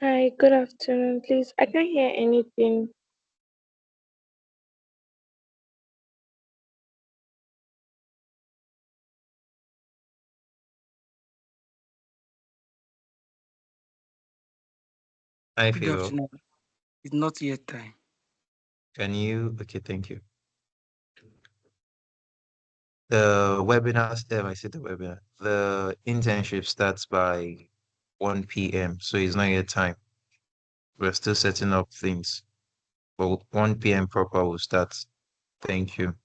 Hi, good afternoon. Please, I can't hear anything. I Good feel. afternoon. It's not yet time. Can you? Okay, thank you. The webinar, I said the webinar. The internship starts by 1 p.m. So it's not yet time. We're still setting up things. But 1 p.m. proper will start. Thank you.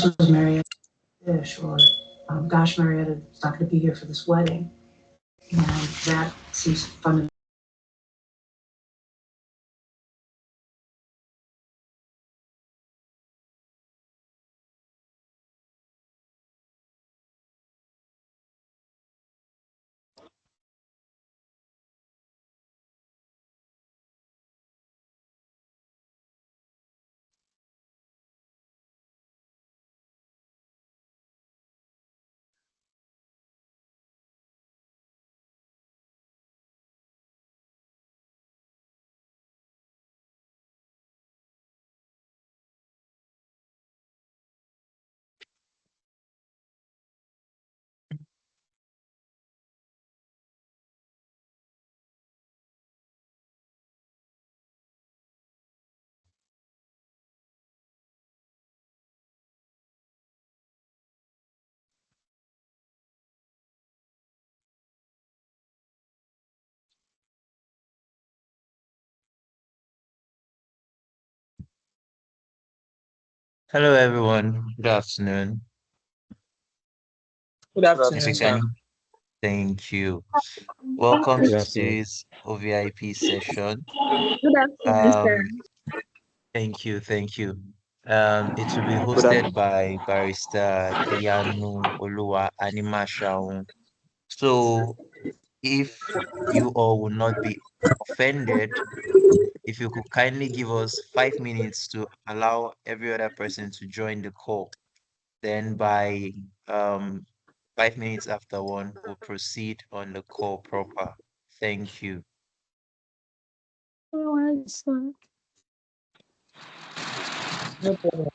was Marietta Fish, or gosh, Marietta's not going to be here for this wedding. And that seems fundamentally. Hello, everyone. Good afternoon. Good If afternoon, you sir. can, thank you. Welcome Good to afternoon. today's OVIP session. Good afternoon, sir. Thank you, thank you. It will be Good hosted afternoon. by Barrister Keyanu Oluwa Animashaun. So, if you all will not be offended, if you could kindly give us 5 minutes to allow every other person to join the call, then by 5 minutes after one, we'll proceed on the call proper. Thank you. Alright, sir. No problem.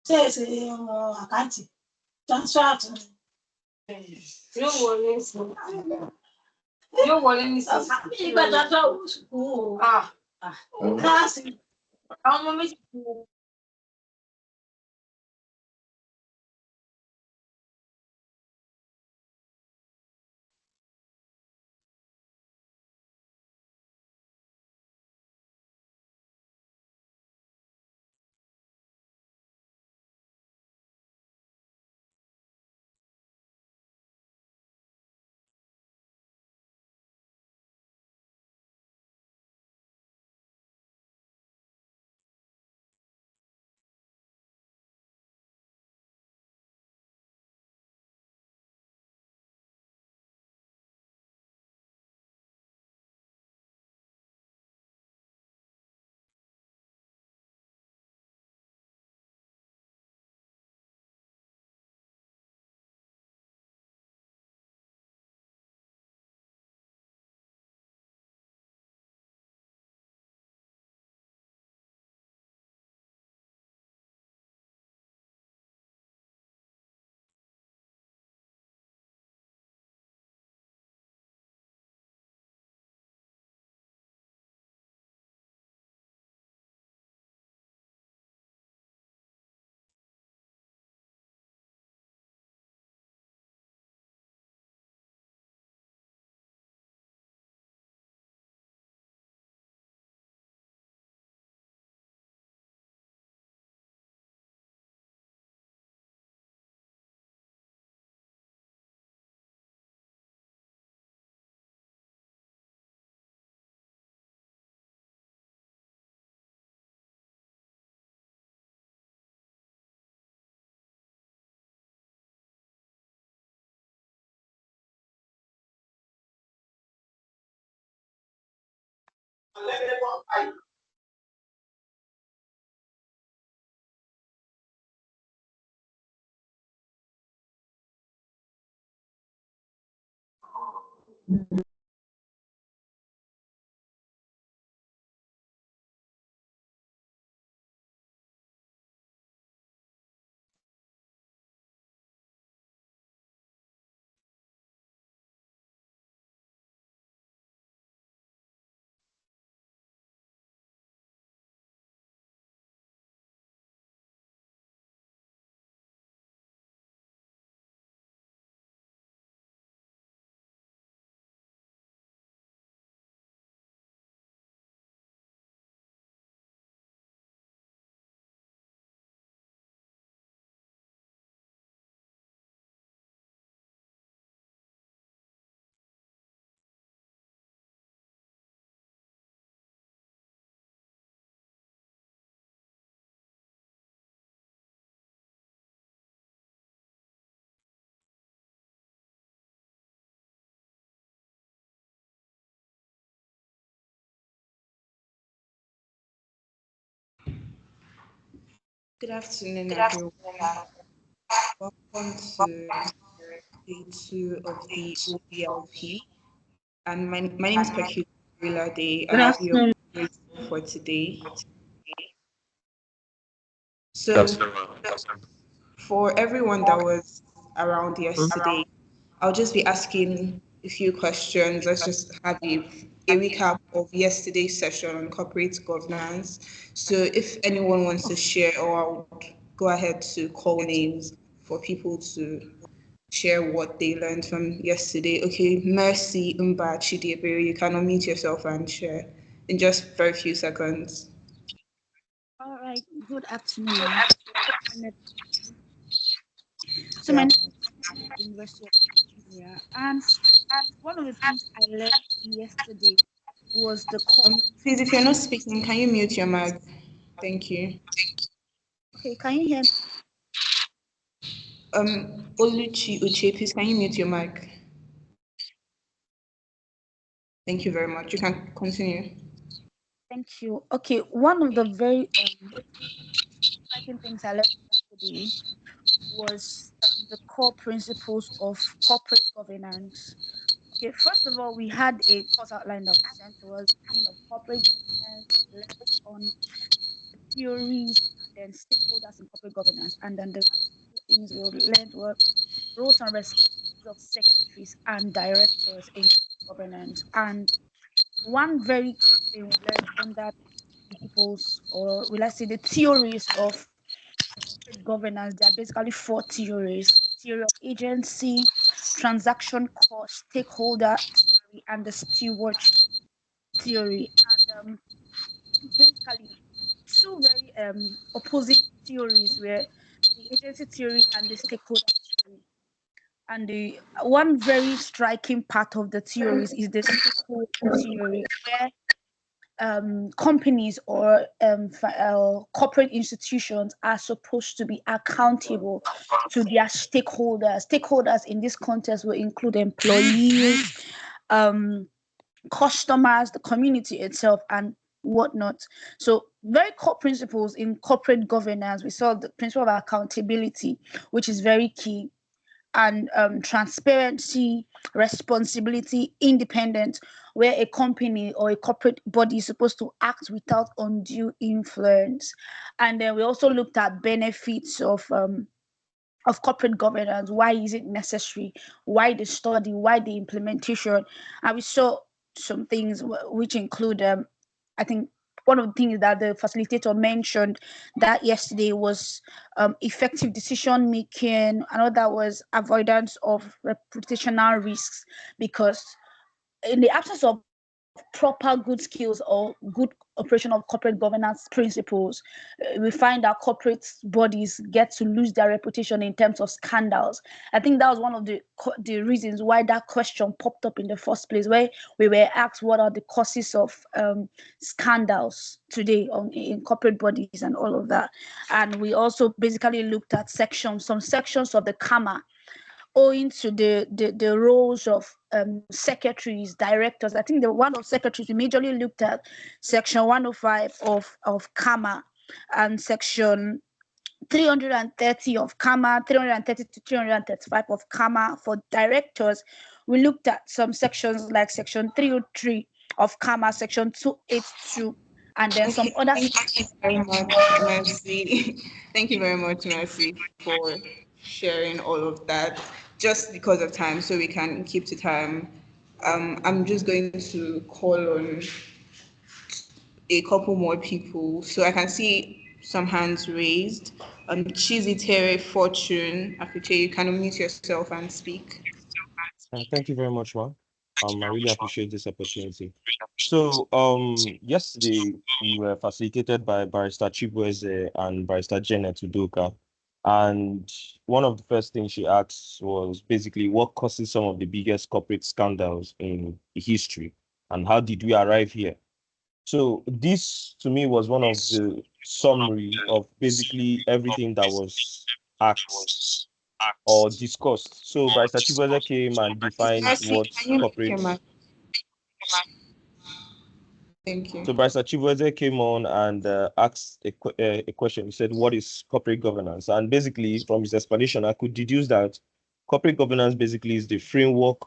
Ṣé èsì ọmọ àkáǹtì transfer to yóò wọlé sí yóò wọlé ní sí. Ìgbà transfer owó sùkúù o. Kíláàsì àwọn ọmọ méjì. Good afternoon, everyone. Welcome to day 2 of the OVLP. And my name is Peculiar Day, and I'll be your moderator for today. So, for everyone that was around yesterday, I'll just be asking a few questions. Let's just have a recap of yesterday's session on corporate governance. So if anyone wants to share, or I'll go ahead to call names for people to share what they learned from yesterday. Okay, Mercy Umba Chidiebere, you can unmute yourself and share in just very few seconds. All right, good afternoon. So my name is University of Nigeria, and one of the things I learned yesterday was the Please, if you're not speaking, can you mute your mic? Thank you. Okay, can you hear me? Oluchi Uche, please, can you mute your mic? Thank you very much. You can continue. Thank you. Okay, one of the very exciting things I learned yesterday was the core principles of corporate governance. Okay, first of all, we had a course outline that was sent to us, of corporate governance, learned on the theories and then stakeholders in corporate governance. And then the things we learned were roles and responsibilities of secretaries and directors in governance. And one very key thing we learned under principles, or will I say the theories of governance, there are basically 4 theories: the theory of agency, transaction cost, stakeholder theory, and the stewardship theory. And basically 2 very opposing theories were the agency theory and the stakeholder theory. And the one very striking part of the theories is the stakeholder theory, where companies or corporate institutions are supposed to be accountable to their stakeholders. Stakeholders in this context will include employees, customers, the community itself, and whatnot. So very core principles in corporate governance. We saw the principle of accountability, which is very key, and transparency, responsibility, independence, where a company or a corporate body is supposed to act without undue influence. And then we also looked at benefits of corporate governance. Why is it necessary? Why the study? Why the implementation? And we saw some things which include, I think, one of the things that the facilitator mentioned that yesterday was effective decision making. Another was avoidance of reputational risks, because in the absence of proper good skills or good operation of corporate governance principles, we find that corporate bodies get to lose their reputation in terms of scandals. I think that was one of the reasons why that question popped up in the first place, where we were asked what are the causes of scandals today in corporate bodies and all of that. And we also basically looked at some sections of the CAMA, owing to the roles of secretaries, directors. I think the one of secretaries, we majorly looked at section 105 of CAMA and section 330 of CAMA, 330 to 335 of CAMA. For directors, we looked at some sections like section 303 of CAMA, section 282, and then some other. Thank you very much, Mercy. Thank you very much, Mercy, for sharing all of that. Just because of time, so we can keep to time, I'm just going to call on a couple more people. So I can see some hands raised. Chizitere Fortune, Afiche, you can unmute yourself and speak. Thank you very much, Ma. I really appreciate this opportunity. So, yesterday we were facilitated by Barrister Chibueze and Barrister Janet Udoka. And one of the first things she asked was basically what causes some of the biggest corporate scandals in history and how did we arrive here? So this to me was one of the summary of basically everything that was asked or discussed. So Barrister Chibueze came and defined Mercy, what can you make your corporate. mic? Thank you. So Barrister Chibueze came on and asked a question. He said, what is corporate governance? And basically from his explanation, I could deduce that corporate governance basically is the framework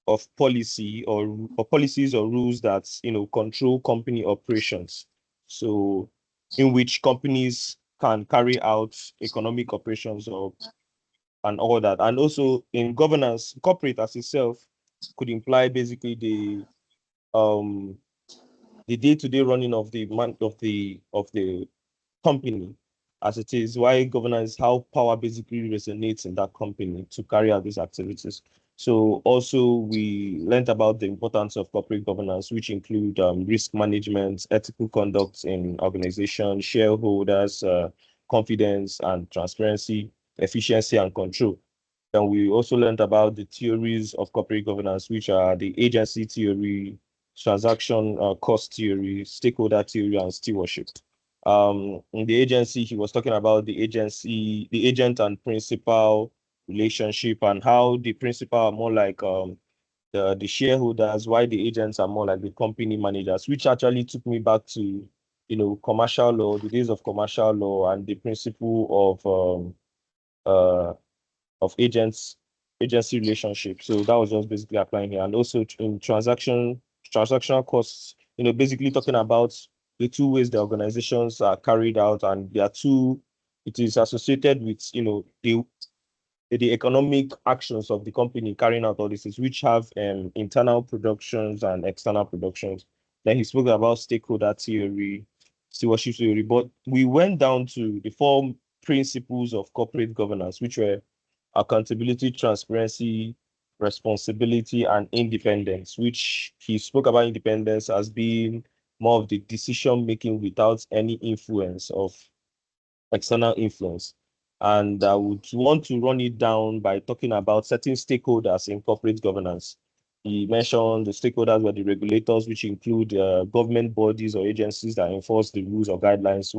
of policy or policies or rules that, control company operations. So in which companies can carry out economic operations and all that. And also in governance, corporate as itself could imply basically the day-to-day running of the company as it is, why governance, how power basically resonates in that company to carry out these activities. So also we learned about the importance of corporate governance, which include risk management, ethical conduct in organization, shareholders, confidence and transparency, efficiency and control. And we also learned about the theories of corporate governance, which are the agency theory, transaction cost theory, stakeholder theory, and stewardship. In the agency, he was talking about the agent and principal relationship and how the principal are more like the shareholders, why the agents are more like the company managers, which actually took me back to, commercial law, the days of commercial law and the principle of agency relationship. So that was just basically applying here. And also in transactional costs, basically talking about the two ways the organizations are carried out, and it is associated with, the economic actions of the company carrying out all these, which have internal productions and external productions. Then he spoke about stakeholder theory, stewardship theory, but we went down to the 4 principles of corporate governance, which were accountability, transparency, responsibility, and independence, which he spoke about independence as being more of the decision making without any influence of external influence. And I would want to run it down by talking about certain stakeholders in corporate governance. He mentioned the stakeholders were the regulators, which include government bodies or agencies that enforce the rules or guidelines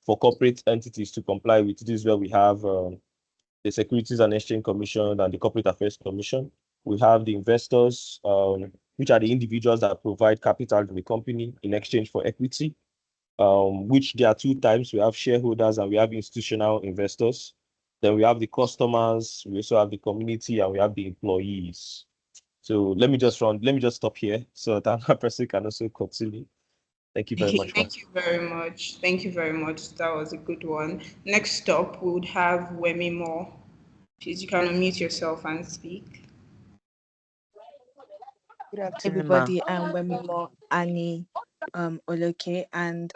for corporate entities to comply with. This is where we have the Securities and Exchange Commission and the Corporate Affairs Commission. We have the investors, which are the individuals that provide capital to the company in exchange for equity, which there are 2 types. We have shareholders and we have institutional investors. Then we have the customers, we also have the community, and we have the employees. So let me just stop here so that another person can also continue. Thank you very much. Thank you very much. Thank you very much. That was a good one. Next up, we would have Wemi Moore. Please, you can unmute yourself and speak. Good afternoon, everybody. I'm Wemi Moore, Annie Oloke, and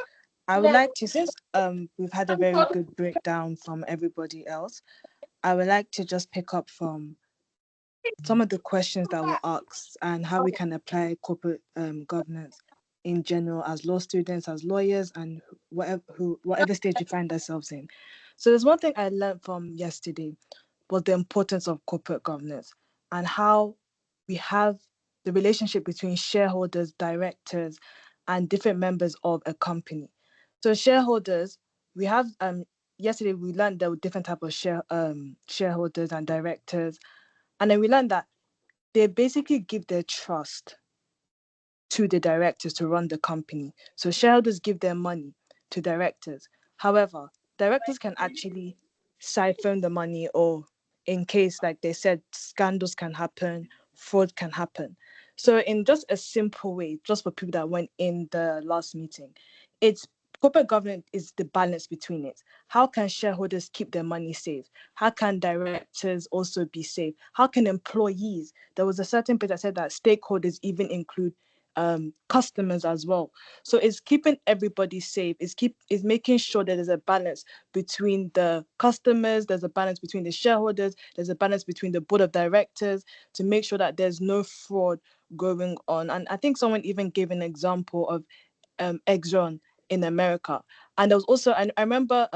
I would like to, since we've had a very good breakdown from everybody else, I would like to just pick up from some of the questions that were asked and how we can apply corporate governance in general as law students, as lawyers, and whatever stage we find ourselves in. So there's one thing I learned from yesterday was the importance of corporate governance and how we have the relationship between shareholders, directors, and different members of a company. So shareholders, we have yesterday we learned there were different types of shareholders and directors, and then we learned that they basically give their trust to the directors to run the company. So shareholders give their money to directors. However, directors can actually siphon the money, or in case, like they said, scandals can happen, fraud can happen. So in just a simple way, just for people that went in the last meeting, it's corporate governance is the balance between it. How can shareholders keep their money safe? How can directors also be safe? How can employees? There was a certain bit that said that stakeholders even include customers as well. So it's keeping everybody safe. It's making sure that there's a balance between the customers, there's a balance between the shareholders, there's a balance between the board of directors, to make sure that there's no fraud going on. And I think someone even gave an example of Exxon in America. And there was also, I remember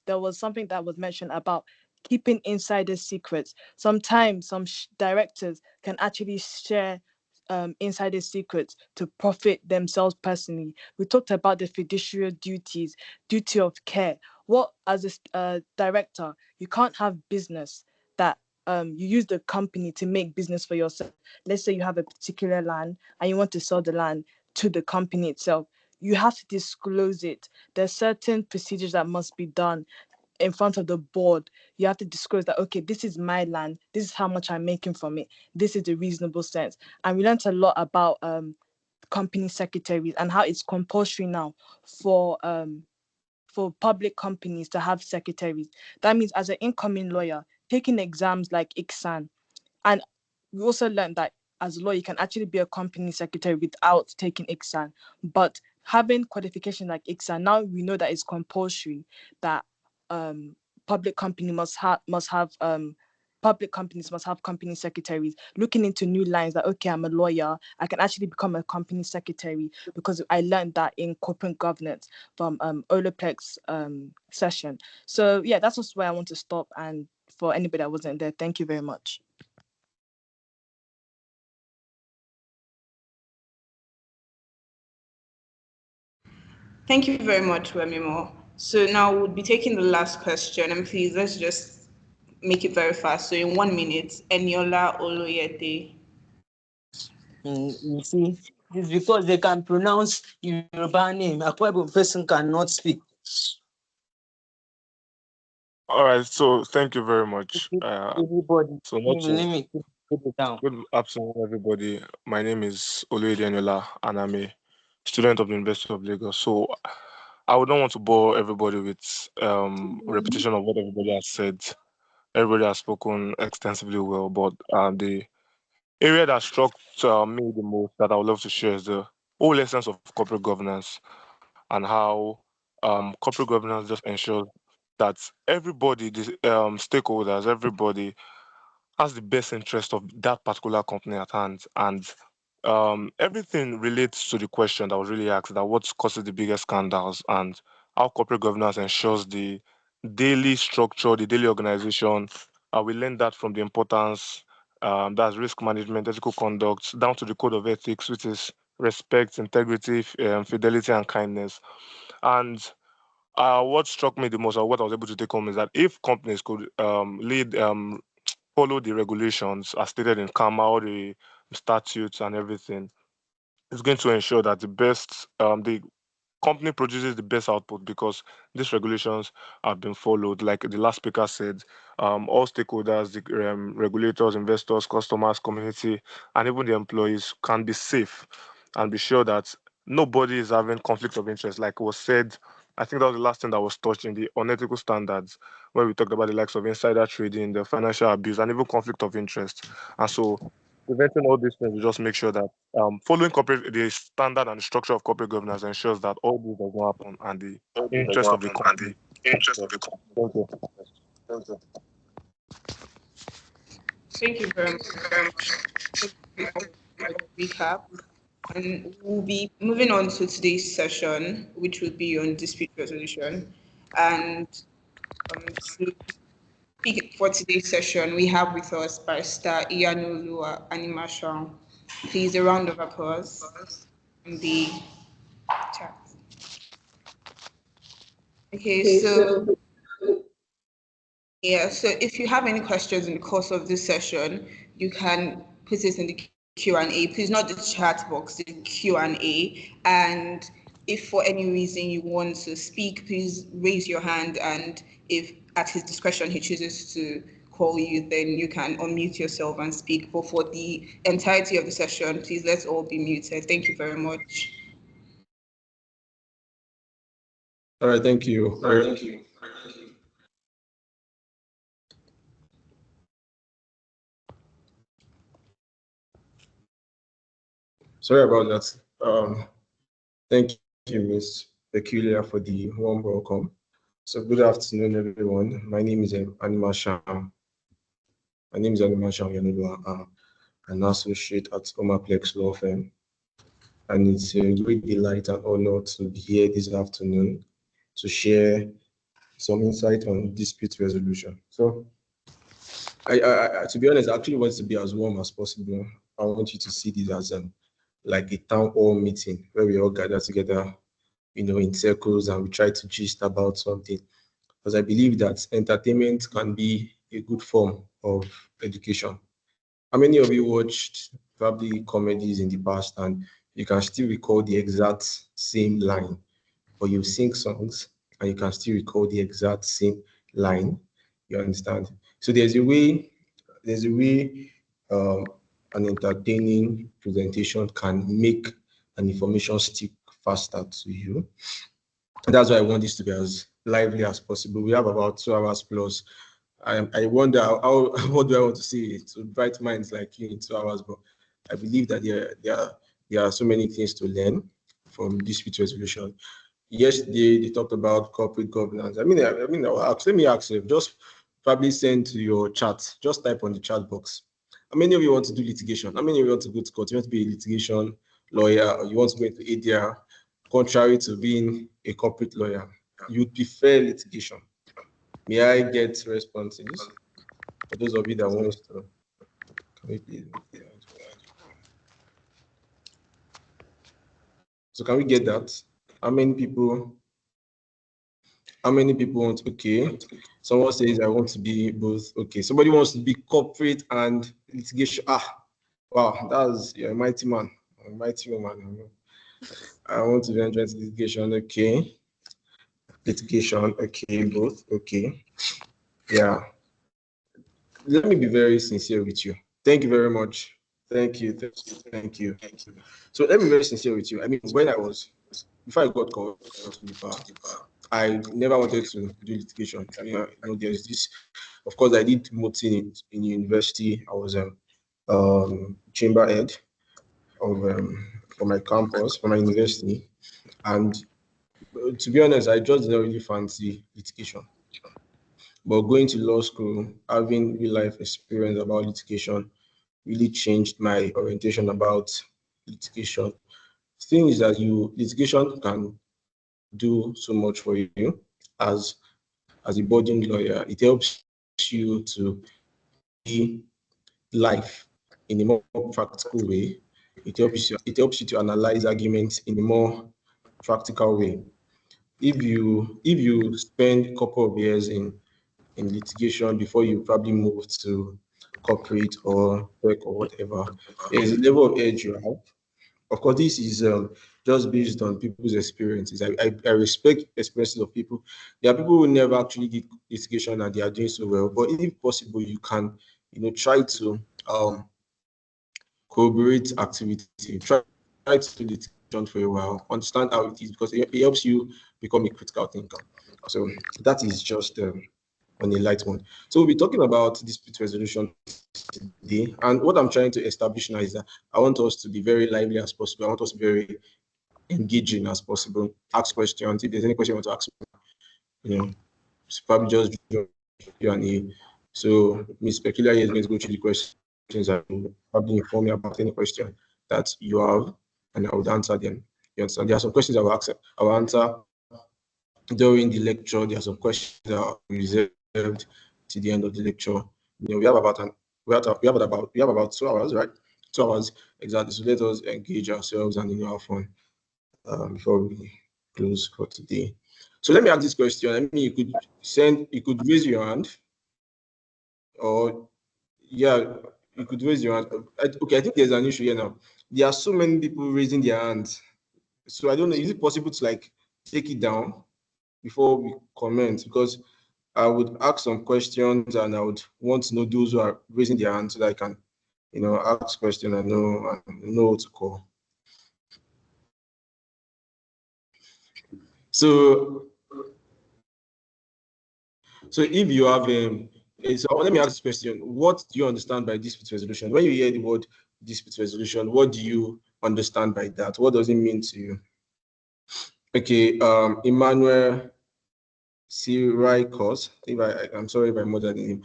there was something that was mentioned about keeping insider secrets. Sometimes some directors can actually share insider secrets to profit themselves personally. We talked about the fiduciary duties, duty of care. What, as a director, you can't have business that you use the company to make business for yourself. Let's say you have a particular land and you want to sell the land to the company itself. You have to disclose it. There's certain procedures that must be done in front of the board. You have to disclose that, okay, this is my land, this is how much I'm making from it, this is the reasonable sense. And we learned a lot about company secretaries and how it's compulsory now for public companies to have secretaries. That means as an incoming lawyer, taking exams like ICSAN, and we also learned that as a lawyer, you can actually be a company secretary without taking ICSAN. But having qualification like ICSAN, now we know that it's compulsory, that public company public companies must have company secretaries. Looking into new lines that, okay, I'm a lawyer, I can actually become a company secretary, because I learned that in corporate governance from Omaplex session. So yeah, that's just where I want to stop. And for anybody that wasn't there, thank you very much. Thank you very much, Wemimo. So now we'll be taking the last question, and please let's just make it very fast. So in 1 minute, Eniola Oloyede. You see, it's because they can pronounce Yoruba name. A Kwebo person cannot speak. All right, so thank you very much. Everybody, So not let to, me put it down. good afternoon, everybody. My name is Oloyede Eniola, and I'm a student of the University of Lagos. So I would not want to bore everybody with repetition of what everybody has said. Everybody has spoken extensively well, but the area that struck me the most that I would love to share is the whole essence of corporate governance, and how corporate governance just ensures that everybody, the stakeholders, everybody has the best interest of that particular company at hand. And everything relates to the question that was really asked, that what causes the biggest scandals, and how corporate governance ensures the daily structure, the daily organization. We learned that from the importance, that's risk management, ethical conduct, down to the code of ethics, which is respect, integrity, fidelity, and kindness. And what struck me the most, or what I was able to take home, is that if companies could follow the regulations as stated in CAMA, all the statutes and everything, it's going to ensure that the company produces the best output, because these regulations have been followed. Like the last speaker said, all stakeholders, the regulators, investors, customers, community, and even the employees can be safe and be sure that nobody is having conflict of interest. Like was said, I think that was the last thing that was touched in the unethical standards, where we talked about the likes of insider trading, the financial abuse, and even conflict of interest. And so preventing all these things will just make sure that following the standard and the structure of corporate governance ensures that all this does not happen, and the interest of the company. Thank you. Thank you. Thank you very much for the recap. And we'll be moving on to today's session, which will be on dispute resolution. And to speak for today's session, we have with us Barrister Iyanolu Animation. Please, a round of applause in the chat. Okay, so yeah, so if you have any questions in the course of this session, you can put it in the Q&A, please, not the chat box, the Q&A. And if for any reason you want to speak, please raise your hand, and if at his discretion he chooses to call you, then you can unmute yourself and speak. But for the entirety of the session, please let's all be muted. Thank you very much. All right, thank you. Thank you. Sorry about that. Thank you, Ms. Peculiar, for the warm welcome. So good afternoon, everyone. My name is Anima Sham. My name is Anima Sham Yanulua. I'm an associate at Omaplex Law Firm. And it's a great delight and honor to be here this afternoon to share some insight on dispute resolution. So I to be honest, I actually want to be as warm as possible. I want you to see this as like a town hall meeting where we all gather together, in circles, and we try to gist about something. Because I believe that entertainment can be a good form of education. How many of you watched probably comedies in the past and you can still recall the exact same line, or you sing songs and you can still recall the exact same line? You understand? So there's a way an entertaining presentation can make an information stick faster to you. And that's why I want this to be as lively as possible. We have about 2 hours plus. I wonder how what do I want to say to bright minds like you in 2 hours, but I believe that there are so many things to learn from dispute resolution. Yesterday they talked about corporate governance. let me ask you, just probably send to your chat, just type on the chat box. How many of you want to do litigation? How many of you want to go to court? You want to be a litigation lawyer, or you want to go into ADR, contrary to being a corporate lawyer? You prefer litigation. May I get responses? For those of you that want to, can we please? So can we get that? How many people want? Okay. Someone says I want to be both. Okay. Somebody wants to be corporate and litigation. Wow, you're a mighty man, a mighty woman. I want to venture into litigation. Okay. Litigation. Okay, both. Okay. Yeah. Let me be very sincere with you. Thank you very much. Thank you. So let me be very sincere with you. I mean, before I got called to the bar, I never wanted to do litigation. There's this, of course, I did moting in university. I was chamber head for my campus, for my university. And to be honest, I just didn't really fancy litigation. But going to law school, having real life experience about litigation really changed my orientation about litigation. The thing is that litigation can do so much for you as a budding lawyer. It helps you to see life in a more practical way. It helps you to analyze arguments in a more practical way. If you spend a couple of years in litigation before you probably move to corporate or work or whatever, there's a level of edge you have. Of course, this is just based on people's experiences. I respect experiences of people. There are people who never actually did litigation and they are doing so well. But if possible, you can, try to corroborate activity. Try to do litigation for a while. Understand how it is, because it helps you become a critical thinker. So that is just on a light one. So we'll be talking about dispute resolution today. And what I'm trying to establish now is that I want us to be very lively as possible. I want us to be very engaging as possible. Ask questions. If there's any question you want to ask, it's probably just Q&A. So Ms. Peculiar is going to go through the questions and probably inform me about any question that you have, and I would answer them. You understand? There are some questions I will answer during the lecture. There are some questions that are reserved to the end of the lecture. We have about 2 hours, right? 2 hours exactly. So let us engage ourselves and have fun before we close for today. So let me ask this question. I mean, you could raise your hand, or you could raise your hand. Okay, I think there's an issue here now. There are so many people raising their hands. So I don't know, is it possible to like take it down before we comment? Because I would ask some questions and I would want to know those who are raising their hands so that I can, ask questions and know what to call. So if you have so let me ask this question. What do you understand by dispute resolution? When you hear the word dispute resolution, what do you understand by that? What does it mean to you? Okay, Emmanuel Siraikos, I'm sorry if I murdered him.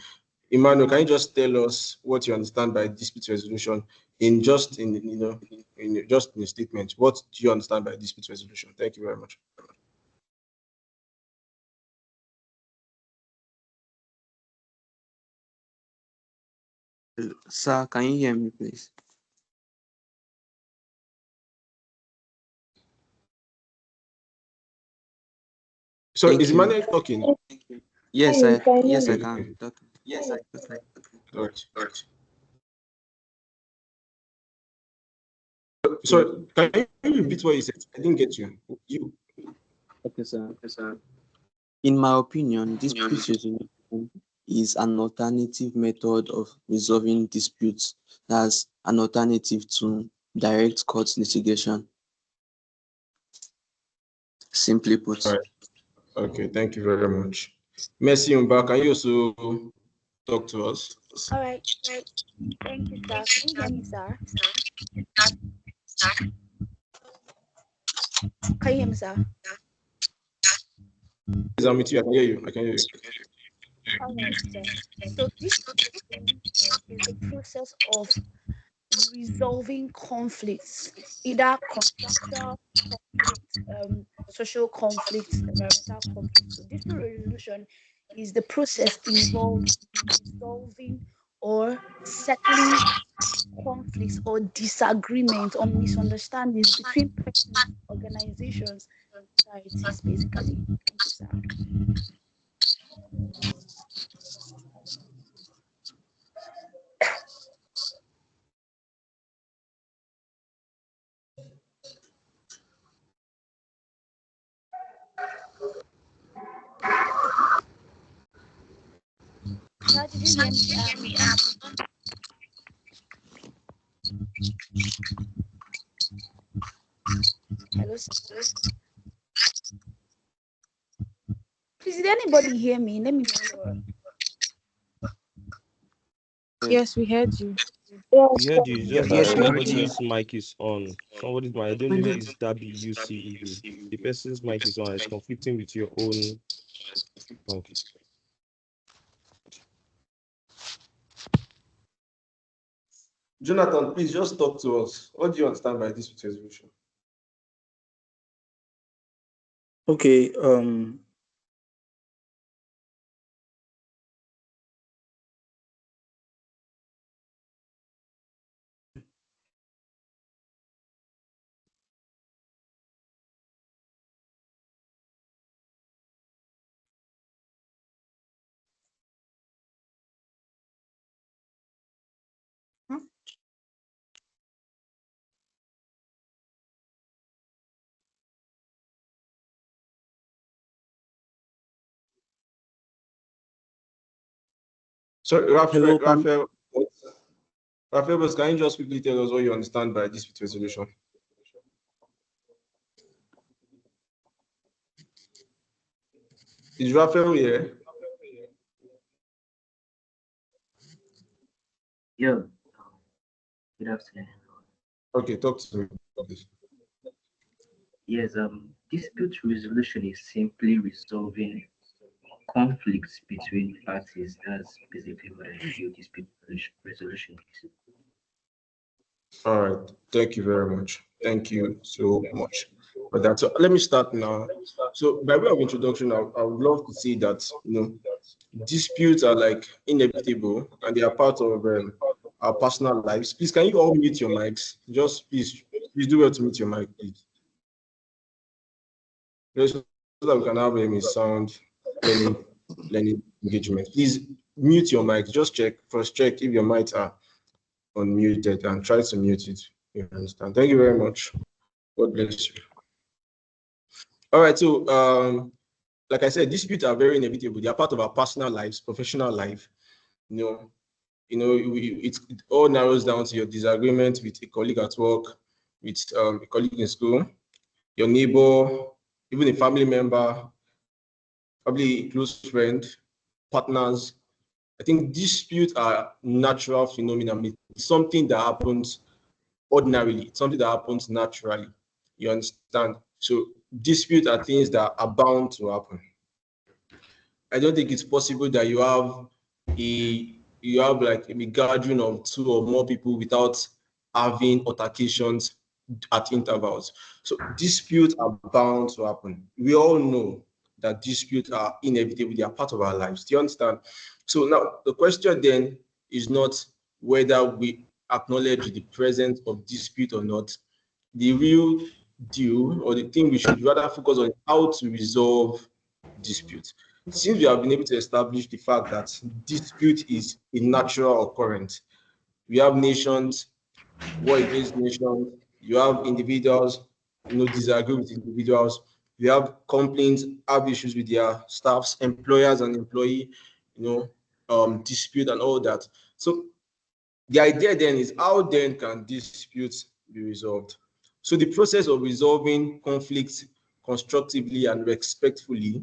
Emmanuel, can you just tell us what you understand by dispute resolution in a statement? What do you understand by dispute resolution? Thank you very much. Sir, can you hear me, please? So Thank is you. Emmanuel talking? Yes, I can. Yes, I. All right. Sorry, can you repeat what you said? I didn't get you. Okay, sir. In my opinion, dispute resolution is an alternative method of resolving disputes. That's an alternative to direct court litigation. Simply put. All right. Okay, thank you very much. Mercy Umba, can you also talk to us? All right. Thank you, sir. Can you hear me, sir? Can you hear me, sir? Yes, I'm with you. I can hear you. All right, sir. So this is the process of resolving conflicts, either contractual conflicts, social conflicts, environmental conflicts. So dispute resolution is the process involved in resolving or settling conflicts or disagreements or misunderstandings between persons, organizations, and societies, basically. Thank you, sir. Sir, did you hear me? Hello, sir. Please, did anybody hear me? Let me be sure. Yes, we heard you. We heard you, just Yes, that we heard somebody's mic is on. Somebody's mic, I don't know if it's WUCED. The person's mic is on, it's conflicting with your own mic. Jonathan, please just talk to us. What do you understand by dispute resolution? Okay, Sorry, hello, Raphael, can you just quickly tell us what you understand by dispute resolution? Is Raphael here? Yeah. Good afternoon. Okay, talk to me. Yes, dispute resolution is simply resolving conflicts between parties. That's basically what I feel dispute resolution is. All right, thank you very much. Thank you so much for that. So let me start now. So by way of introduction, I would love to say that disputes are like inevitable and they are part of our personal lives. Please, can you all mute your mics? Just please do well to mute your mic, please. Just so that we can have a sound learning engagement. Please mute your mic. Just check if your mics are unmuted and try to mute it. You understand? Thank you very much. God bless you. All right, so like I said, disputes are very inevitable. They are part of our personal lives, professional life. It all narrows down to your disagreement with a colleague at work, with a colleague in school, your neighbor, even a family member, probably a close friend, partners. I think disputes are natural phenomena. It's something that happens ordinarily. It's something that happens naturally. You understand? So disputes are things that are bound to happen. I don't think it's possible that you have like a gathering of 2 or more people without having altercations at intervals. So disputes are bound to happen. We all know that disputes are inevitable. They are part of our lives. Do you understand? So now the question then is not whether we acknowledge the presence of dispute or not. The real deal, or the thing we should rather focus on, how to resolve dispute. Since we have been able to establish the fact that dispute is a natural occurrence, we have nations, war against nations, you have individuals, disagree with individuals, we have complaints, have issues with their staffs, employers and employee, dispute and all that. So the idea then is, how then can disputes be resolved? So the process of resolving conflicts constructively and respectfully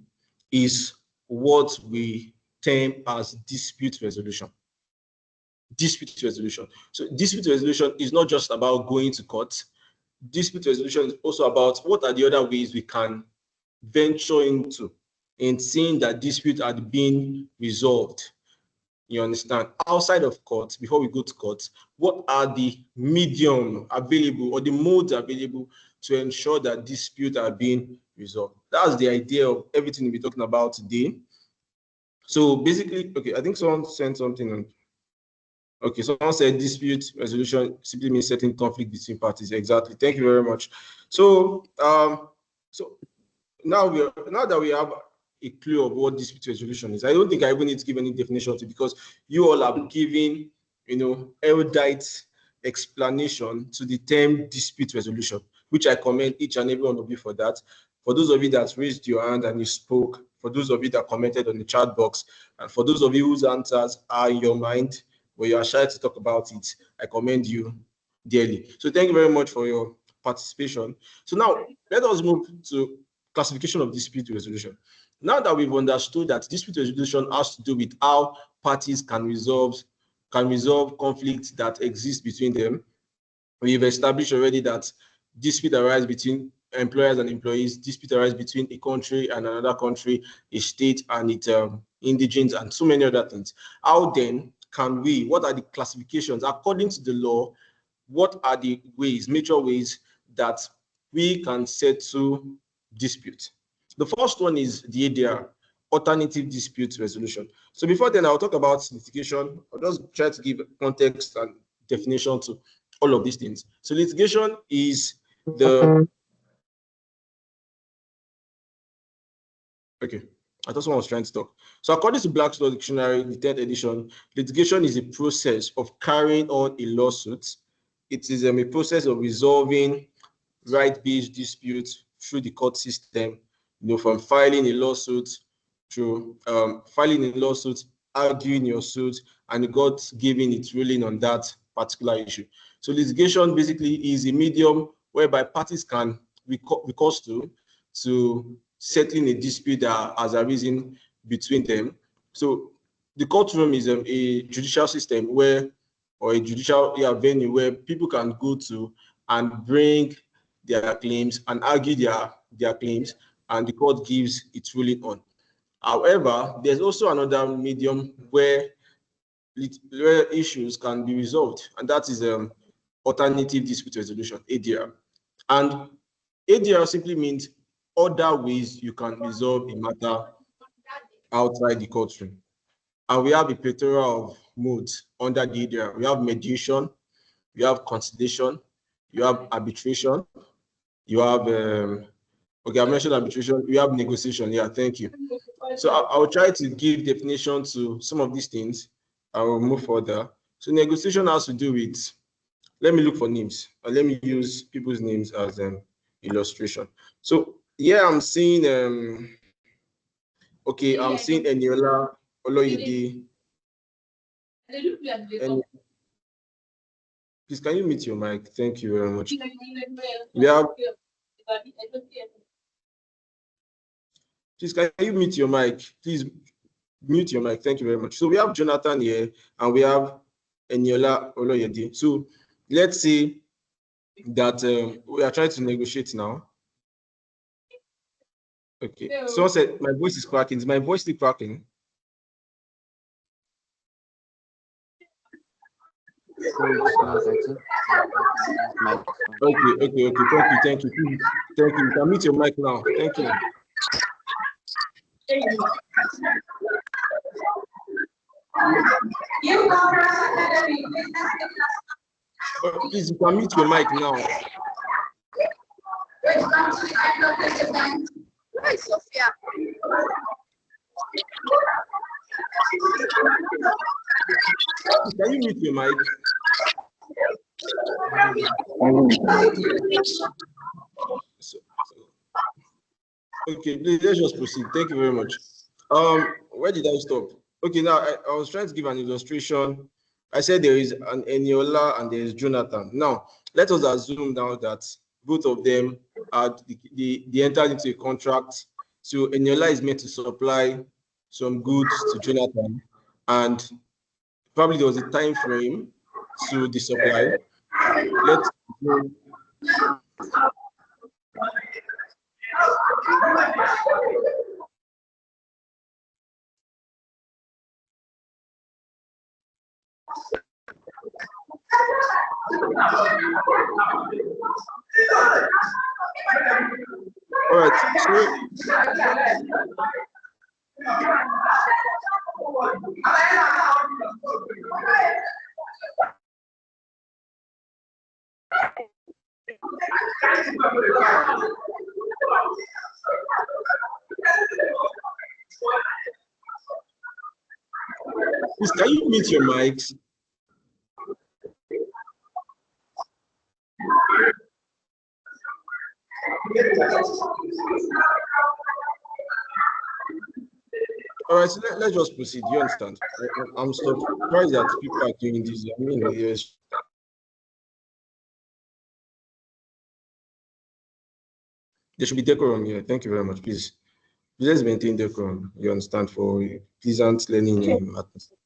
is what we term as dispute resolution. Dispute resolution. So dispute resolution is not just about going to court. Dispute resolution is also about what are the other ways we can venture into in seeing that disputes are being resolved. You understand? Outside of court, before we go to court, what are the medium available or the modes available to ensure that disputes are being resolved? That's the idea of everything we'll be talking about today. So basically, okay, I think someone sent something on. Okay, someone said dispute resolution simply means setting conflict between parties. Exactly. Thank you very much. So, now that we have a clue of what dispute resolution is, I don't think I even need to give any definition to it, because you all have given, erudite explanation to the term dispute resolution, which I commend each and every one of you for that. For those of you that raised your hand and you spoke, for those of you that commented on the chat box, and for those of you whose answers are in your mind, where you are shy to talk about it, I commend you dearly. So thank you very much for your participation. So now let us move to classification of dispute resolution. Now that we've understood that dispute resolution has to do with how parties can resolve conflicts that exist between them, we've established already that dispute arises between employers and employees, dispute arises between a country and another country, a state and its indigents, and so many other things. How then can we, what are the classifications according to the law? What are the ways, major ways that we can settle dispute? The first one is the ADR, alternative dispute resolution. So before then, I'll talk about litigation. I'll just try to give context and definition to all of these things. So litigation is the... Okay, I thought someone was trying to talk. So according to Black's Law Dictionary, the 10th edition, litigation is a process of carrying on a lawsuit. It is a process of resolving right-based disputes through the court system, from filing a lawsuit to arguing your suit, and the court giving its ruling on that particular issue. So litigation basically is a medium whereby parties can recourse to settling a dispute that has arisen between them. So the courtroom is a judicial system or a judicial venue where people can go to and bring their claims and argue their claims, and the court gives its ruling on. However, there's also another medium where issues can be resolved, and that is alternative dispute resolution, ADR. And ADR simply means other ways you can resolve a matter outside the courtroom. And we have a plethora of modes under the ADR. We have mediation, you have conciliation, you have arbitration, you have okay, I mentioned arbitration, you have negotiation. Yeah, thank you. So I will try to give definition to some of these things. I will move further. So negotiation has to do with, let me look for names, or let me use people's names as an illustration. So here I'm seeing, okay, I'm seeing Eniola Oloyede. Please, can you mute your mic? Thank you very much. We have, please, can you mute your mic? Please mute your mic. Thank you very much. So we have Jonathan here, and we have Eniola Oloyede. So let's say that we are trying to negotiate now. Okay. Someone said my voice is cracking. Is my voice still cracking? Okay. Thank you. Thank you. You can mute your mic now. Thank you. Please, you can mute your mic now. Can you mute your mic? Okay, please, let's just proceed. Thank you very much. Where did I stop? Okay, now I was trying to give an illustration. I said there is an Eniola and there is Jonathan. Now, let us assume now that both of them are they entered into a contract. So Eniola is meant to supply some goods to Jonathan, and probably there was a time frame to the supply. Let's go. All right, please, can you mute your mics? All right, so let's just proceed. You understand? I'm surprised that people are doing this. I mean, yes. There should be decorum here. Thank you very much. Please let's maintain decorum. You understand, for pleasant learning atmosphere.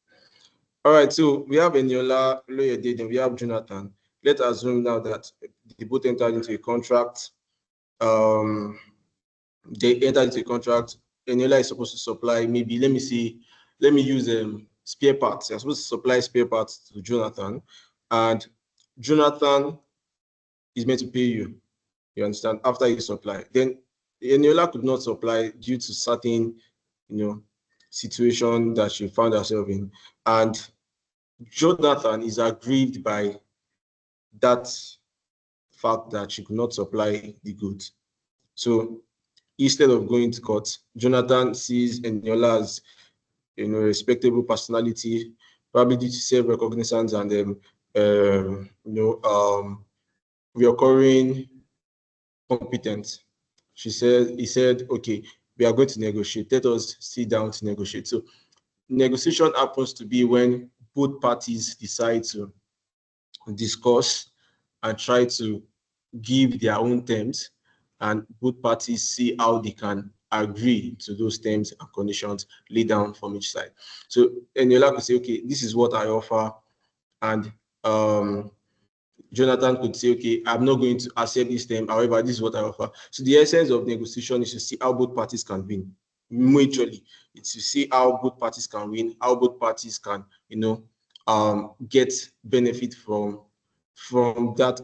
All right, so we have Eniola Oloyede, then we have Jonathan. Let's assume now that they both entered into a contract. They entered into a contract. Eniola is supposed to supply, maybe, let me use spare parts. They're supposed to supply spare parts to Jonathan, and Jonathan is meant to pay you. You understand? After you supply, then Eniola could not supply due to certain, situation that she found herself in, and Jonathan is aggrieved by that fact that she could not supply the goods. So instead of going to court, Jonathan sees Eniola as a respectable personality, probably due to self-recognizance and reoccurring competence. He said, okay, we are going to negotiate. Let us sit down to negotiate. So negotiation happens to be when both parties decide to discuss and try to give their own terms, and both parties see how they can agree to those terms and conditions laid down from each side. So Eniola could say, okay, this is what I offer, and Jonathan could say, okay, I'm not going to accept this term, however, this is what I offer. So the essence of negotiation is to see how both parties can win mutually. It's to see how both parties can win, how both parties can, get benefit from that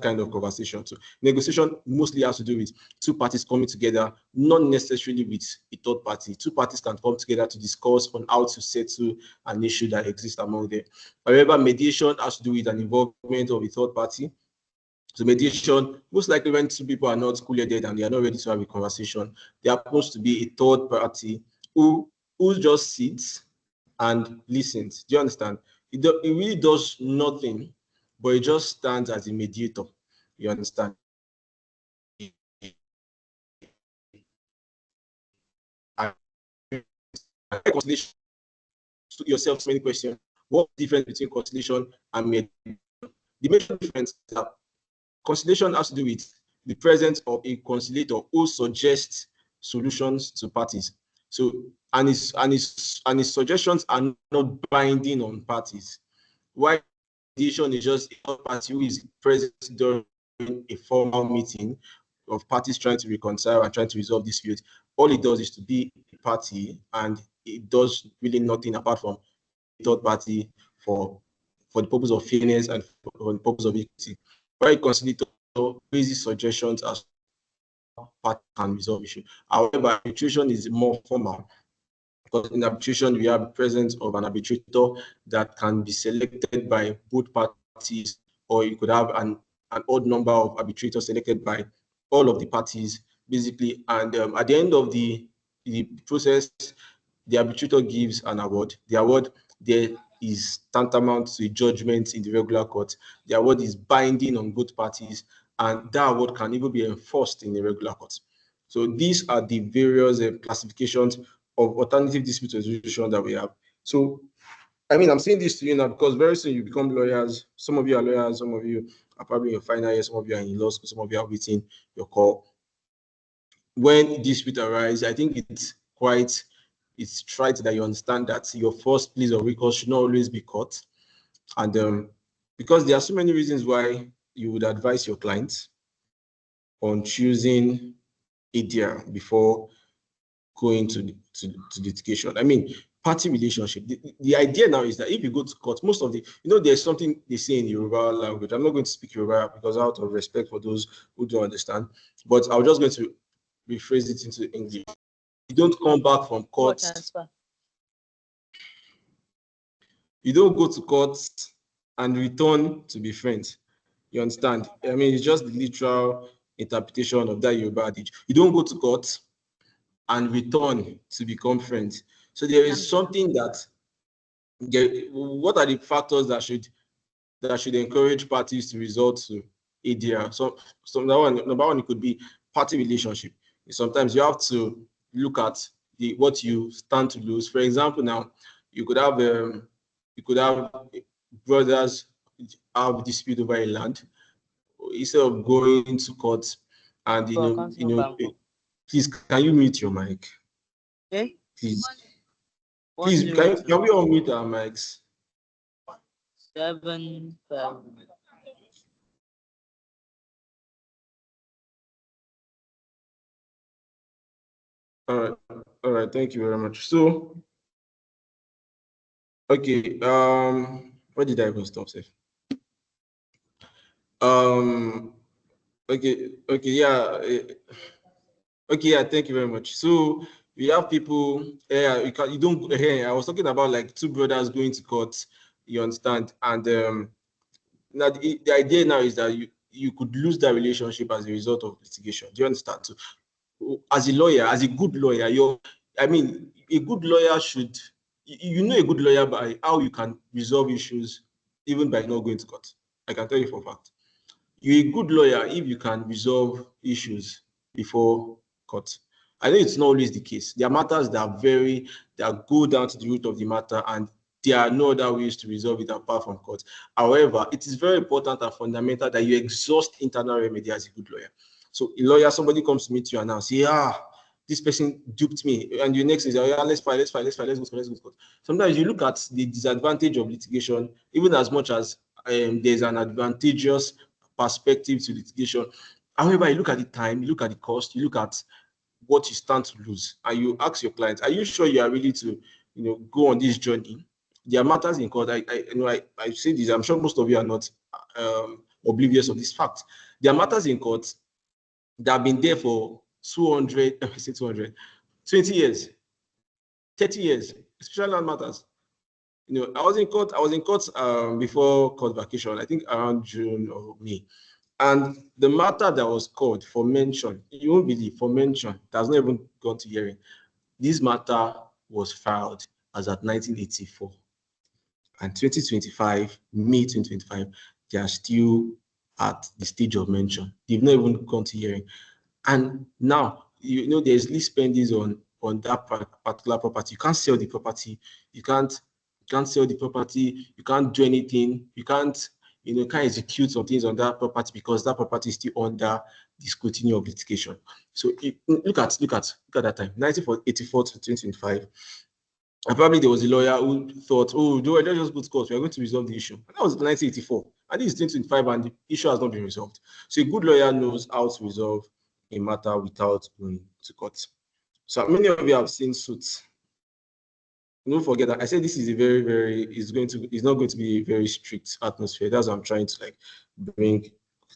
kind of conversation. So negotiation mostly has to do with two parties coming together, not necessarily with a third party. Two parties can come together to discuss on how to settle an issue that exists among them. However, mediation has to do with an involvement of a third party. So mediation, most likely when two people are not cool-headed and they are not ready to have a conversation, there happens to be a third party who just sits and listens. Do you understand? It really does nothing, but it just stands as a mediator. You understand? And conciliation, yourself so many questions. What's the difference between conciliation and mediation? The major difference is that conciliation has to do with the presence of a conciliator who suggests solutions to parties. So, and his suggestions are not binding on parties. While mediation is just a party who is present during a formal meeting of parties trying to reconcile and trying to resolve disputes. All it does is to be a party, and it does really nothing apart from a third party for the purpose of fairness and for the purpose of equity. While a conciliator raises suggestions as party can resolve issue. However, arbitration is more formal, because in arbitration we have the presence of an arbitrator that can be selected by both parties, or you could have an odd number of arbitrators selected by all of the parties, basically. And at the end of the process, the arbitrator gives an award. The award there is tantamount to a judgment in the regular court. The award is binding on both parties, and that award can even be enforced in the regular court. So these are the various classifications of alternative dispute resolution that we have. So, I mean, I'm saying this to you now because very soon you become lawyers. Some of you are lawyers, some of you are probably in your final year, some of you are in law school, some of you are waiting your call. When dispute arise, I think it's right that you understand that your first place of recourse should not always be court. And because there are so many reasons why you would advise your clients on choosing ADR before going to litigation. I mean, party relationship. The idea now is that if you go to court, most of there's something they say in Yoruba language. I'm not going to speak Yoruba because out of respect for those who don't understand, but I'm just going to rephrase it into English. You don't come back from court. You don't go to court and return to be friends. You understand? I mean, it's just the literal interpretation of that Yoruba adage. You don't go to court and return to become friends. So there is something what are the factors that should encourage parties to resort to ADR? So number one, it could be party relationship. Sometimes you have to look at what you stand to lose. For example, now you could have brothers have dispute over a land. Instead of going to court and please, can you mute your mic? Okay. Please, can we all mute our mics? 7 All right, thank you very much. So, okay, where did I even stop, Seth? Okay, yeah. Okay, yeah, thank you very much. So we have people, you don't, I was talking about like two brothers going to court, you understand? And now the idea now is that you could lose that relationship as a result of litigation. Do you understand? So as a lawyer, as a good lawyer, a good lawyer should, a good lawyer by how you can resolve issues even by not going to court. I can tell you for a fact. You're a good lawyer if you can resolve issues before court. I know it's not always the case. There are matters that go down to the root of the matter, and there are no other ways to resolve it apart from court. However, it is very important and fundamental that you exhaust internal remedy as a good lawyer. So a lawyer, somebody comes to meet you and now say, this person duped me, and your next is, let's go to court. Sometimes you look at the disadvantage of litigation, even as much as there's an advantageous perspective to litigation. However, you look at the time, you look at the cost, you look at what you stand to lose, and you ask your clients, are you sure you are ready to go on this journey? There are matters in court. I say this, I'm sure most of you are not oblivious of this fact. There are matters in court that have been there for 20 years, 30 years, especially land matters. I was in court before court vacation, I think around June or May. And the matter that was called for mention, you won't believe, for mention, that has not even gone to hearing. This matter was filed as at 1984. And 2025, May 2025, they are still at the stage of mention. They've not even gone to hearing. And now, there's lease pendings on that particular property. You can't sell the property. You can't sell the property. You can't do anything. You can't execute some things on that property because that property is still under the scrutiny of litigation. So look at that time, 1984 to 2025. And probably there was a lawyer who thought, oh, let's just go to court. We are going to resolve the issue. And that was 1984. And this is 2025, and the issue has not been resolved. So a good lawyer knows how to resolve a matter without going to court. So many of you have seen suits. Don't forget that I said this is a very, very, it's not going to be a very strict atmosphere. That's what I'm trying to bring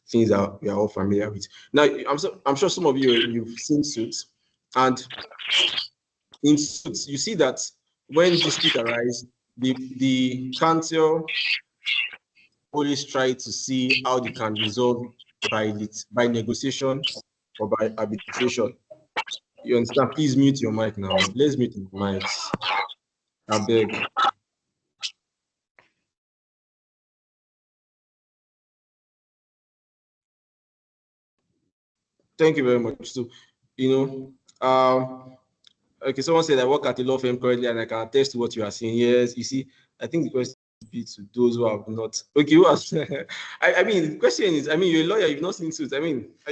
things that we are all familiar with. Now, I'm sure some of you've seen suits, and in suits, you see that when dispute arise, the counsel always try to see how they can resolve by negotiation or by arbitration. You understand? Please mute your mic now. Let's mute the mics. I beg. Thank you very much. So, okay, someone said I work at a law firm currently and I can attest to what you are saying. Yes, you see, I think the question be to those who have not. Okay, who has? I mean, the question is, you're a lawyer, you've not seen suits. Are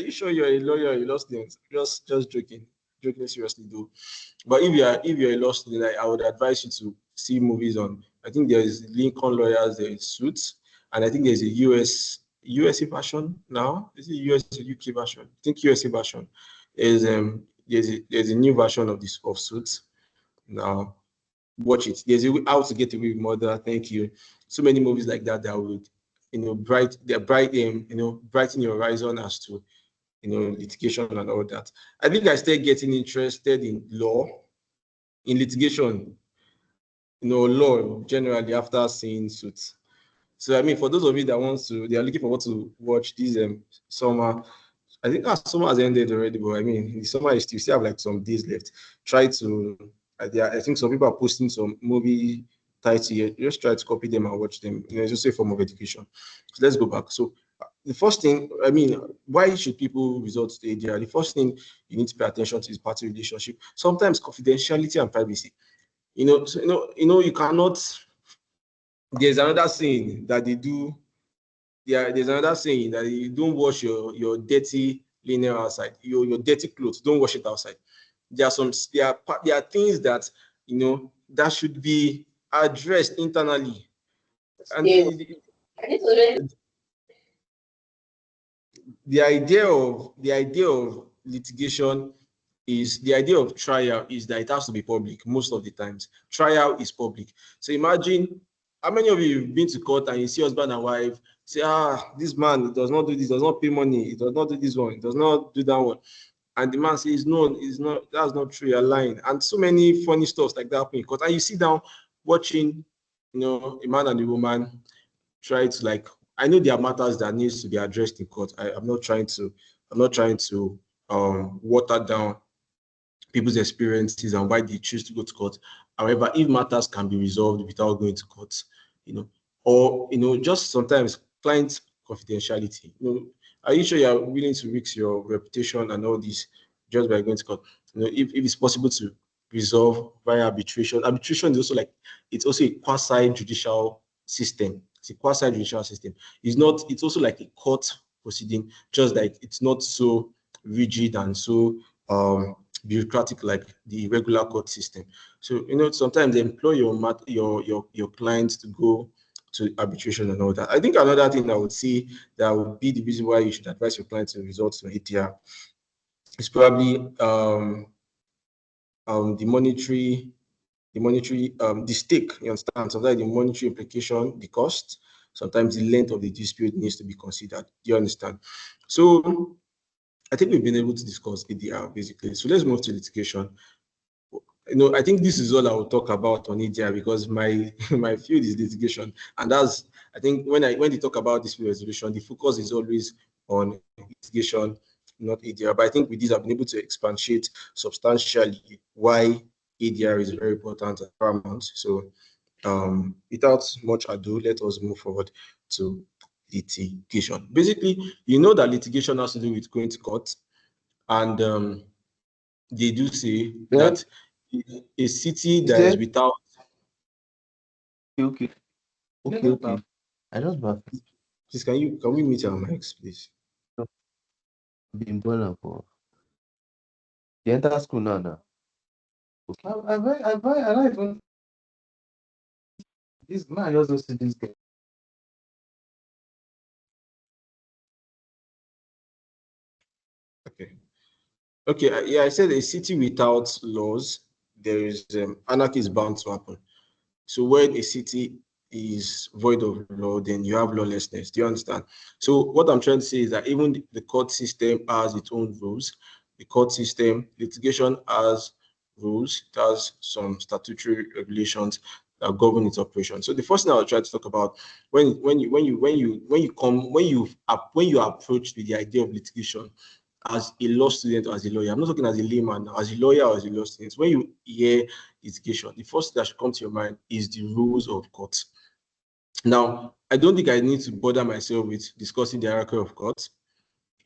you sure you're a lawyer or a law student? Just joking seriously though. But if you're a law student, I would advise you to see movies on. I think there is Lincoln Lawyers, there is Suits, and I think there's a USA version now. Is it US or UK version? I think USA version is there's a new version of Suits now. Watch it. There's a way how to get away with murder. Thank you. So many movies like that would, brighten your horizon as to, litigation and all that. I think I started getting interested in law, in litigation, law generally after seeing Suits. So for those of you that they are looking forward to watch this summer. I think that summer has ended already, but the summer is still have some days left. Try to. I think some people are posting some movie titles here. Just try to copy them and watch them. It's just a form of education. So let's go back. So the first thing, why should people resort to ADR? The first thing you need to pay attention to is party relationship. Sometimes confidentiality and privacy. You cannot. There's another saying that they do. Yeah, there's another saying that you don't wash your dirty linen outside, your dirty clothes. Don't wash it outside. There are things that that should be addressed internally, and the idea of litigation is the idea of trial is that it has to be public most of the times. Trial is public. So imagine how many of you have been to court and you see husband and wife say, this man does not do this, does not pay money, he does not do this one, he does not do that one. And the man says, no, it's not, that's not true, you're lying. And so many funny stuff like that in court. And you sit down watching, a man and a woman try to I know there are matters that needs to be addressed in court. I'm not trying to water down people's experiences and why they choose to go to court. However, if matters can be resolved without going to court, or just sometimes client confidentiality. Are you sure you are willing to risk your reputation and all this just by going to court? If it's possible to resolve via arbitration. Arbitration is also it's also a quasi-judicial system. It's a quasi-judicial system. It's also like a court proceeding, just like it's not so rigid and so bureaucratic like the regular court system. So sometimes they employ your clients to go to arbitration and all that. I think another thing I would say that would be the reason why you should advise your client to resort to ATR is probably the stake. You understand? Sometimes the monetary implication, the cost. Sometimes the length of the dispute needs to be considered. Do you understand? So I think we've been able to discuss ADR basically. So let's move to litigation. I think this is all I will talk about on ADR because my field is litigation, and that's I think when they talk about dispute resolution, the focus is always on litigation, not ADR. But I think with this, I've been able to expatiate substantially why ADR is very important and paramount. So without much ado, let us move forward to litigation. Basically, you know that litigation has to do with going to court, and they do say that a city that is without. Okay. I just back. Please, can we meet our mics, please? Been born for. The enter school now. Okay. I don't even. This man just don't see this guy. Okay. Yeah, I said a city without laws, there is anarchy is bound to happen. So when a city is void of law, then you have lawlessness. Do you understand? So what I'm trying to say is that even the court system has its own rules. The court system, litigation has rules. It has some statutory regulations that govern its operation. So the first thing I'll try to talk about when you approach with the idea of litigation as a law student or as a lawyer. I'm not talking as a layman now, as a lawyer or as a law student. When you hear litigation, the first thing that should come to your mind is the rules of court. Now, I don't think I need to bother myself with discussing the hierarchy of court.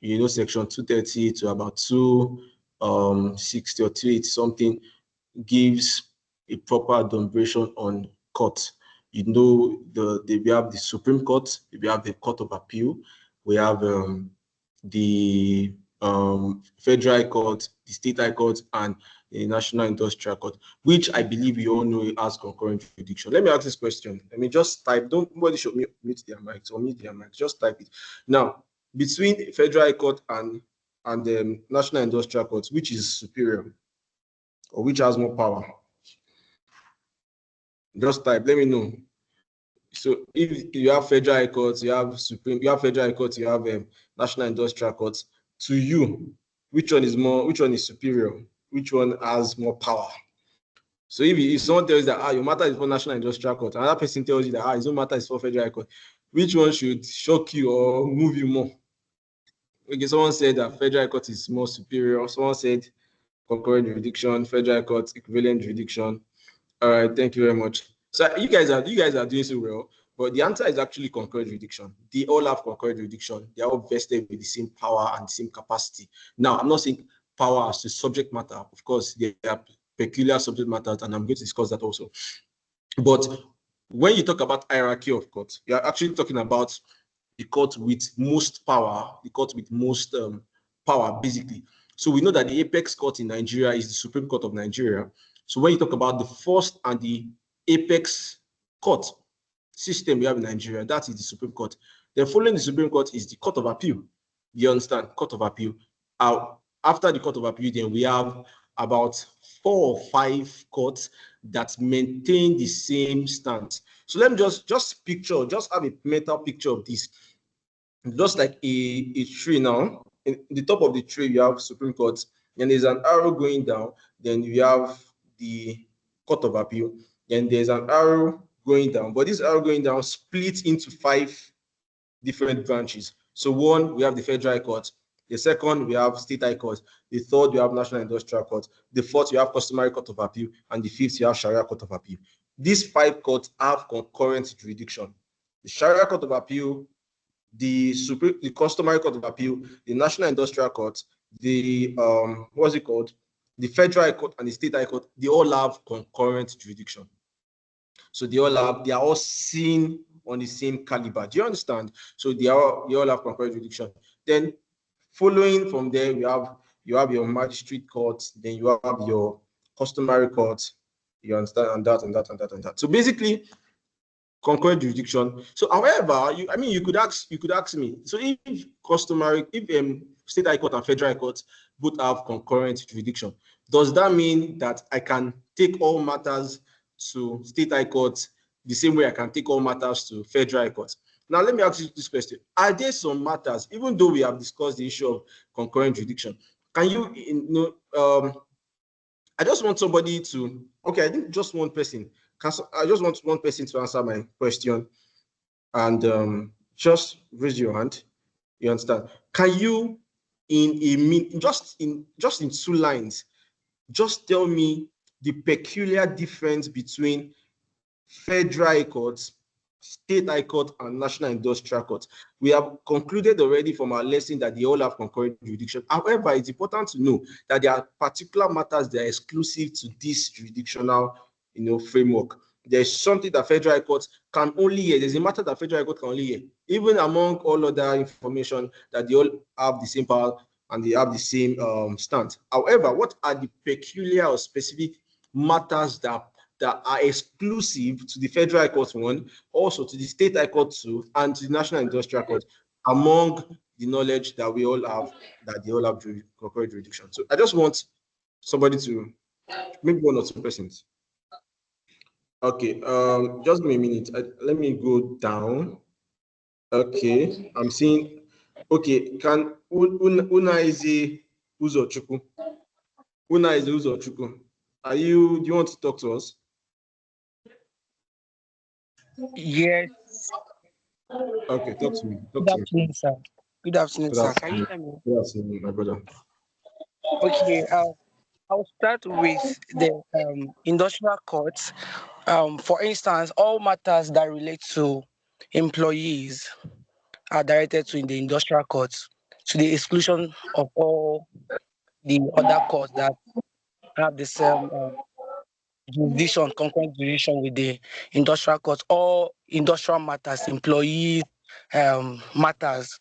You know, section 230 to about 260 or 280 something gives a proper adumberation on court. You know, we have the Supreme Court, we have the Court of Appeal, we have the Federal High Court, the State High Court, and the National Industrial Court, which I believe you all know as concurrent jurisdiction. Let me ask this question. Let me just type. Nobody should mute their mics or mute their mics. Just type it. Now, between Federal High Court and the National Industrial Court, which is superior or which has more power? Just type. Let me know. So if you have Federal High Court, you have Supreme, you have Federal High Court, you have National Industrial Court. To you, which one is superior? Which one has more power? So if someone tells you that your matter is for National Industrial Court, another person tells you that his own matter is for Federal High Court, which one should shock you or move you more? Okay, someone said that Federal High Court is more superior. Someone said concurrent jurisdiction, Federal High Court, equivalent jurisdiction. All right, thank you very much. So you guys are doing so well, but the answer is actually concurrent jurisdiction. They all have concurrent jurisdiction. They are all vested with the same power and the same capacity. Now, I'm not saying power as to subject matter. Of course, there are peculiar subject matters, and I'm going to discuss that also. But when you talk about hierarchy of courts, you're actually talking about the court with most power, the court with most power, basically. So we know that the apex court in Nigeria is the Supreme Court of Nigeria. So when you talk about the first and the apex court system we have in Nigeria, that is the Supreme Court. Then following the Supreme Court is the Court of Appeal. You understand? Court of Appeal. After the Court of Appeal, then we have about 4 or 5 courts that maintain the same stance. So let me just have a mental picture of this. Just like a tree now. In the top of the tree, you have Supreme Court, and there's an arrow going down. Then you have the Court of Appeal. Then there's an arrow going down, but this arrow going down splits into 5 different branches. So one, we have the Federal High Court. The second, we have State High Court. The third, we have National Industrial Court. The fourth, you have Customary Court of Appeal. And the fifth, you have Sharia Court of Appeal. These 5 courts have concurrent jurisdiction. The Sharia Court of Appeal, the Customary Court of Appeal, the National Industrial Court, the the Federal High Court and the State High Court, they all have concurrent jurisdiction. So they are all seen on the same caliber. Do you understand? So they all have concurrent jurisdiction. Then following from there, you have your magistrate court, then you have your customary court. You understand? And that. So basically, concurrent jurisdiction. So however, you could ask me, so if State High Court and Federal High Court both have concurrent jurisdiction, does that mean that I can take all matters to State High Court the same way I can take all matters to Federal High Court? Now, let me ask you this question. Are there some matters, even though we have discussed the issue of concurrent jurisdiction, can I just want somebody to, okay, I think just one person. I just want one person to answer my question, and just raise your hand. You understand? Can you, just in 2 lines, just tell me the peculiar difference between federal high courts, state high court, and national industrial court. We have concluded already from our lesson that they all have concurrent jurisdiction. However, it's important to know that there are particular matters that are exclusive to this jurisdictional, framework. There's something that federal high courts can only hear. There's a matter that federal high court can only hear, even among all other information, that they all have the same power and they have the same stance. However, what are the peculiar or specific matters that are exclusive to the federal high court one, also to the state high court two, and to the national industrial court, among the knowledge that we all have, that they all have concurrent jurisdiction? So I just want somebody to, maybe one or two persons. Okay, just give me a minute. Let me go down. Okay, I'm seeing. Okay, can Unaizi Uzochukwu? Unaizi Uzochukwu, do you want to talk to us? Yes. Okay, talk to me. Good afternoon, sir. Good afternoon, sir. Can you hear me? Good afternoon, my brother. Okay, I'll start with the industrial courts. For instance, all matters that relate to employees are directed to the industrial courts, to the exclusion of all the other courts that have the same jurisdiction, concurrent jurisdiction with the industrial courts. All industrial matters, employees matters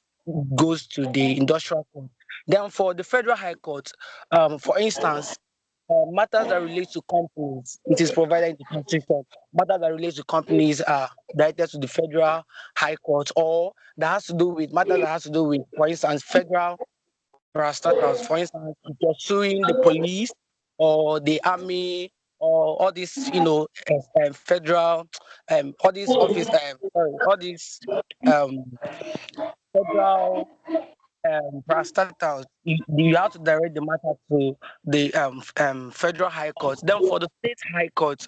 goes to the industrial court. Then for the federal high court, for instance, matters that relate to companies, it is provided in the Constitution. Matters that relate to companies are directed to the federal high court, or that has to do with matters that has to do with, for instance, federal parastatals. For instance, if you're suing the police or the army or all these, federal, all these office, all these federal parastatals, you have to direct the matter to the federal high court. Then for the state high court,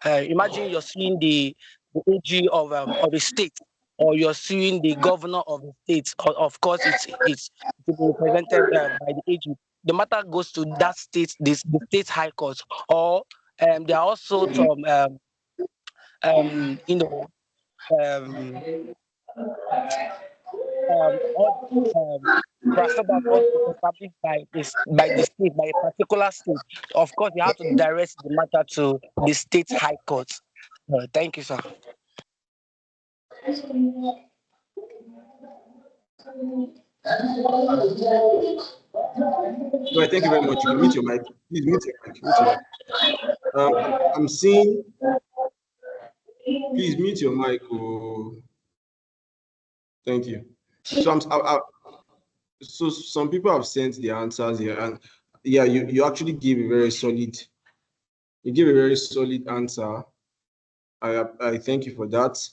imagine you're suing the AG of a state, or you're suing the governor of the state. Of course, it's to be represented by the AG. The matter goes to that state, the state high court, or there are also some you know all parastatals also established by the state, by a particular state. Of course, you have to direct the matter to the state high court. Thank you, sir. Right, thank you very much. You can mute your mic. Please mute your mic. Mute your mic. I'm seeing. Please mute your mic. Oh. Thank you. So so some people have sent the answers here, and yeah, you actually gave a very solid. You gave a very solid answer. I thank you for that.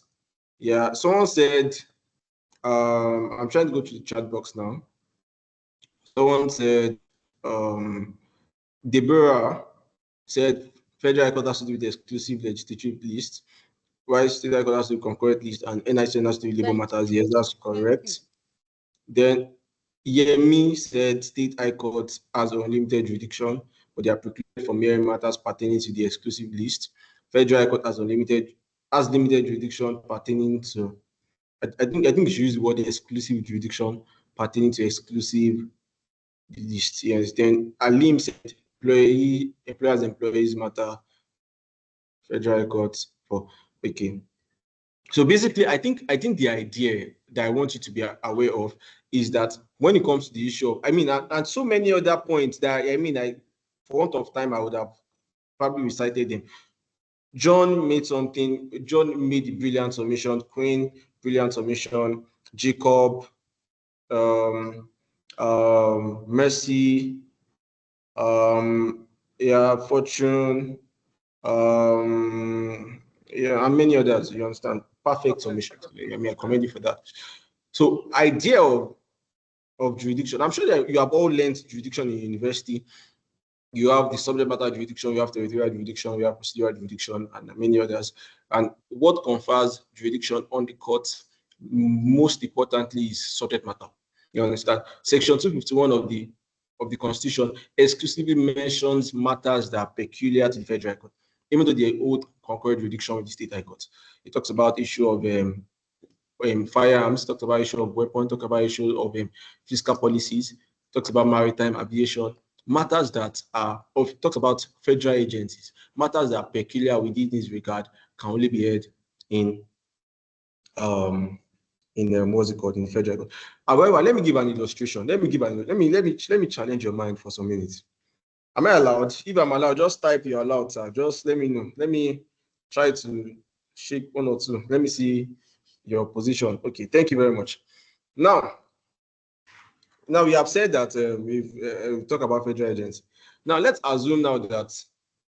Yeah, someone said. I'm trying to go to the chat box now. Someone said. Deborah said federal high court has to do with the exclusive legislative list, while state high court has to do concurrent list, and NICN has to do with legal matters. Yes, that's correct. Then Yemi said state high court has unlimited jurisdiction, but they are precluded from hearing matters pertaining to the exclusive list. Federal high court has limited jurisdiction pertaining to. I think you should use the word exclusive jurisdiction pertaining to exclusive list. Yes. Then Alim said employers matter. Federal high court for okay. So basically, I think the idea that I want you to be aware of is that when it comes to the issue of, and so many other points that for want of time, I would have probably recited them. John made the brilliant submission. Queen, brilliant submission. Jacob, Mercy, Fortune, and many others. You understand? Perfect submission. I commend you for that. So, idea of jurisdiction. I'm sure that you have all learned jurisdiction in university. You have the subject matter jurisdiction, you have territorial jurisdiction, you have procedural jurisdiction, and many others. And what confers jurisdiction on the court, most importantly, is subject matter. You understand? Section 251 of the Constitution exclusively mentions matters that are peculiar to the Federal Court, even though they hold concurrent jurisdiction with the State High Court. It talks about issue of firearms, talks about issue of weapons, talks about issue of fiscal policies, talks about maritime aviation, matters that are talks about federal agencies, matters that are peculiar within this regard can only be heard in what's it called, in federal court. However, let me give an illustration. Let me challenge your mind for some minutes. Am I allowed? If I'm allowed, just type you're allowed, sir. Just let me know. Let me try to shake one or two. Let me see your position. Okay, thank you very much. Now we have said that we've talked about federal agents. Now let's assume now that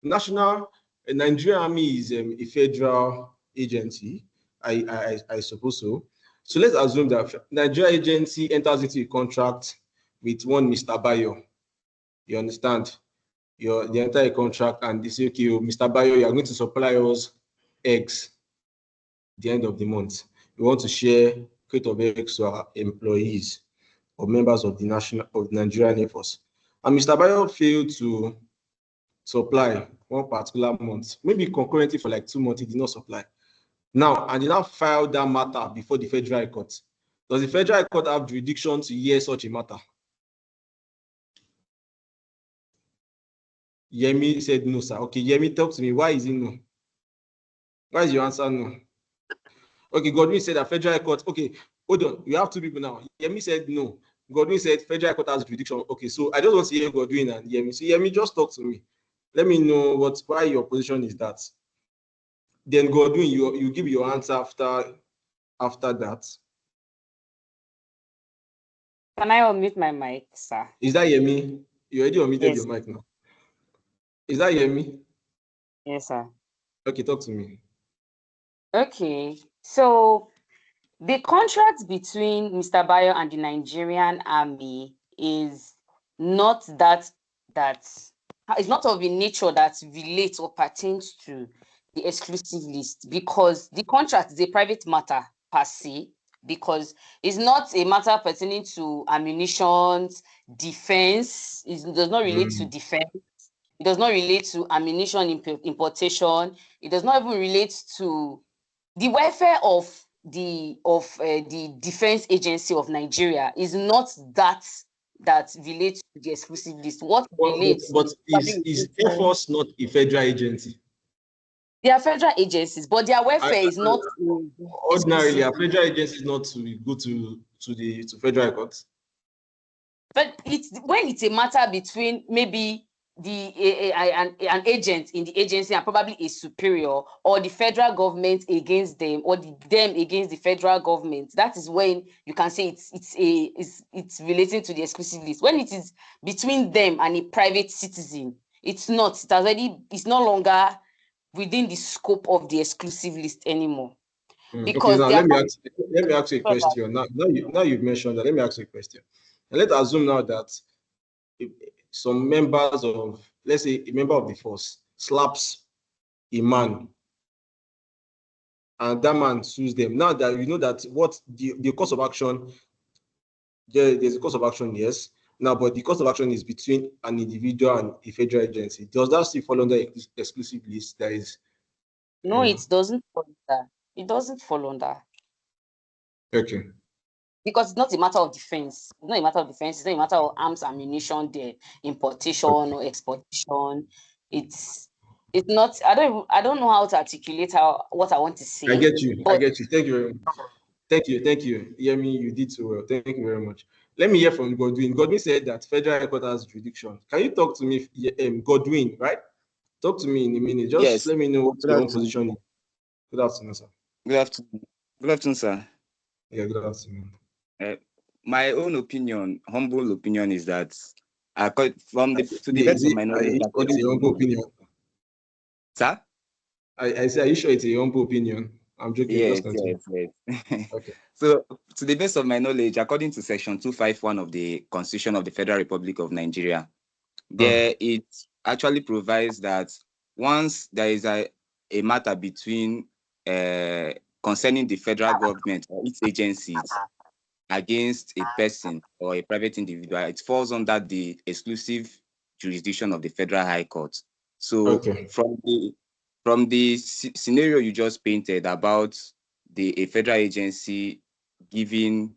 Nigerian Army is a federal agency. I suppose so. So let's assume that Nigeria agency enters into a contract with one Mr. Bayo. You understand? The entire contract, and they say, okay, Mr. Bayo, you are going to supply us eggs at the end of the month. We want to share crate of eggs to our employees or members of the Nigerian Air Force. And Mr. Bayo failed to supply one particular month, maybe concurrently for like 2 months, he did not supply. Now, and they now filed that matter before the Federal High Court. Does the Federal High Court have jurisdiction to hear such a matter? Yemi said no, sir. Okay, Yemi, talk to me. Why is it no? Why is your answer no? Okay, Godwin said that Federal High Court. Okay, hold on. We have two people now. Yemi said no. Godwin said Federal High Court has jurisdiction. Okay, so I just want to hear Godwin and Yemi. So Yemi, just talk to me. Let me know why your position is that. Then Godwin, you give your answer after that. Can I unmute my mic, sir? Is that Yemi? You already unmuted your mic now. Is that Yemi? Yes, sir. Okay, talk to me. Okay, so the contract between Mr. Bayo and the Nigerian Army is not it's not of a nature that relates or pertains to the exclusive list, because the contract is a private matter per se, because it's not a matter pertaining to ammunition, defense. It does not relate to defense. It does not relate to ammunition importation. It does not even relate to the welfare of the defense agency of Nigeria. Is not that relates to the exclusive list. What relates? But is Air Force not a federal agency? They are federal agencies, but their welfare is not. Ordinarily, a federal agency is not to go to federal courts. But when it's a matter between maybe an agent in the agency and probably a superior, or the federal government against them, or them against the federal government, that is when you can say it's relating to the exclusive list. When it is between them and a private citizen, it's not. It's no longer within the scope of the exclusive list anymore. Because okay, now let me ask you a question. Now you've mentioned that. Let me ask you a question. And let's assume now that some members of, let's say, a member of the force slaps a man, and that man sues them. Now that you know that what the course of action, there's a course of action, yes. Now, but the course of action is between an individual and a federal agency. Does that still fall under exclusive list? That is. No, it doesn't fall under. It doesn't fall under. Okay. Because it's not a matter of defense. It's not a matter of defense. It's not a matter of arms, ammunition, the importation or exportation. It's not. I don't know how to articulate what I want to say. I get you. Thank you very much. Thank you. Yemi, you did so well. Thank you very much. Let me hear from Godwin. Godwin said that Federal High Court has jurisdiction. Can you talk to me, Godwin, right? Talk to me in a minute. Just let me know what your own position is. Good afternoon, sir. Good afternoon, sir. Yeah, good afternoon. My own opinion, humble opinion, is that to the best of my knowledge, it's a humble opinion. Sir? I say, are you sure it's a humble opinion? I'm joking. Yes. Okay. So, to the best of my knowledge, according to Section 251 of the Constitution of the Federal Republic of Nigeria, it actually provides that once there is a matter between concerning the federal government or its agencies, against a person or a private individual, it falls under the exclusive jurisdiction of the Federal High Court. So from the scenario you just painted about a federal agency giving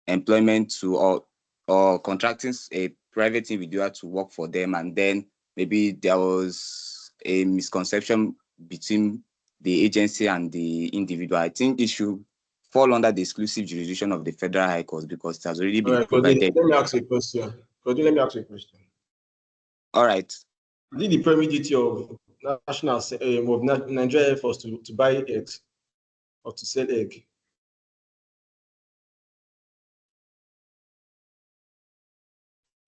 employment to or contracting a private individual to work for them, and then maybe there was a misconception between the agency and the individual, I think it should fall under the exclusive jurisdiction of the Federal High Court because it has already been provided. Let me ask you a question. Let me ask you a question. All right. Is it the primary duty of National of Nigeria Air Force to buy eggs or to sell egg?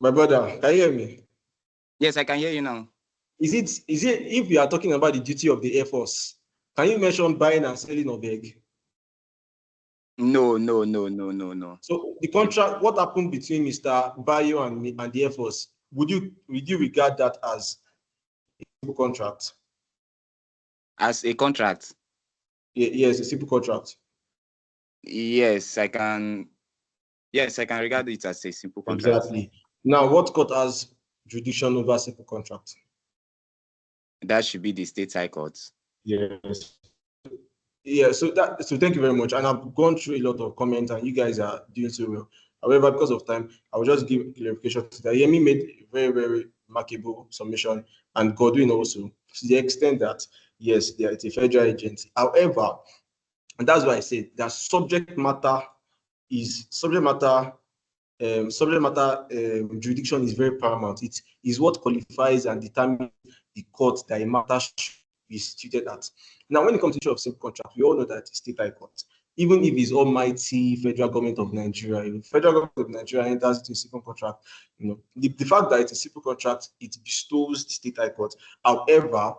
My brother, can you hear me? Yes, I can hear you now. Is it if we are talking about the duty of the Air Force, can you mention buying and selling of egg? No. So the contract, what happened between Mr. Bayo and the Air Force, would you regard that as a simple contract? As a contract? Yes, a simple contract. Yes, I can regard it as a simple contract. Exactly. Now, what court has jurisdiction over simple contract? That should be the state high courts. Yes. Yeah, so thank you very much. And I've gone through a lot of comments and you guys are doing so well. However, because of time, I will just give clarification to that. Yemi made a very, very remarkable submission, and Godwin also, to the extent that, yes, it's a federal agency. However, and that's why I said that subject matter jurisdiction is very paramount. It is what qualifies and determines the court that a matter should be treated at. Now, when it comes to the issue of simple contract, we all know that it's state high court. Even if it's almighty federal government of Nigeria, if the federal government of Nigeria enters into a simple contract, the fact that it's a simple contract, it bestows the state high court. However,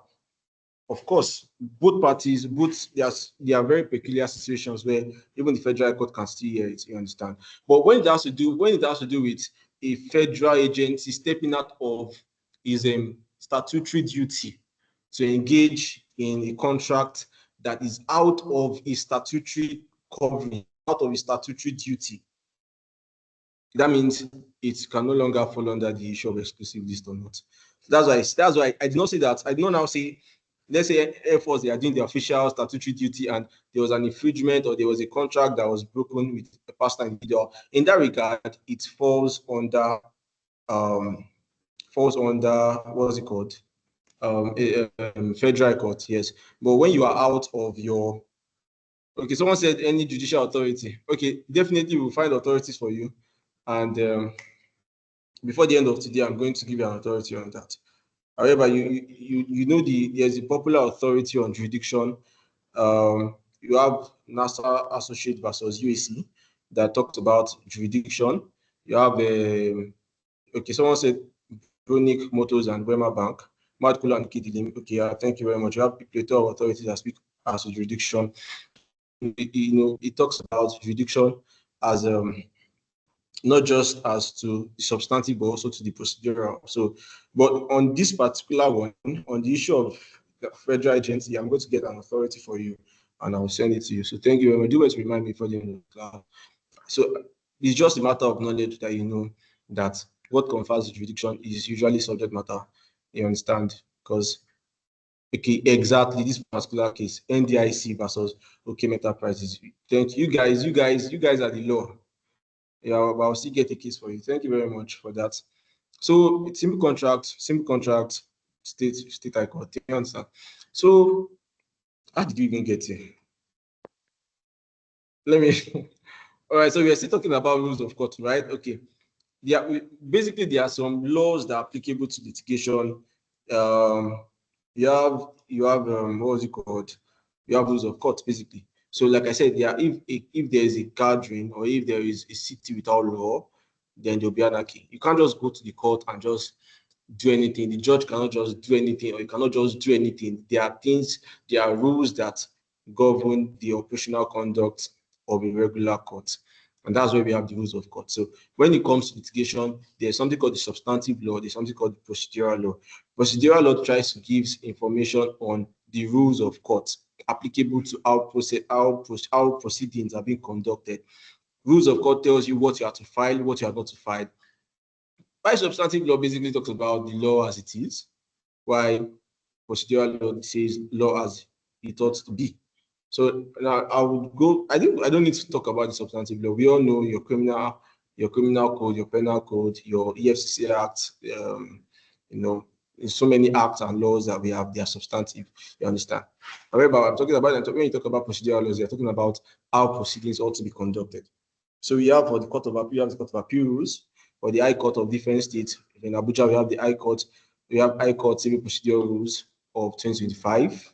of course, both parties, there are very peculiar situations where even the federal court can still hear it, you understand. But when it has to do with a federal agency stepping out of his statutory duty to engage in a contract that is out of his statutory covering, out of his statutory duty, that means it can no longer fall under the issue of exclusive list or not. That's why I did not say that. I did not now say, let's say Air Force, they are doing the official statutory duty and there was an infringement or there was a contract that was broken with a personal individual. In that regard, it falls under what's it called? Federal court, yes. But when you are out of your, okay, someone said any judicial authority. Okay, definitely we'll find authorities for you. And before the end of today, I'm going to give you an authority on that. However, you know there's a popular authority on jurisdiction. You have NASA Associate versus UAC that talks about jurisdiction. You have okay, someone said Bronick Motors and Wema Bank, Madkula and Kidilim. Okay, thank you very much. You have a plethora of authorities that speak as to jurisdiction. It talks about jurisdiction as not just as to the substantive, but also to the procedural. So, but on this particular one, on the issue of the federal agency, I'm going to get an authority for you and I'll send it to you. So thank you very much. Do want to remind me for the end of the class. So it's just a matter of knowledge that you know that what confers jurisdiction is usually subject matter. You understand? Because okay, exactly this particular case, NDIC versus OK Enterprises. Thank you guys. You guys are the law. Yeah, but I'll still get a case for you. Thank you very much for that. So it's simple contract, state high court. You understand? So how did you even get here? Let me. All right. So we are still talking about rules of court, right? Okay. Basically there are some laws that are applicable to litigation. You have what was it called? You have rules of court basically. So like I said, if there is a gathering or if there is a city without law, then there'll be anarchy. You can't just go to the court and just do anything. The judge cannot just do anything, or you cannot just do anything. There are rules that govern the operational conduct of a regular court. And that's where we have the rules of court. So when it comes to litigation, there's something called the substantive law, there's something called the procedural law. Procedural law tries to give information on the rules of court. applicable to how proceedings are being conducted. Rules of court tells you what you are to file, what you are not to file. Why substantive law basically talks about the law as it is, while procedural law says law as it ought to be. So now I would go. I don't need to talk about the substantive law. We all know your criminal code, your penal code, your EFCC Act. In so many acts and laws that we have, they are substantive. You understand? However, I'm talking about when you talk about procedural laws, you're talking about how proceedings ought to be conducted. So we have for the Court of Appeal, we have the Court of Appeal rules. For the High Court of different states, in Abuja, we have the High Court. We have High Court Civil Procedural Rules of 2025.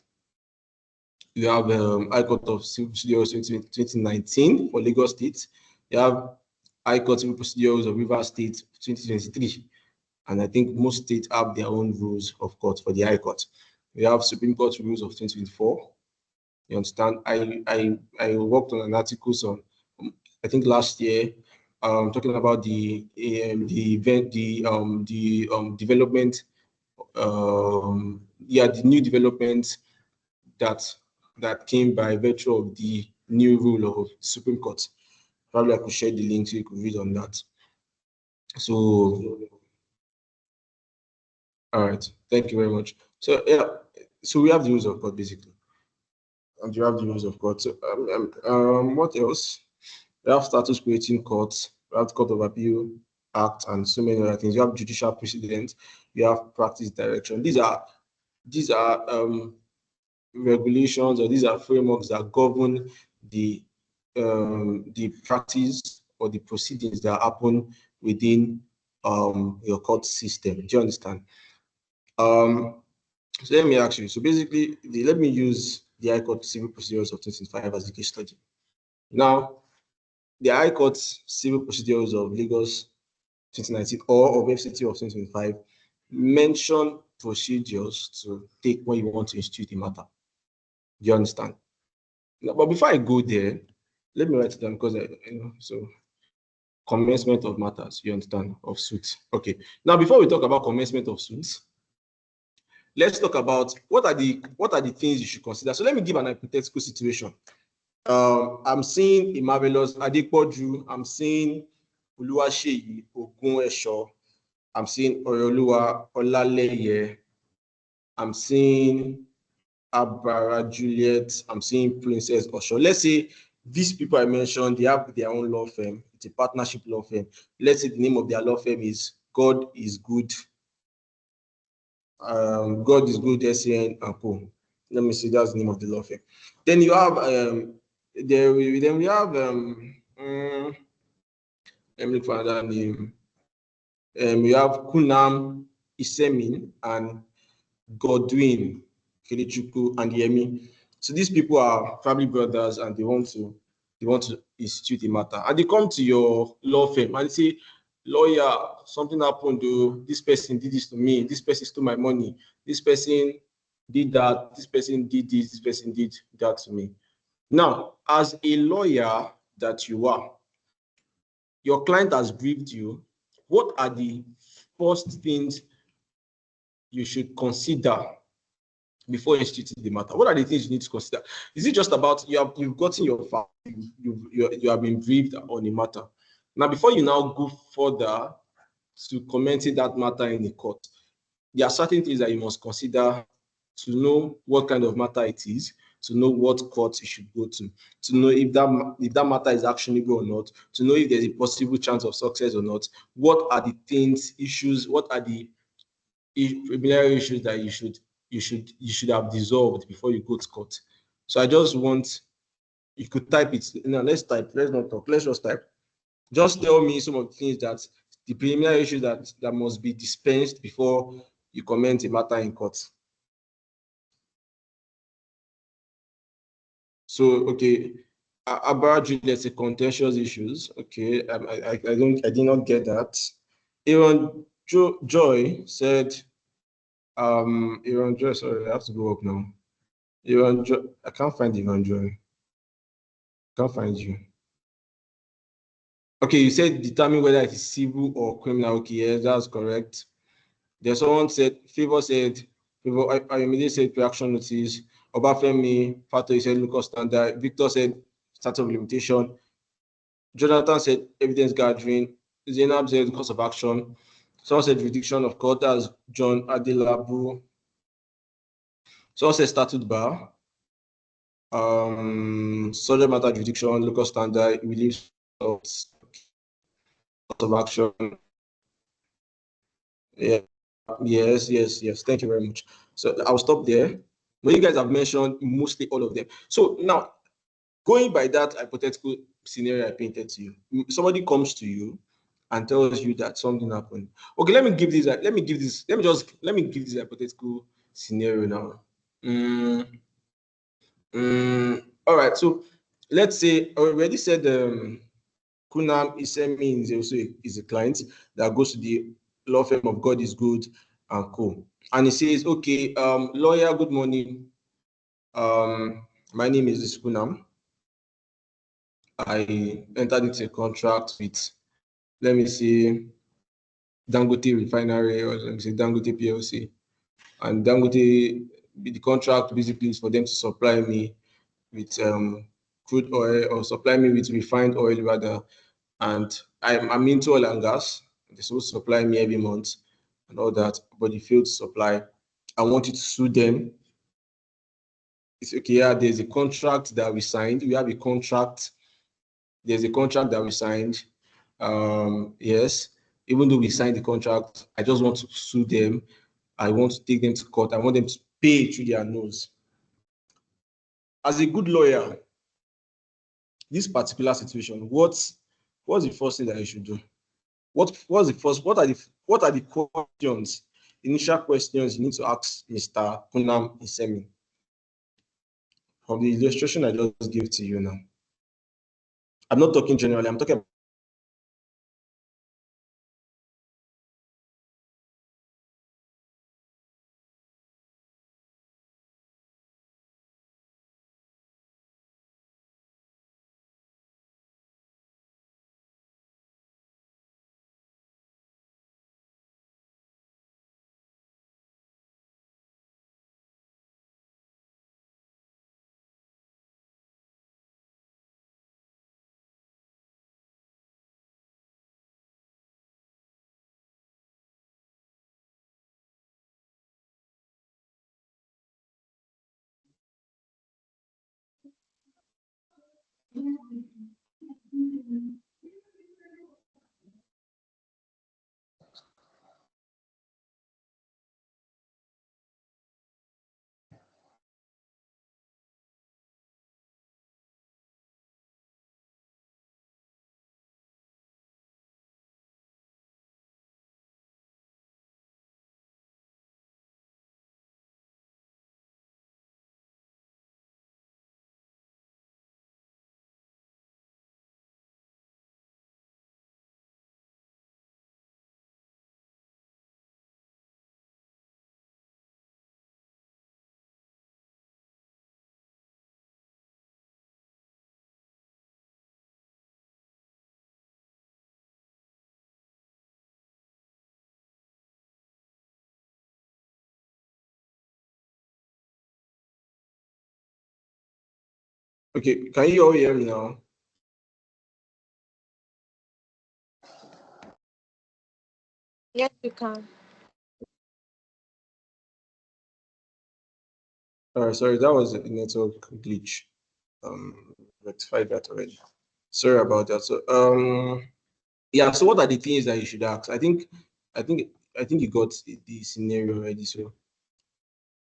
We have High Court of Civil Procedure Rules 2019 for Lagos State. We have High Court Civil Procedure Rules of Rivers State 2023. And I think most states have their own rules of court for the High Court. We have Supreme Court rules of 2024. You understand? I worked on an article on, I think last year, talking about the development, the new development that came by virtue of the new rule of Supreme Court. Probably I could share the link so you could read on that. So, all right, thank you very much. So yeah, so we have the rules of court basically, and you have the rules of court. So what else? We have status creating courts. We have the Court of Appeal Act and so many other things. You have judicial precedent. You have practice direction. These are regulations, or these are frameworks that govern the practice or the proceedings that happen within your court system. Do you understand? So let me ask you. So basically, let me use the High Court Civil Procedures of 2025 as a case study. Now, the High Court Civil Procedures of Lagos 2019 or of FCT of 2025 mention procedures to take when you want to institute a matter. Do you understand? Now, but before I go there, let me write it down because so commencement of matters, you understand, of suits. Okay. Now, before we talk about commencement of suits, let's talk about what are the things you should consider. So let me give an hypothetical situation. I'm seeing a marvelous Adepoju, I'm seeing Oluwaseyi Ogunesho, I'm seeing Oyoluwa Olaleye, I'm seeing Abara Juliet, I'm seeing Princess Osho. Let's say these people I mentioned, they have their own law firm. It's a partnership law firm. Let's say the name of their law firm is God is Good. God is Good, SAN and Co. Let me see, that's the name of the law firm. Then you have let me look for another name. We have Kunam Isemin and Godwin Kelechuku and Yemi. So these people are family brothers and they want to institute a matter. And they come to your law firm and they say, lawyer, something happened to this person did this to me, this person stole my money, this person did that, this person did this person did that to me. Now, as a lawyer that you are, your client has briefed you. What are the first things you should consider before instituting the matter? What are the things you need to consider? Is it just about you've gotten your file, you have been briefed on a matter? Now, before you now go further to commenting that matter in the court, there are certain things that you must consider to know what kind of matter it is, to know what court you should go to know if that matter is actionable or not, to know if there's a possible chance of success or not. What are the issues? What are the preliminary issues that you should have dissolved before you go to court? So I just want, you could type it. Now let's type. Let's not talk. Let's just type. Just tell me some of the things that the preliminary issues that must be dispensed before you comment a matter in court. So, okay, about Juliet's contentious issues. Okay, I did not get that. Aaron Joy said, Aaron Joy, sorry, I have to go up now. Aaron Joy, I can't find Aaron Joy. Can't find you. Okay, you said determine whether it is civil or criminal. Okay, yes, that's correct. There's someone said, Favor said, Favor, I immediately said pre-action notice. Obafemi Fato said local standard. Victor said statute of limitation. Jonathan said evidence gathering. Zainab said course of action. Someone said jurisdiction of court. That's John Adelabu. Someone said statute bar. Subject matter jurisdiction, local standard, relief course of action. Yeah. Yes. Thank you very much. So I'll stop there. But you guys have mentioned mostly all of them. So now, going by that hypothetical scenario I painted to you, somebody comes to you and tells you that something happened. Okay, let me give this hypothetical scenario now. All right, so let's say I already said Kunam Isemi is also is a client that goes to the law firm of God is Good and Co. And he says, okay, lawyer, good morning. My name is Kunam. I entered into a contract with, let me say, Dangote Refinery, or let me say Dangote PLC. And Dangote, the contract basically is for them to supply me with crude oil, or supply me with refined oil rather. And I'm into oil and gas. They're supposed to supply me every month and all that, but they failed to supply. I want you to sue them. It's okay, yeah, there's a contract that we signed. We have a contract. There's a contract that we signed. Yes, even though we signed the contract, I just want to sue them. I want to take them to court. I want them to pay through their nose. As a good lawyer, this particular situation, what's the first thing that you should do? What are the questions, initial questions you need to ask Mr. Kunam Isemi from the illustration I just gave to you now? I'm not talking generally, I'm talking about okay, can you all hear me now? Yes, you can. Sorry, that was a network glitch. Rectified that already. Sorry about that. So yeah, so what are the things that you should ask? I think you got the scenario already. So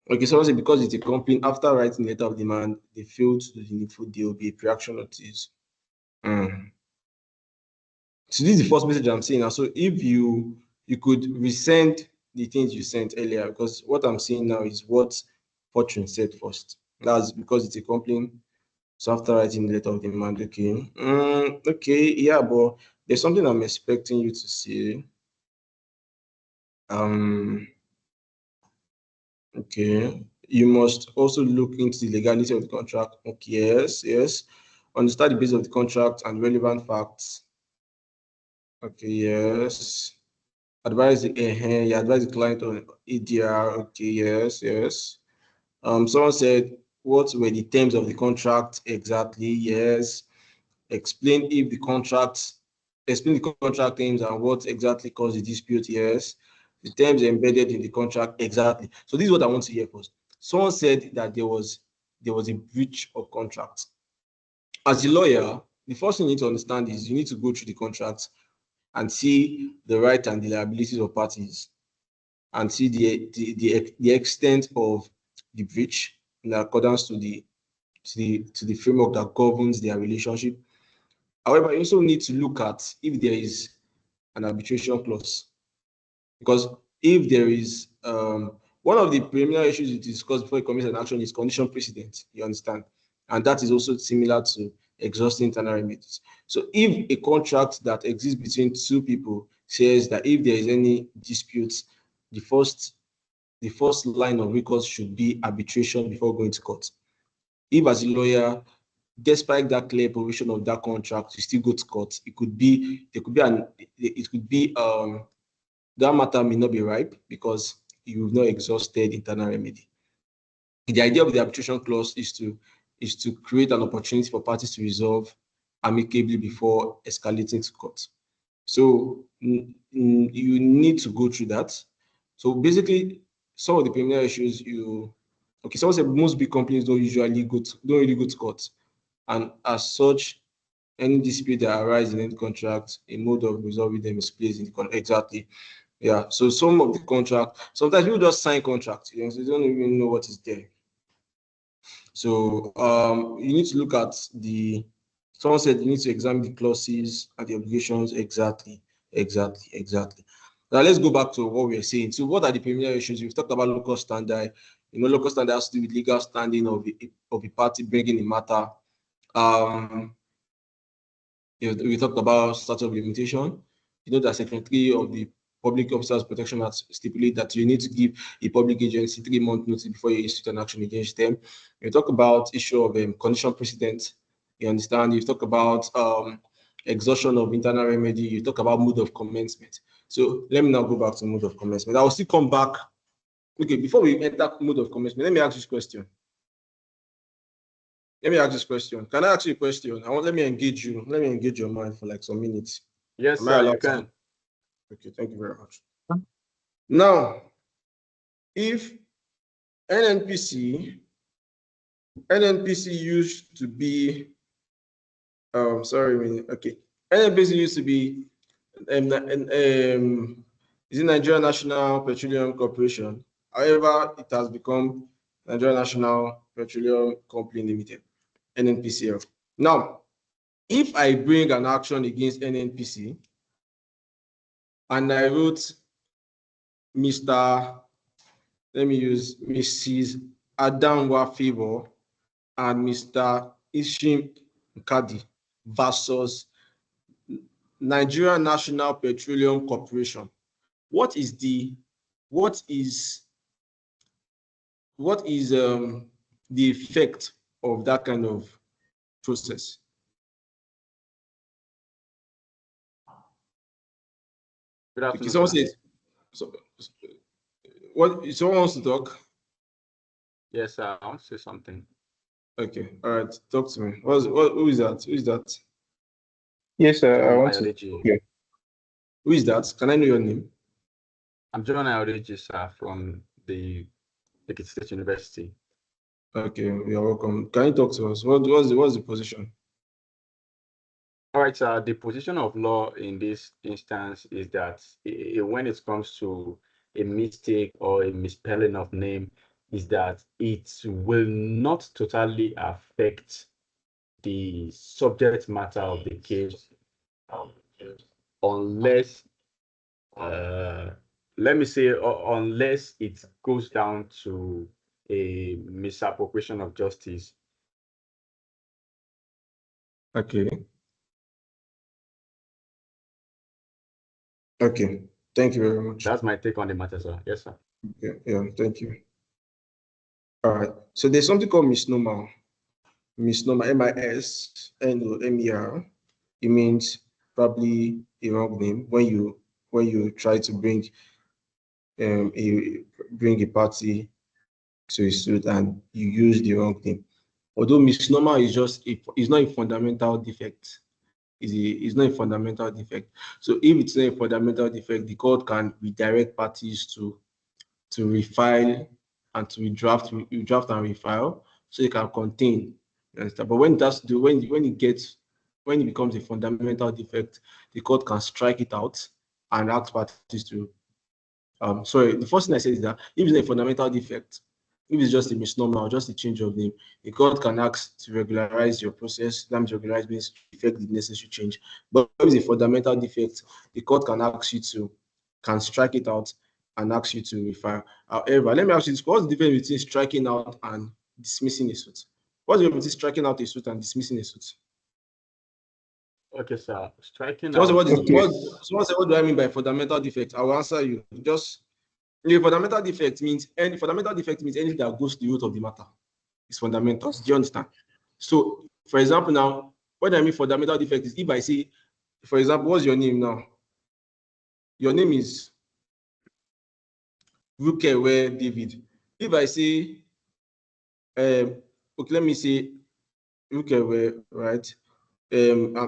okay, so because it's a company, after writing letter of demand, they failed to do the needful, there will be a pre-action notice. So this is the first message I'm seeing now. So if you could resend the things you sent earlier, because what I'm seeing now is what Fortune said first. That's because it's a complaint. So after writing the letter of demand, okay. Okay, yeah, but there's something I'm expecting you to say. Okay. You must also look into the legality of the contract. Okay, yes. Understand the basis of the contract and relevant facts. Okay, yes. You advise the client on ADR. Okay, yes. Someone said what were the terms of the contract exactly? Yes. Explain the contract terms and what exactly caused the dispute. Yes. The terms embedded in the contract exactly. So this is what I want to hear first. Someone said that there was a breach of contract. As a lawyer, the first thing you need to understand is you need to go through the contract and see the right and the liabilities of parties and see the extent of the breach in accordance to the framework that governs their relationship. However, you also need to look at if there is an arbitration clause, because if there is one of the preliminary issues you discuss before you commit an action is condition precedent. You understand, and that is also similar to exhausting internal remedies. So, if a contract that exists between two people says that if there is any dispute, the first line of recourse should be arbitration before going to court. If as a lawyer, despite that clear provision of that contract, you still go to court, it could be that matter may not be ripe because you've not exhausted internal remedy. The idea of the arbitration clause is to create an opportunity for parties to resolve amicably before escalating to court. So you need to go through that. So basically, some of the preliminary issues someone said most big companies don't really go to court, and as such, any dispute that arises in any contract, a mode of resolving them is placed in the contract. Exactly. Yeah. So some of the contract, sometimes people just sign contracts, so they don't even know what is there. So you need to look at someone said you need to examine the clauses and the obligations. Exactly. Now let's go back to what we were saying. So what are the preliminary issues? We've talked about local standard. Local standard has to do with legal standing of a party bringing a matter. We talked about statute of limitation. That Section 3 of the Public Officers Protection Act stipulate that you need to give a public agency 3-month notice before you institute an action against them. You talk about issue of condition precedent. You understand? You talk about exhaustion of internal remedy. You talk about mode of commencement. So let me now go back to mode of commencement. I will still come back. Okay, before we enter mode of commencement, let me ask this question. Can I ask you a question? Let me engage you. Let me engage your mind for like some minutes. Yes, sir, you can. Okay, thank you very much. Now, if NNPC used to be, NNPC used to be, is it Nigeria National Petroleum Corporation? However, it has become Nigeria National Petroleum Company Limited, NNPCL. Now, if I bring an action against NNPC and I wrote Mrs. Adamwa Favor and Mr. Ishim Nkadi versus Nigeria National Petroleum Corporation, what is the effect of that kind of process? Okay, someone says, someone wants to talk? Yes, sir, I want to say something. Okay, all right, talk to me. Who is that? Yes, sir, John I want to. Yeah. Who is that? Can I know your name? I'm John Ayodeji, sir, from the Ekiti State University. Okay, you're welcome. Can you talk to us? What's the position? All right, sir. The position of law in this instance is that when it comes to a mistake or a misspelling of name, is that it will not totally affect the subject matter of the case unless, let me say, unless it goes down to a misappropriation of justice. Okay. Okay. Thank you very much. That's my take on the matter, sir. Yes, sir. Okay. Yeah. Thank you. All right. So there's something called misnomer. Misnomer, MISNOMER. It means probably a wrong name when you try to bring a party to a suit and you use the wrong name. Although misnomer is it's not a fundamental defect. Is not a fundamental defect. So if it's not a fundamental defect, the court can redirect parties to refile and to redraft and refile, so it can contain. You understand? But when it has to do when it becomes a fundamental defect, the court can strike it out and ask parties to. Sorry, the first thing I said is that if it's a fundamental defect, if it's just a misnomer or just a change of name, the court can ask to regularize your process. That means regularize means effect the necessary change. But if it's a fundamental defect, the court can ask you to strike it out and ask you to refile. However, let me ask you this: what's the difference between striking out and dismissing a suit? What's the difference between striking out a suit and dismissing a suit? Okay, sir. Striking So out. what do I mean by fundamental defect? I will answer you. Just fundamental defect means anything that goes to the root of the matter. It's fundamental. Do you understand? So, for example, now, what I mean fundamental defect is if I say, for example, what's your name now? Your name is Rukewe David. If I say, okay, let me say Rukewe, right?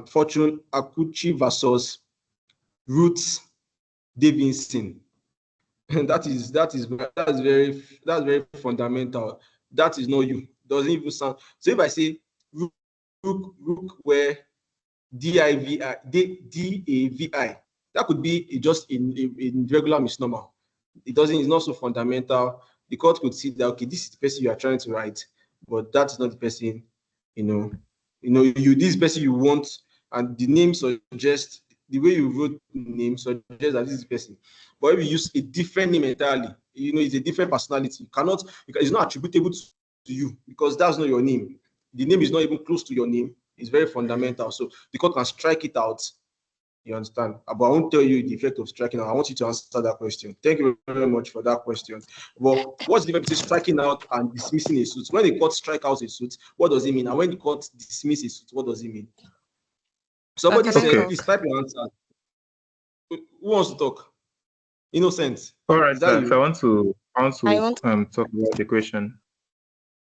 Fortune Akuchi versus Ruth Davidson. That's very fundamental. That is not you. Doesn't even sound. So if I say Rook where DAVI, that could be just in regular misnomer. It's not so fundamental. The court could see that, okay, this is the person you are trying to write, but that's not the person, this person you want, and the name suggests, the way you wrote the name suggests that this is the person. But if you use a different name entirely, it's a different personality. It's not attributable to you because that's not your name. The name is not even close to your name. It's very fundamental. So the court can strike it out. You understand? But I won't tell you the effect of striking out. I want you to answer that question. Thank you very much for that question. Well, what's the difference between striking out and dismissing a suit? When the court strike out a suit, what does it mean? And when the court dismiss a suit, what does it mean? Somebody said, please type your answer. Who wants to talk? Innocent. All right, Is that you? So I want to talk about the question.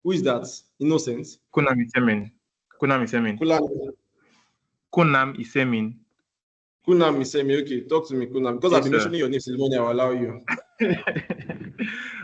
Who is that? Innocent. Kunam Isemin. Kunam Isemin. Okay, talk to me, Kunam. Because I've been mentioning your name since morning, I will allow you.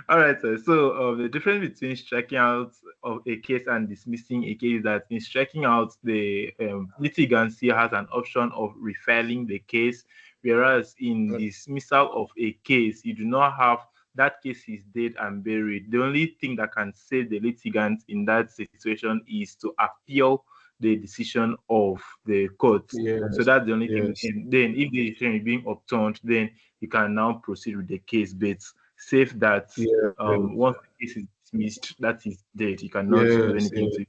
All right, sir. So the difference between striking out of a case and dismissing a case is that in striking out, the litigant still has an option of refiling the case, whereas in dismissal of a case, you do not have. That case is dead and buried. The only thing that can save the litigant in that situation is to appeal the decision of the court. Yes. So that's the only thing. And then if the decision is being overturned, then you can now proceed with the case. But safe that once the case is dismissed, that is dead. You cannot do anything to it.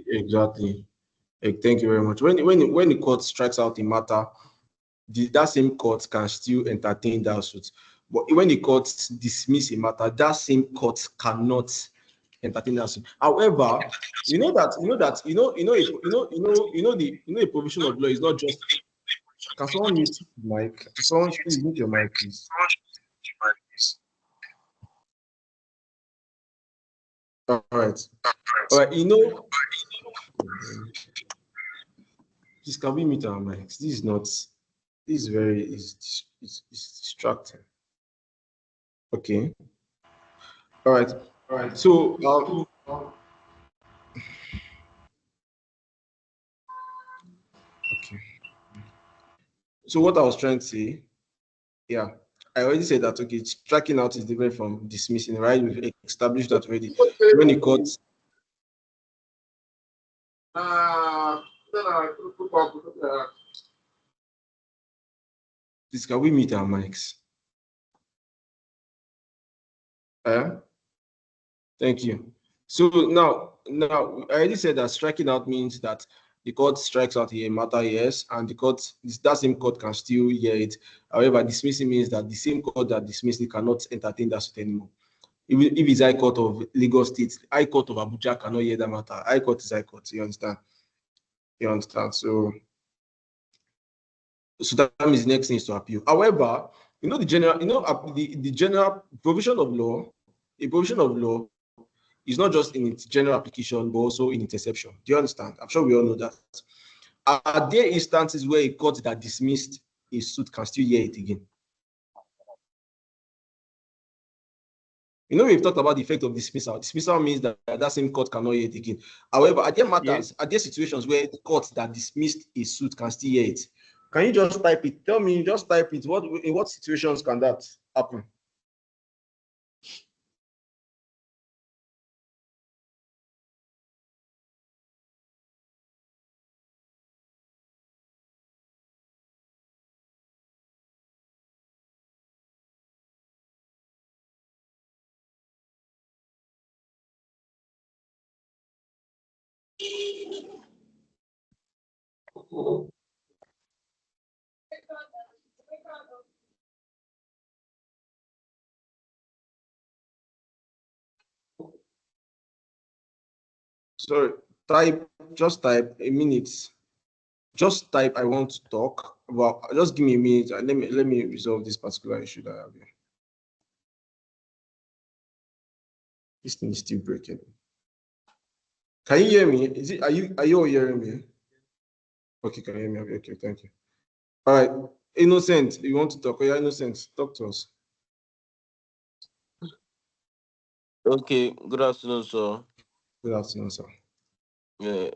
Exactly. Thank you very much. When the court strikes out a matter, that same court can still entertain that suit. But when the court dismiss a matter, that same court cannot entertain that suit. However, a provision of law is not just. Can someone mute the mic? Someone please mute your mic, please. All right. Please can we mute our mics? This is distracting. Okay. All right. So okay. So what I was trying to say, I already said that, okay, striking out is different from dismissing, right? We've established that already. When the court please can we mute our mics? Thank you. So now I already said that striking out means that the court strikes out a matter, yes, and that same court can still hear it. However, dismissing means that the same court that dismissed it cannot entertain that suit anymore. If it's High Court of Lagos State, High Court of Abuja cannot hear that matter. High Court is High Court. You understand? So that means the next thing is to appeal. However, the general provision of law. A provision of law It's not just in its general application, but also in its exception. Do you understand? I'm sure we all know that. Are there instances where a court that dismissed a suit can still hear it again? You know, we've talked about the effect of dismissal. Dismissal means that that same court cannot hear it again. However, are there matters, are there situations where the court that dismissed a suit can still hear it? Can you just type it? Tell me, just type it. In what situations can that happen? Sorry, just type a minute. Just type I want to talk. Well, just give me a minute and let me resolve this particular issue that I have here. This thing is still breaking. Can you hear me? Are you all hearing me? Okay, can you hear me? Okay, thank you. All right. Innocent, you want to talk? Oh, yeah, Innocent, talk to us. Okay, good afternoon, sir. Good afternoon, sir. Yeah.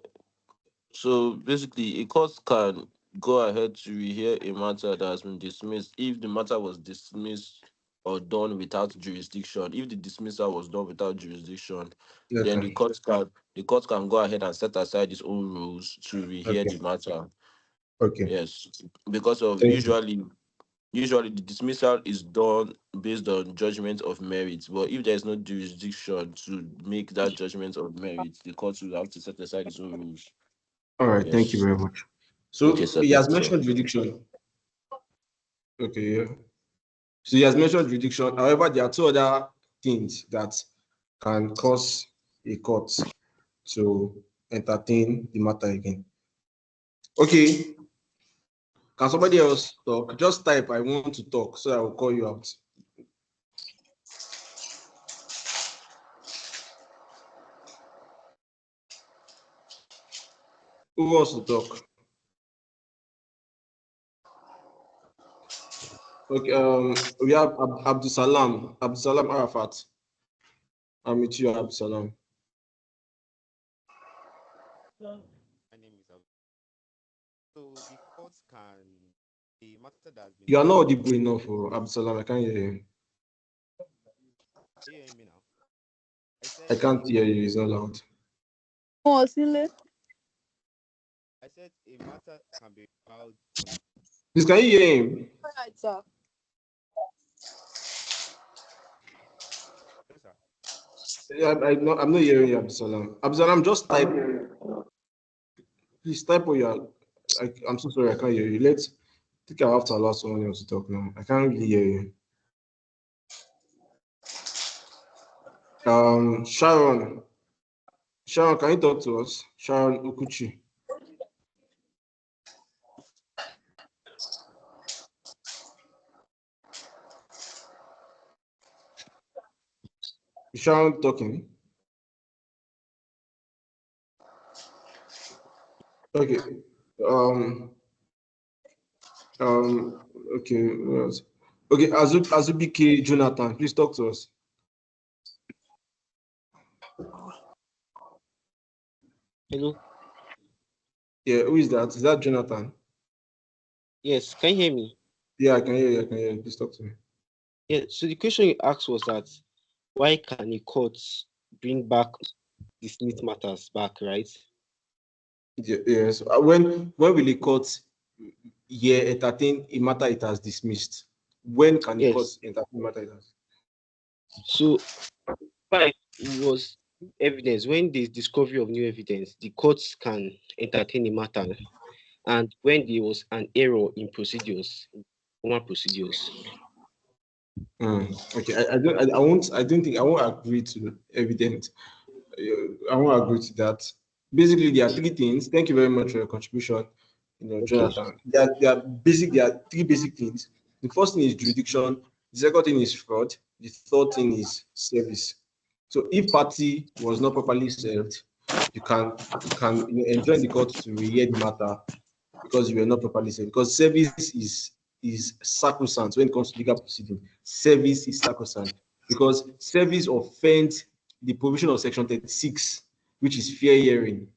So basically, a court can go ahead to rehear a matter that has been dismissed if the matter was dismissed or done without jurisdiction. If the dismissal was done without jurisdiction, then the court can go ahead and set aside its own rules to rehear the matter. Okay. Yes, because of Thank usually the dismissal is done based on judgment of merit, but if there is no jurisdiction to make that judgment of merit, the court will have to set aside its own rules. All right, thank you Yes. very much. So Okay, sir, he has thank you, sir. mentioned jurisdiction. Okay, yeah. So he has mentioned jurisdiction. However, there are two other things that can cause a court to entertain the matter again. Okay. Can somebody else talk? Just type I want to talk so I will call you out. Who wants to talk? Okay, we have Abdusalam Arafat. I'm with you, Abdusalam. My name is Ab. So the courts can the matter that has been. You are not audible enough for Abdusalam. I can't hear you. Are you hearing me now? I can't hear you. It's not loud. Oh, Sile. I said a matter can be filed. Please, can you hear him? All right, sir. Yes, sir. Yeah, I'm not hearing you, Abdusalam. Abdusalam, just type. Please type what you are. I'm so sorry, I can't hear you. I think I have to allow someone else to talk now. I can't really hear you. Sharon, can you talk to us? Sharon Okuchi. Is Sharon talking? Okay. Okay. Okay, Azubike Jonathan, please talk to us. Hello. Yeah, who is that? Is that Jonathan? Yes, can you hear me? Yeah, I can hear you. Please talk to me. Yeah, so the question you asked was that why can a court bring back dismissed matters back, right? Yes. When will a court entertain a matter it has dismissed? When can a court entertain a matter it has? So why it was evidence, when there's discovery of new evidence, the courts can entertain a matter, and when there was an error in procedures, formal procedures. Okay, I won't agree to evidence. I won't agree to that. Basically, there are three things. Thank you very much for your contribution, Jonathan. There are three basic things. The first thing is jurisdiction. The second thing is fraud. The third thing is service. So if party was not properly served, you can enjoin the court to rehear the matter because you were not properly served. Because service is sacrosanct when it comes to legal proceeding. Service is sacrosanct because service offends the provision of Section 36, which is fair hearing.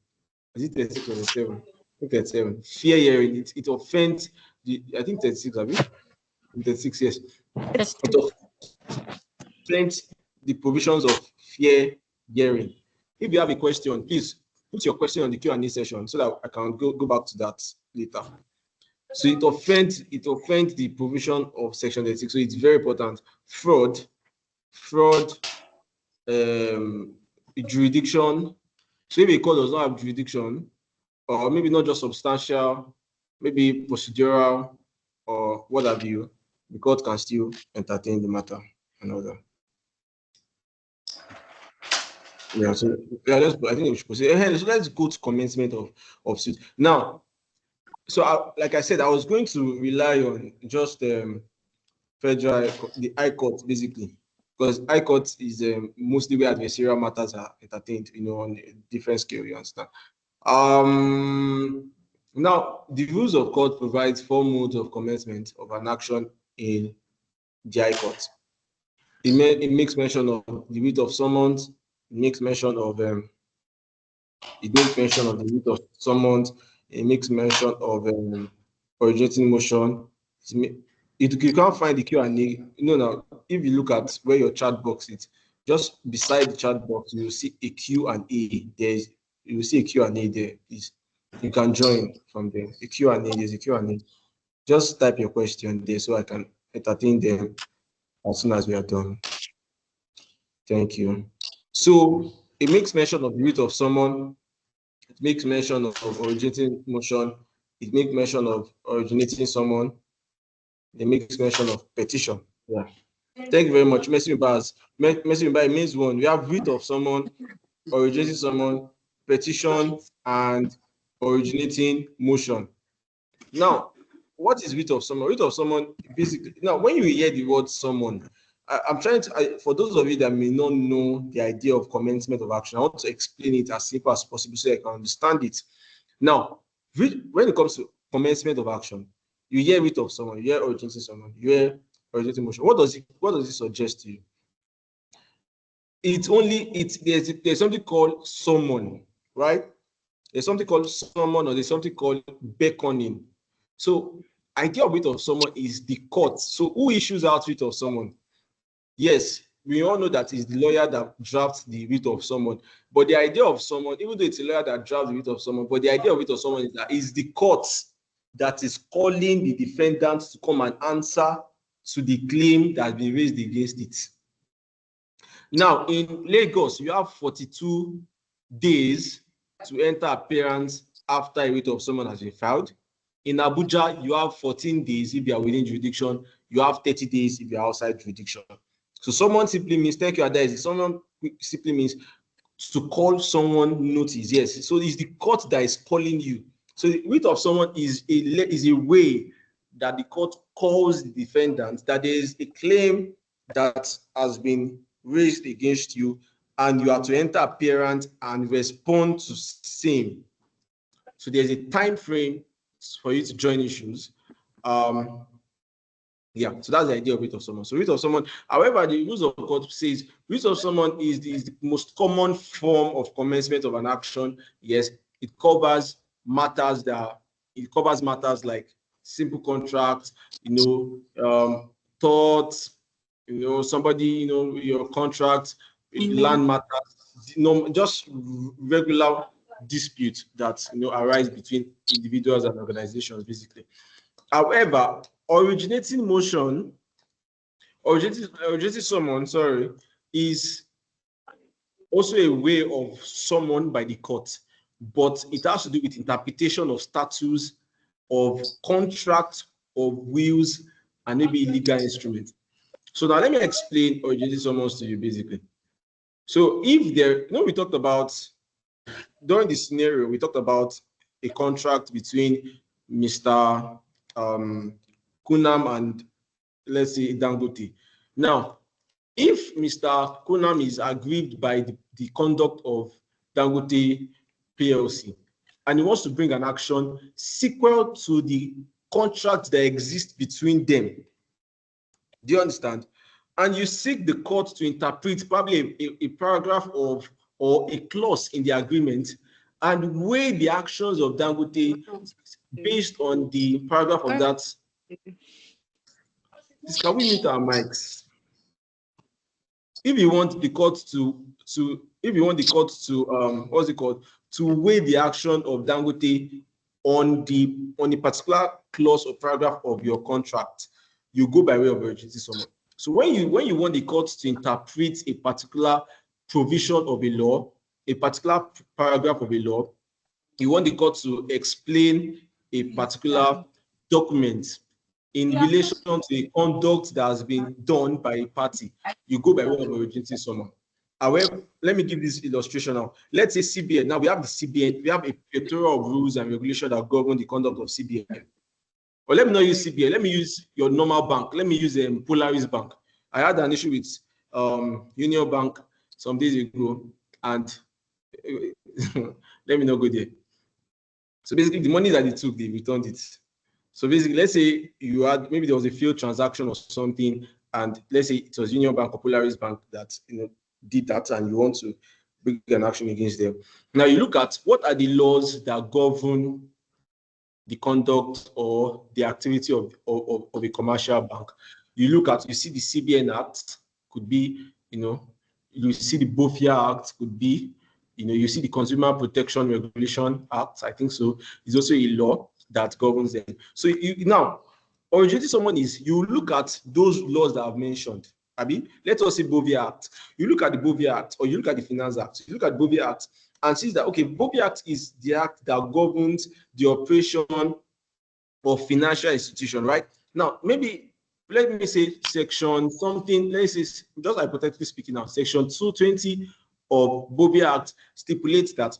Is it 36 or 37? I think 37. Fair hearing. It offends the, I think 36, have you? 36, yes. It offends the provisions of fair hearing. If you have a question, please put your question on the Q&A session so that I can go back to that later. So it offends the provision of Section 36. So it's very important. Fraud, jurisdiction. So if a court does not have jurisdiction, or maybe not just substantial, maybe procedural, or what have you, the court can still entertain the matter and all that. Yeah, so yeah, I think we should proceed. So let's go to commencement of suit. Now, so like I said, I was going to rely on just federal, the High Court basically, because High Court is mostly where adversarial matters are entertained, on a different scale, you understand. Now, the rules of court provides 4 modes of commencement of an action in the High Court. It makes mention of the writ of summons. It makes mention of the writ of summons. It makes mention of originating motion. You can't find the Q&A. Now, if you look at where your chat box is, just beside the chat box, you will see a Q&A. You will see a Q&A there. Please, you can join from there. A Q&A, there's a Q&A. Just type your question there so I can entertain them as soon as we are done. Thank you. So it makes mention of the writ of summon. It makes mention of originating motion. It makes mention of originating summon. It makes mention of petition. Yeah. Thank you very much. Messi Mba means one. We have writ of summon, originating summon, petition, and originating motion. Now, what is writ of summon? Writ of summon, basically, now when you hear the word summon, I'm trying to, for those of you that may not know the idea of commencement of action, I want to explain it as simple as possible so I can understand it. Now, when it comes to commencement of action, you hear writ of summon, you hear originating summon, you hear originating motion. What does it suggest to you? There's something called summon, right? There's something called summon, or there's something called beckoning. So, idea of writ of summon is the court. So, who issues out writ of summon? Yes, we all know that it's the lawyer that drafts the writ of summon. But the idea of summon, even though it's a lawyer that drafts the writ of summon, but the idea of writ of summon is that it's the court that is calling the defendant to come and answer to the claim that has been raised against it. Now, in Lagos, you have 42 days to enter appearance after a writ of summon has been filed. In Abuja, you have 14 days if you are within jurisdiction. You have 30 days if you are outside jurisdiction. So someone simply means, thank you, Adaisi. Someone simply means to call someone notice. Yes. So it's the court that is calling you. So the writ of summon is a way that the court calls the defendant that there is a claim that has been raised against you, and you are to enter appearance and respond to same. So there's a time frame for you to join issues. Yeah, so that's the idea of writ of summon. So writ of summon, however, the rules of court says writ of summon is the most common form of commencement of an action. Yes, it covers matters like simple contracts, torts, somebody, your contract, land matters, just regular disputes that arise between individuals and organizations, basically. However, originating summon, is also a way of summon by the court, but it has to do with interpretation of statutes, of contracts, of wills, and maybe legal instruments. So now let me explain originating summons to you, basically. So if we talked about, during the scenario, we talked about a contract between Mr. Kunam and, let's say, Dangote. Now, If Mr. Kunam is aggrieved by the conduct of Dangote PLC and he wants to bring an action sequel to the contract that exists between them, do you understand? And you seek the court to interpret probably a paragraph of or a clause in the agreement and weigh the actions of Dangote based on the paragraph of that. Can we mute our mics? If you want the court what's it called, to weigh the action of Dangote on a particular clause or paragraph of your contract, you go by way of urgency summon. So when you want the court to interpret a particular provision of a law, a particular paragraph of a law, you want the court to explain a particular document in relation to a conduct that has been done by a party, you go by way of urgency summon. However, let me give this illustration now. Let's say CBN. Now we have the CBN, we have a plethora of rules and regulations that govern the conduct of CBN. But let me not use CBN. Let me use your normal bank. Let me use Polaris Bank. I had an issue with Union Bank some days ago, and let me not go there. So basically, the money that they took, they returned it. So basically, let's say you had, maybe there was a failed transaction or something, and let's say it was Union Bank or Polaris Bank that did that, and you want to bring an action against them. Now you look at what are the laws that govern the conduct or the activity of a commercial bank. You look at, you see the CBN Act, could be, you see the BOFIA Act, could be, you see the Consumer Protection Regulation Act, I think so. It's also a law that governs them. So now, originating someone is, you look at those laws that I've mentioned. Abi, let us say BOVIA Act. You look at the BOVIA Act, or you look at the Finance Act. You look at BOVIA Act and see that, okay, BOVIA Act is the act that governs the operation of financial institution, right? Now, maybe, let me say section something, let's say, just hypothetically speaking now, section 220 of BOVIA Act stipulates that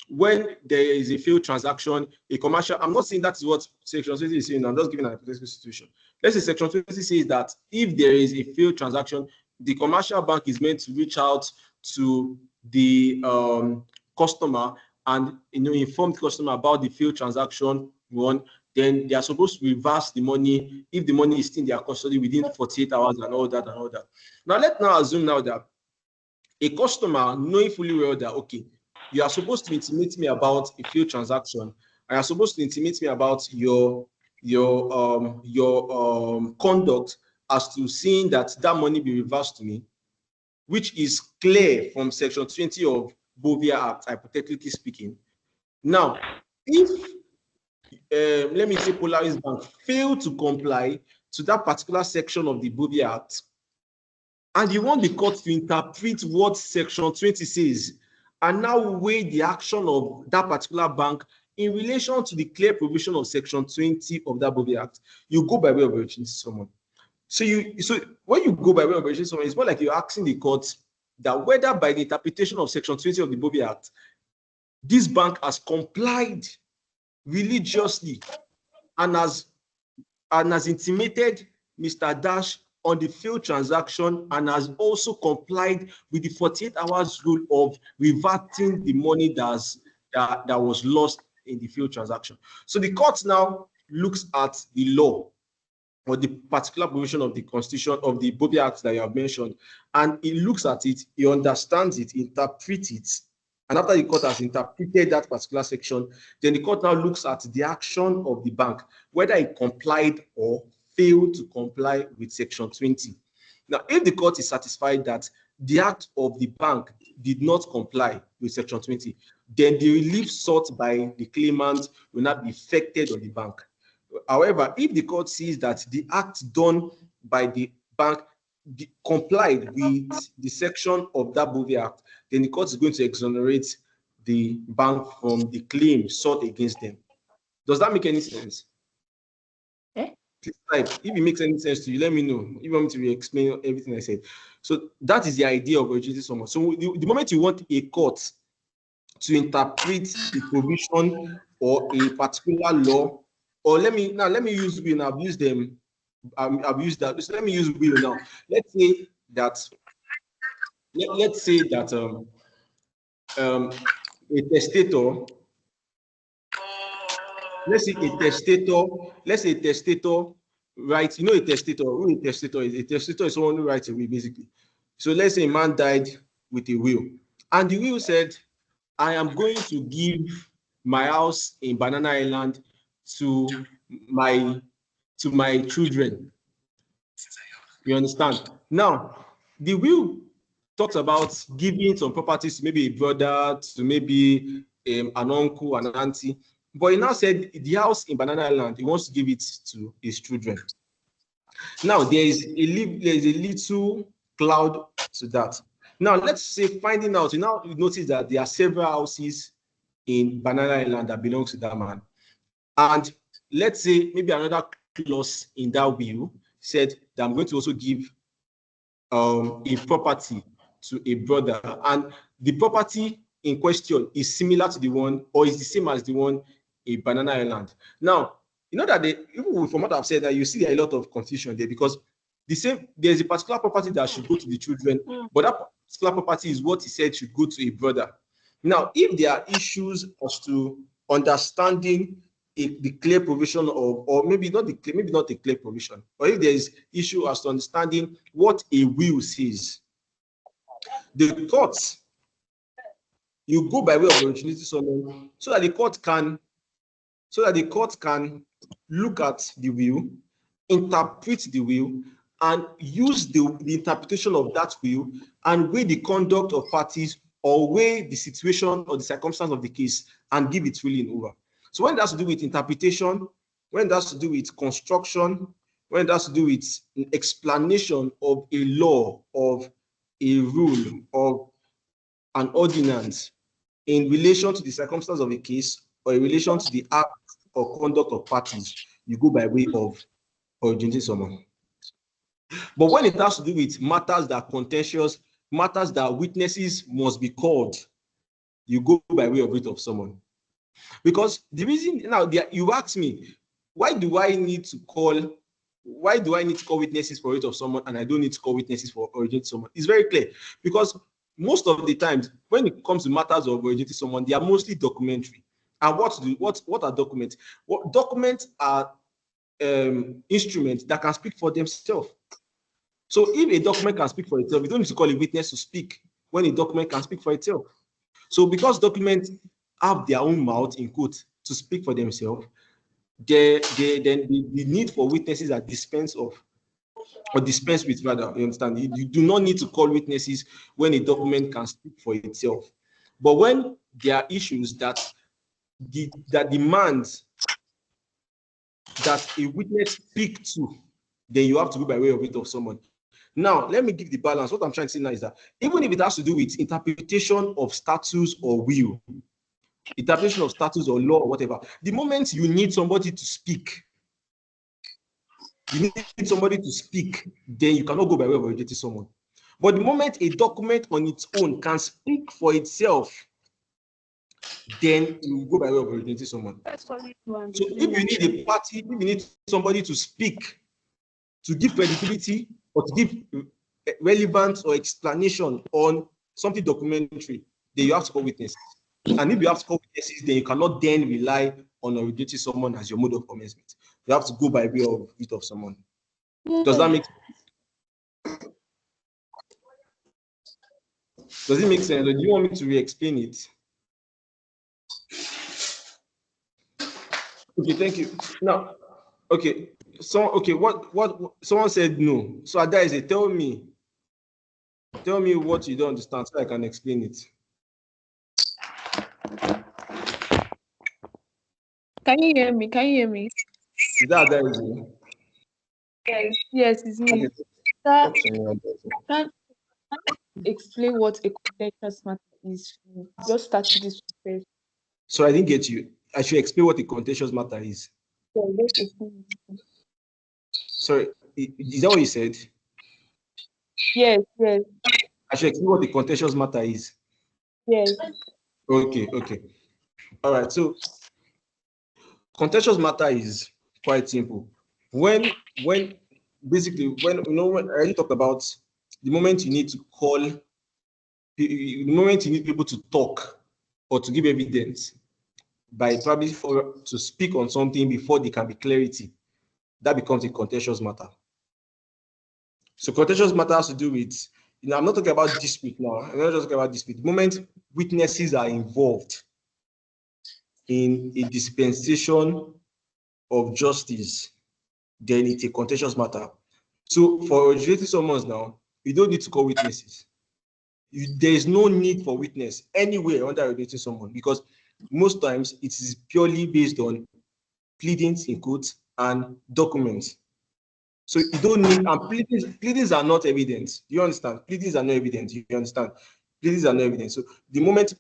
when there is a failed transaction, a commercial, I'm not saying that is what section 20 is saying, I'm just giving an hypothetical situation. Let's say section 20 says that if there is a failed transaction, the commercial bank is meant to reach out to the customer and inform the customer about the failed transaction, then they are supposed to reverse the money if the money is still in their custody within 48 hours and all that. Now let's now assume now that a customer, knowing fully well that, okay, you are supposed to intimate me about a failed transaction, and you are supposed to intimate me about your conduct as to seeing that money be reversed to me, which is clear from section 20 of BOVIA Act, hypothetically speaking. Now, if let me say Polaris Bank failed to comply to that particular section of the BOVIA Act, and you want the court to interpret what section 20 says, and now weigh the action of that particular bank in relation to the clear provision of section 20 of that BOVIA Act, you go by way of urgency summon. So when you go by way of urgency summon, it's more like you're asking the court that whether by the interpretation of section 20 of the BOVIA Act, this bank has complied religiously and has intimated Mr. Dash on the failed transaction and has also complied with the 48 hours rule of reverting the money that was lost in the failed transaction. So the court now looks at the law or the particular provision of the Constitution of the BOVIA Act that you have mentioned, and it looks at it, he understands it, interprets it, and after the court has interpreted that particular section, then the court now looks at the action of the bank, whether it complied or failed to comply with section 20. Now, if the court is satisfied that the act of the bank did not comply with section 20, then the relief sought by the claimant will not be effected on the bank. However, if the court sees that the act done by the bank complied with the section of that BOVIA Act, then the court is going to exonerate the bank from the claim sought against them. Does that make any sense? If it makes any sense to you, let me know. If you want me to re-explain everything I said. So that is the idea of urgency summon. So the moment you want a court to interpret the provision or a particular law, or let me use, I've used them I've used that. So let me use will now. Let's say that a testator. Let's say a testator writes, a testator, who a testator is? A testator is someone who writes a will, basically. So let's say a man died with a will, and the will said, I am going to give my house in Banana Island to my children. You understand? Now, the will talks about giving some properties to maybe a brother, to maybe an uncle, an auntie. But he now said the house in Banana Island, he wants to give it to his children. Now, there is a little cloud to that. Now, let's say finding out, you notice that there are several houses in Banana Island that belongs to that man. And let's say maybe another clause in that will said that I'm going to also give a property to a brother, and the property in question is similar to the one, or is the same as the one in Banana Island. Now, you know that even from what I've said, that you see there are a lot of confusion there, because there's a particular property that should go to the children, but that particular property is what he said should go to a brother. Now, if there are issues as to understanding the clear provision of, or maybe not a clear provision, or if there is issue as to understanding what a will says, the courts, you go by way of originating summons so that the court can look at the will, interpret the will, and use the interpretation of that will and weigh the conduct of parties, or weigh the situation or the circumstance of the case and give it ruling over. So when it has to do with interpretation, when it has to do with construction, when it has to do with explanation of a law, of a rule, of an ordinance in relation to the circumstance of a case, or in relation to the act or conduct of parties, you go by way of originating summons. But when it has to do with matters that are contentious, matters that witnesses must be called, you go by way of writ of summons. Because the reason now, you ask me, why do I need to call witnesses for writ of summons and I don't need to call witnesses for originating summons? It's very clear, because most of the times when it comes to matters of originating summons, they are mostly documentary. And what are documents? What documents are instruments that can speak for themselves. So if a document can speak for itself, you don't need to call a witness to speak when a document can speak for itself. So because documents have their own mouth, in quote, to speak for themselves, then the need for witnesses are dispensed with, rather. You understand? You do not need to call witnesses when a document can speak for itself. But when there are issues that demand that a witness speak to, then you have to go by way of writ of summons. Now, let me give the balance. What I'm trying to say now is that even if it has to do with interpretation of statutes or will, interpretation of statutes or law or whatever, the moment you need somebody to speak, then you cannot go by way of originating summons. But the moment a document on its own can speak for itself, then you go by way of originating summons. So if you need a party, if you need somebody to speak, to give credibility or to give relevance or explanation on something documentary, then you have to call witnesses. And if you have to call witnesses, then you cannot then rely on originating summons as your mode of commencement. You have to go by way of writ of summons. Does that make sense? Does it make sense? Or do you want me to re-explain it? Okay, thank you. Now, okay. So, okay, what someone said no. So Adaise, tell me what you don't understand so I can explain it. Can you hear me? Is that Adaise? Yes, it's me. Can explain what a contentious matter is? Just start with this first. So I didn't get you. I should explain what a contentious matter is. Sorry, is that what you said? Yes. I should explain what a contentious matter is. Yes. Okay. All right. So contentious matter is quite simple. When basically, when when I already talked about the moment you need to call, the moment you need people to talk or to give evidence by probably for to speak on something before there can be clarity, that becomes a contentious matter. So contentious matter has to do with, I'm not talking about dispute now. I'm not just talking about dispute. The moment witnesses are involved in a dispensation of justice, then it's a contentious matter. So for originating summons now, you don't need to call witnesses. There is no need for witness anywhere under originating summons, because most times it is purely based on pleadings in quotes and documents. So you don't need, and pleadings are not evidence. You understand? Pleadings are not evidence. You understand? Pleadings are not evidence. So the moment,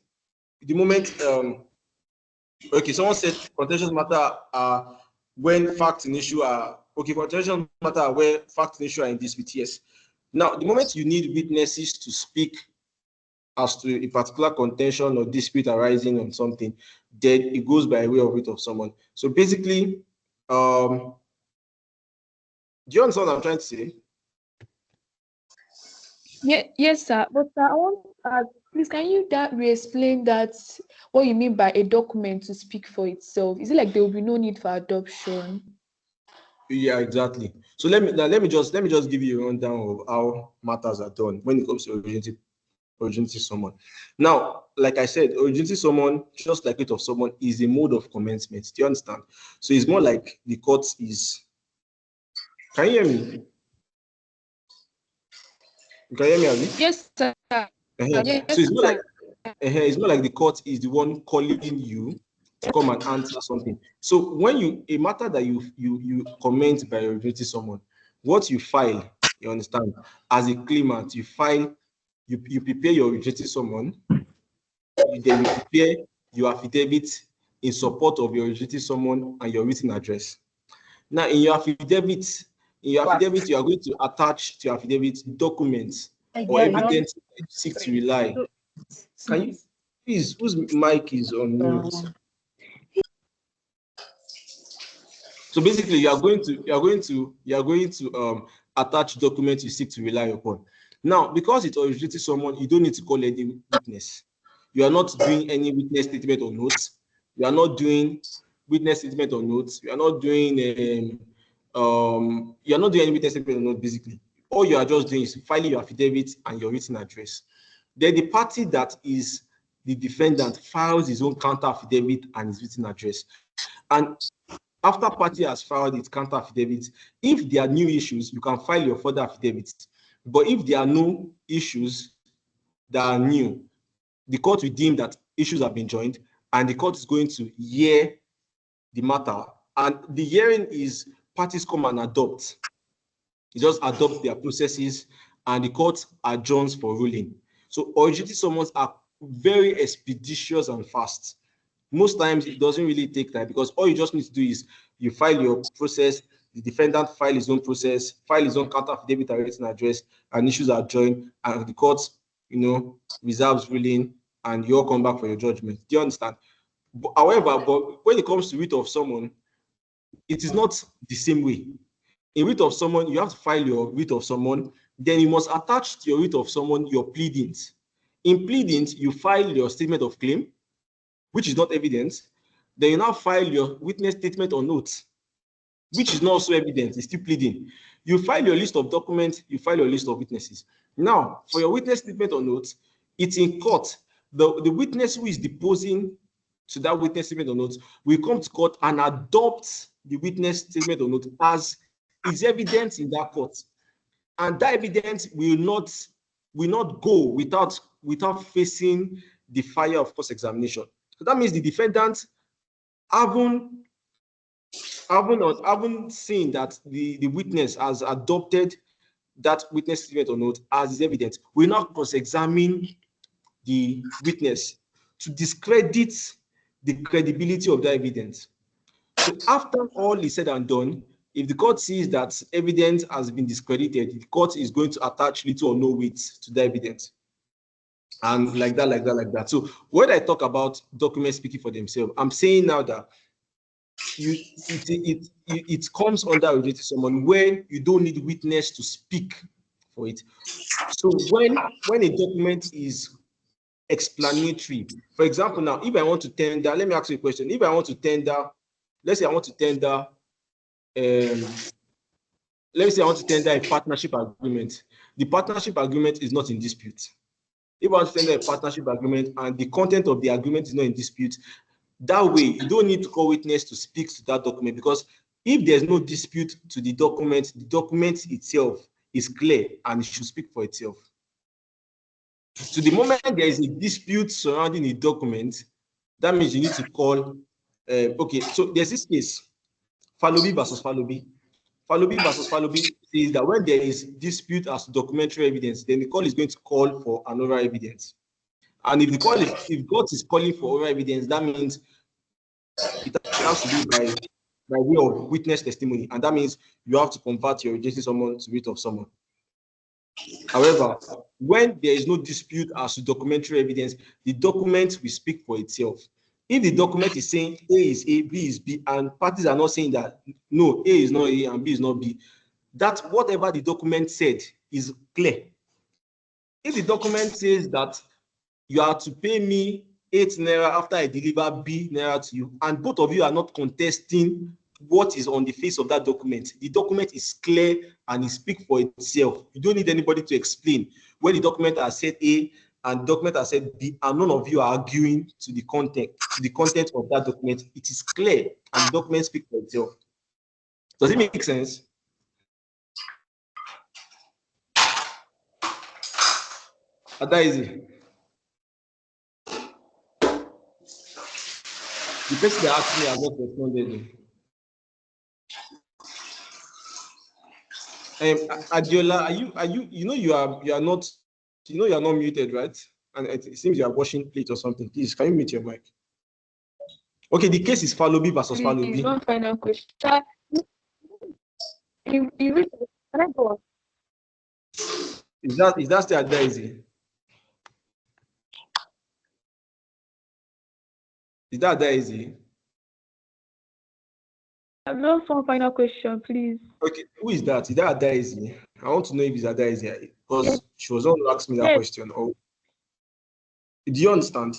okay, someone said contentious matter are when facts in issue are, okay, contentious matter are where facts in issue are in dispute, yes. Now, the moment you need witnesses to speak as to a particular contention or dispute arising on something, then it goes by way of writ of someone. So basically, do you understand what I'm trying to say? Yeah, yes, sir. But I want to ask, please, can you re-explain that what you mean by a document to speak for itself? Is it like there will be no need for adoption? Yeah, exactly. So let me just give you a rundown of how matters are done when it comes to originating summon. Now, like I said, originating summon, just like writ of someone, is a mode of commencement. Do you understand? So it's more like the court is. Can you hear me? You can hear me, Abby? Yes, sir. So Yes, sir. it's more like the court is the one calling you to come and answer something. So when a matter that you comment by originating someone, what you file, you understand, as a claimant, you file, you prepare your originating someone, then you prepare your affidavit in support of your originating someone and your written address. Now, in your affidavit, you are going to attach to your affidavit documents or evidence you seek to rely. Can you please, whose mic is on mute? So basically, you are going to attach documents you seek to rely upon. Now, because it's originating someone, you don't need to call any witness. You are not doing any witness statement or notes. You are not doing witness statement or notes. You are not doing any witness statement or note. Basically, all you are just doing is filing your affidavit and your written address. Then the party that is the defendant files his own counter affidavit and his written address. And after party has filed its counter affidavit, if there are new issues, you can file your further affidavit. But if there are no issues that are new, the court will deem that issues have been joined, and the court is going to hear the matter. And the hearing is parties come and adopt. You just adopt their processes, and the court adjourns for ruling. So originating summons are very expeditious and fast. Most times it doesn't really take time, because all you just need to do is you file your process, the defendant file his own process, file his own counter affidavit and written address, and issues are joined, and the court, reserves ruling, and you all come back for your judgment. Do you understand? However, when it comes to writ of someone, it is not the same way. In writ of someone, you have to file your writ of someone, then you must attach to your writ of someone your pleadings. In pleadings, you file your statement of claim, which is not evidence. Then you now file your witness statement or notes, which is not also evidence, it's still pleading. You file your list of documents, you file your list of witnesses. Now, for your witness statement or notes, it's in court. The witness who is deposing to that witness statement or notes will come to court and adopt the witness statement or note as is evidence in that court. And that evidence will not go without facing the fire of cross-examination. So that means the defendant haven't seen that the witness has adopted that witness statement or note as is evidence. We now cross-examine the witness to discredit the credibility of that evidence. So after all is said and done, if the court sees that evidence has been discredited, the court is going to attach little or no weight to the evidence. And like that. So when I talk about documents speaking for themselves, I'm saying now that it comes under originating summons where you don't need witness to speak for it. So when a document is explanatory, for example, now if I want to tender, let me ask you a question. If I want to tender, let's say I want to tender, let me say I want to tender a partnership agreement. The partnership agreement is not in dispute. If I want to tender a partnership agreement and the content of the agreement is not in dispute, that way you don't need to call witness to speak to that document, because if there's no dispute to the document itself is clear and it should speak for itself. So the moment there is a dispute surrounding a document, that means you need to call. Okay, so there's this case, Falobi versus Falobi. Falobi versus Falobi says that when there is dispute as to documentary evidence, then the court is going to call for an oral evidence. And if if court is calling for oral evidence, that means it has to be by way of witness testimony, and that means you have to convert your originating summons to writ of summons. However, when there is no dispute as to documentary evidence, the document will speak for itself. If the document is saying A is A, B is B, and parties are not saying that no, A is not A and B is not B, that whatever the document said is clear. If the document says that you are to pay me 8 naira after I deliver B naira to you, and both of you are not contesting what is on the face of that document, the document is clear and it speaks for itself. You don't need anybody to explain. When the document has said A and the document has said B, and none of you are arguing to the content of that document, it is clear and the document speaks for itself. Does it make sense? That is it. The person that asked me has not responded. Adiola, you are not muted, right? And it seems you are washing plate or something. Please, can you mute your mic? Okay, the case is Falobi versus Falobi. One final question. Can I go on? Is that still Adaeze? Is that Adaeze? I've lost one final question, please. Okay, who is that? Is that Adaeze? I want to know if it's Adaeze, because she was on to ask me that question. Oh, do you understand?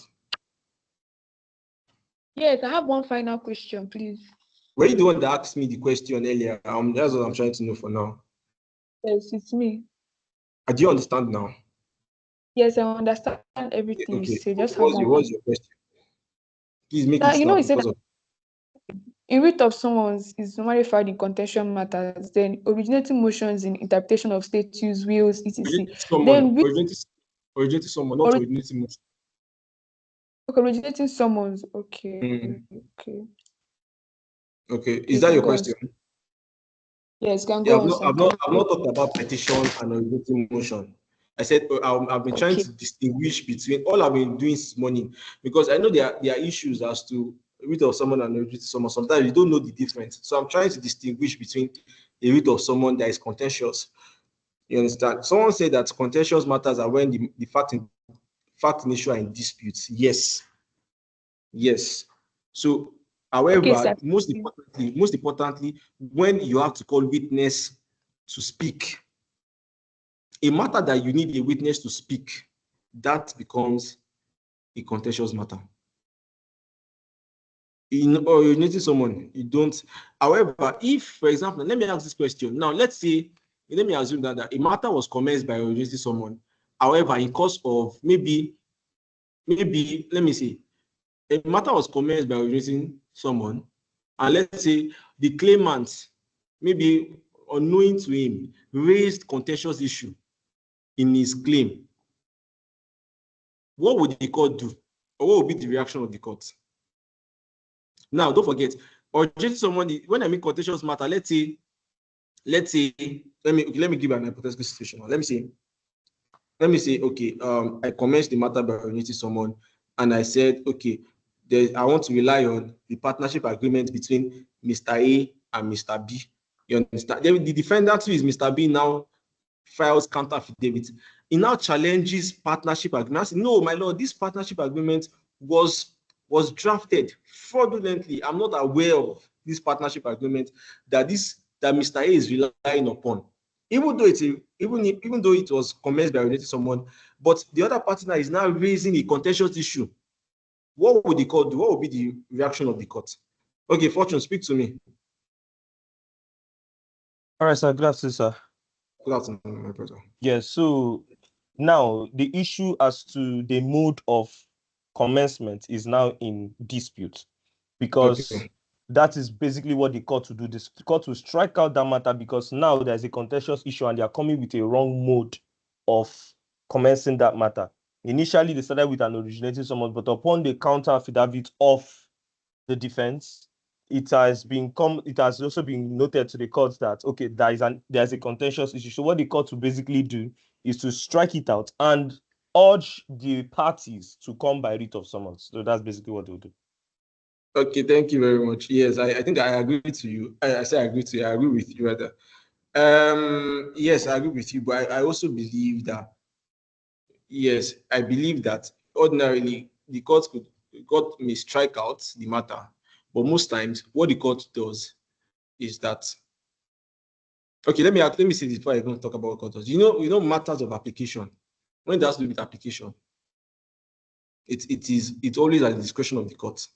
Yes, I have one final question, please. Were you the one that asked me the question earlier? That's what I'm trying to know for now. Yes, it's me. Do you understand now? Yes, I understand everything you say. Just What's your question? Please make it start, because of in writ of summons is normally filed in contention matters, then originating motions in interpretation of statutes, wills, etc. Originating summons, not originating motion. Okay, originating summons. Okay. Okay. Is that your question? Yes, can go on. I've not talked about petition and originating motion. I said I've been trying to distinguish between all I've been doing this morning, because I know there are issues as to writ of summons and originating summons. Sometimes you don't know the difference. So I'm trying to distinguish between a writ of summons that is contentious. You understand? Someone said that contentious matters are when the fact in issue are in disputes. Yes. So, however, most importantly, when you have to call witness to speak, a matter that you need a witness to speak, that becomes a contentious matter. In originating someone, you don't. However, if, for example, let me ask this question. Now, let me assume that a matter was commenced by originating someone. However, in course of maybe, let me say, a matter was commenced by originating someone, and let's say the claimant, maybe unknowing to him, raised contentious issue in his claim. What would the court do? Or what would be the reaction of the court? Now, don't forget, originating someone, when I mean contentious matter, let's say, let me give an hypothetical situation. Let me say, okay, I commenced the matter by originating someone, and I said, okay, I want to rely on the partnership agreement between Mr. A and Mr. B. You understand? The defendant, who is Mr. B, now files counter affidavit. He now challenges partnership agreement. I say, no, my lord, this partnership agreement was drafted fraudulently. I'm not aware of this partnership agreement that Mr. A is relying upon, even though even though it was commenced by originating someone, but the other partner is now raising a contentious issue. What would the court do? What would be the reaction of the court? Okay, Fortune, speak to me. All right, sir. Good afternoon, sir. Good afternoon, my brother. Yes. So now the issue as to the mode of commencement is now in dispute, because that is basically what the court will do. The court will strike out that matter because now there's a contentious issue and they are coming with a wrong mode of commencing that matter. Initially, they started with an originating summons, but upon the counter affidavit of the defense, it has also been noted to the court that okay, there's a contentious issue. So what the court will basically do is to strike it out and urge the parties to come by writ of summons. So that's basically what they'll do. Okay, thank you very much. Yes, I think I agree to you. I say I agree to you. I agree with you rather. Yes, I agree with you, but I also believe that, yes, I believe that ordinarily the court may strike out the matter, but most times what the court does is that, okay, let me say this before I even talk about what court does. You know matters of application, when it has to do with application, it's always at the discretion of the court.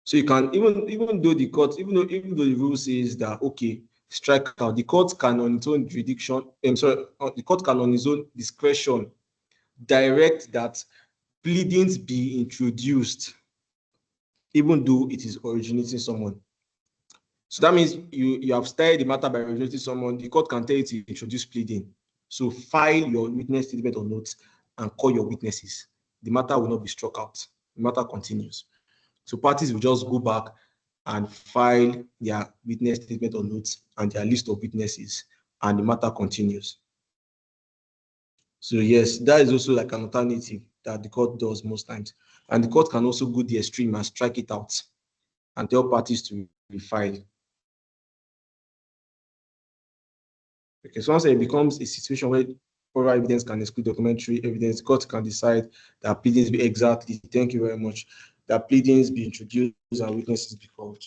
So you can even though the rule says that okay, strike out, the court can on its own jurisdiction, the court can on its own discretion direct that pleadings be introduced, even though it is originating someone. So that means you have started the matter by originating someone, the court can tell you to introduce pleading. So file your witness statement or notes and call your witnesses. The matter will not be struck out. The matter continues. So parties will just go back and file their witness statement or notes and their list of witnesses, and the matter continues. So yes, that is also like an alternative that the court does most times. And the court can also go the extreme and strike it out and tell parties to refile. Okay, so once it becomes a situation where oral evidence can exclude documentary evidence, the court can decide that pleadings be exactly, thank you very much, that pleadings be introduced and witnesses be called.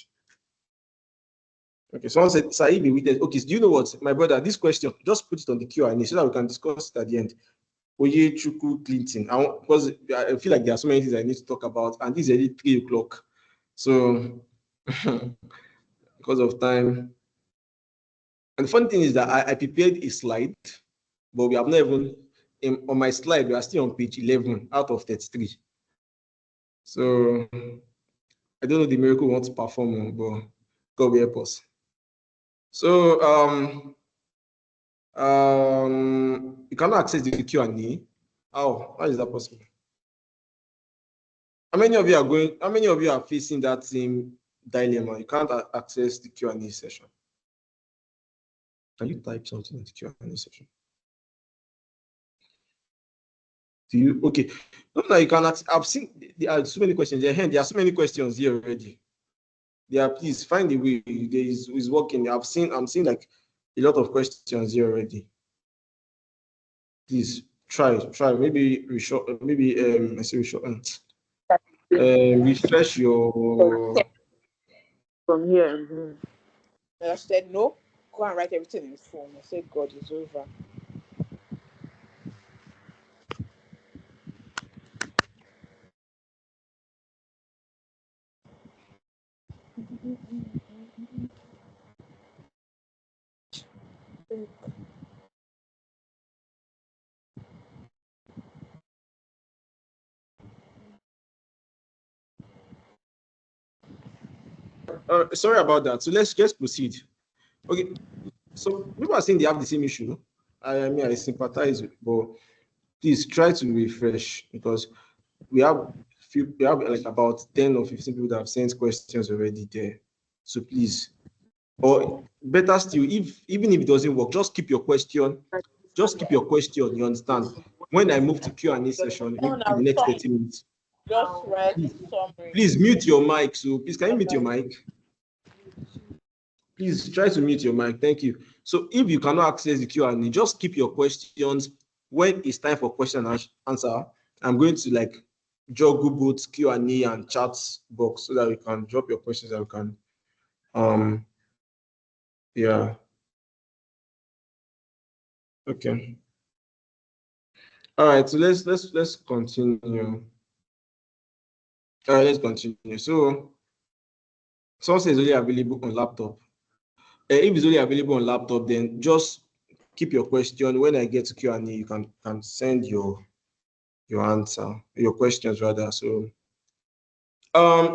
Okay, someone said, Said be witness. Okay, so do you know what, my brother, this question, just put it on the Q&A so that we can discuss it at the end. Oye Chuku Clinton, because I feel like there are so many things I need to talk about, and this is already 3 o'clock. So, because of time. And the funny thing is that I prepared a slide, but we have not even, on my slide, we are still on page 11 out of 33. So, I don't know the miracle we want to perform, but God will help us. So, you cannot access the Q&A. How is that possible? How many of you are facing that same dilemma? You can't access the Q&A session. Can you type something in the Q&A session? Do you? Okay. No, you cannot. I've seen there are so many questions. There are so many questions here already. Please find a way. There is working. I'm seeing like a lot of questions here already. Please try. Maybe I say refresh your from here. I said no. Go and write everything in his phone. I said God is over. Sorry about that. So let's just proceed. Okay. So people are saying they have the same issue. I sympathize with, but please try to refresh, because we have like about 10 or 15 people that have sent questions already there. So please, or better still, even if it doesn't work, just keep your question. You understand? When I move to Q&A session in the next 30 minutes. Just write summary. Please mute your mic. So please, can you mute your mic? Please try to mute your mic. Thank you. So if you cannot access the Q&A, just keep your questions. When it's time for question and answer, I'm going to like juggle both Q&A and chat box so that we can drop your questions and we can Yeah. Okay. All right. So let's continue. All right. Let's continue. So someone says only available on laptop. If it's only available on laptop, then just keep your question. When I get to Q&A, you can send your answer, your questions rather. So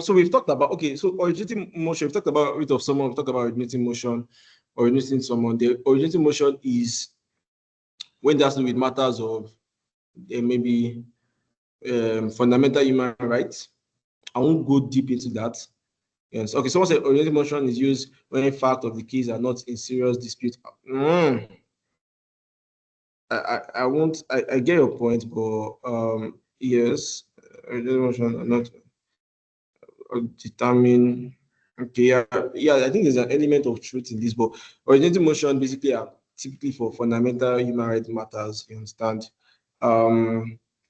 we've talked about, okay, so originating motion, we've talked about writ of someone, we've talked about originating motion, originating someone. The originating motion is when that's with matters of maybe fundamental human rights. I won't go deep into that. Yes. Okay, someone said originating motion is used when fact of the case are not in serious dispute. I won't, I get your point, but yes, originating motion are not determine. Okay, yeah, I think there's an element of truth in this, but originating motion basically are typically for fundamental human rights matters. You understand?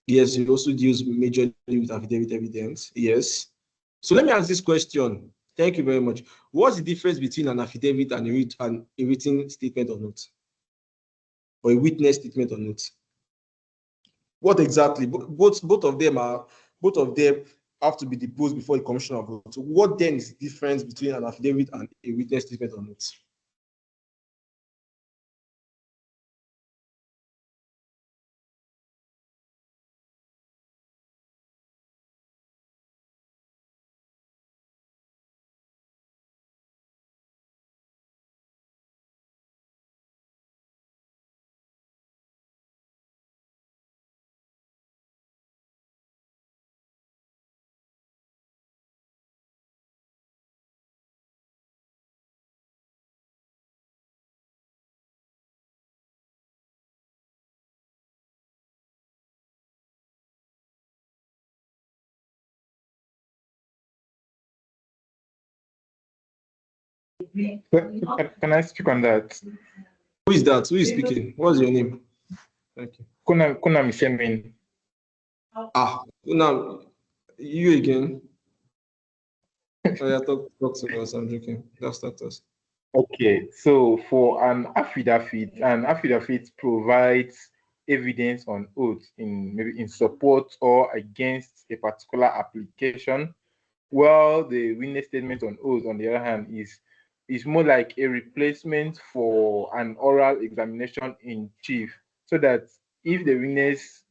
Yes, it also deals majorly with affidavit evidence. Yes. So let me ask this question. Thank you very much. What's the difference between an affidavit and a written statement or note, or a witness statement or note? What exactly? Both of them have to be deposed before the commissioner of vote. So what then is the difference between an affidavit and a witness statement or not? Can I speak on that? Who is that? Who is speaking? What's your name? Thank you. Kuna Mishemin. Now you again. Oh, yeah, talk to us. I'm joking. Just talk to us. Okay, so for an affidavit provides evidence on oath in maybe in support or against a particular application, while the witness statement on oath, on the other hand, is more like a replacement for an oral examination in chief, so that if the witness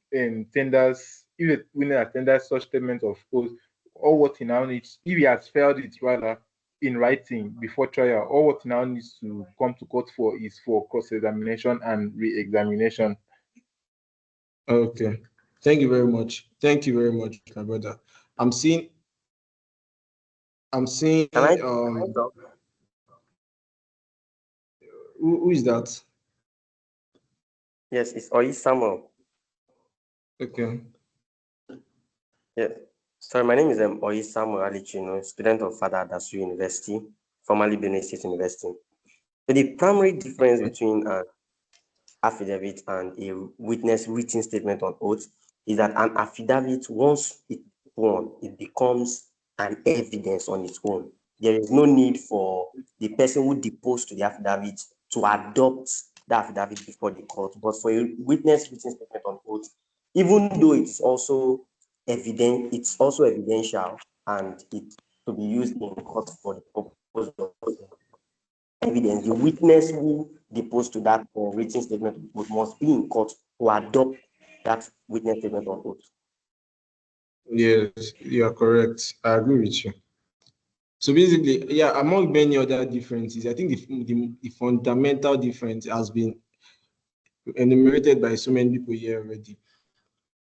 tenders such statement of oath, or what he now needs, if he has failed it rather in writing before trial, all what he now needs to come to court for is for cross-examination and re-examination. Okay. Thank you very much. Thank you very much, my brother. I'm seeing Can I who is that? Yes, it's Oyi Samuel. Okay. Yes. Sorry, my name is Oyi Samuel Alichino, student of Father Adasu University, formerly Benin State University. So the primary difference between an affidavit and a witness written statement on oath is that an affidavit, once it's sworn, it becomes an evidence on its own. There is no need for the person who deposed to the affidavit to adopt the affidavit before the court. But for a witness written statement on oath, even though it's also evident, it's also evidential, and it to be used in court for the purpose of evidence. The witness who deposed to that written statement of oath must be in court to adopt that witness statement of oath. Yes, you are correct. I agree with you. So basically, yeah, among many other differences, I think the fundamental difference has been enumerated by so many people here already.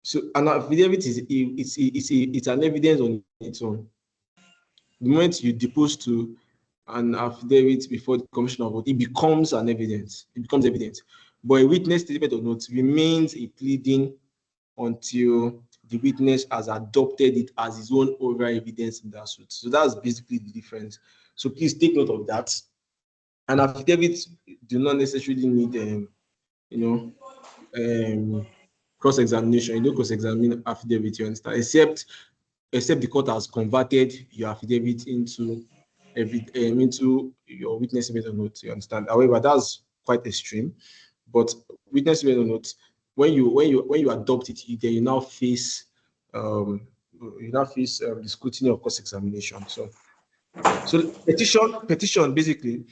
So an affidavit it's an evidence on its own. The moment you depose to an affidavit before the commission of vote, it becomes an evidence. It becomes evidence. But a witness statement of note remains a pleading until the witness has adopted it as his own oral evidence in that suit. So that's basically the difference. So please take note of that. An affidavit do not necessarily need cross-examination. You don't cross-examine affidavit, you understand, except the court has converted your affidavit into into your witness statement or note. You understand? However, that's quite extreme. But witness statement or note, when you adopt it, then you now face the scrutiny of cross examination. So petition basically.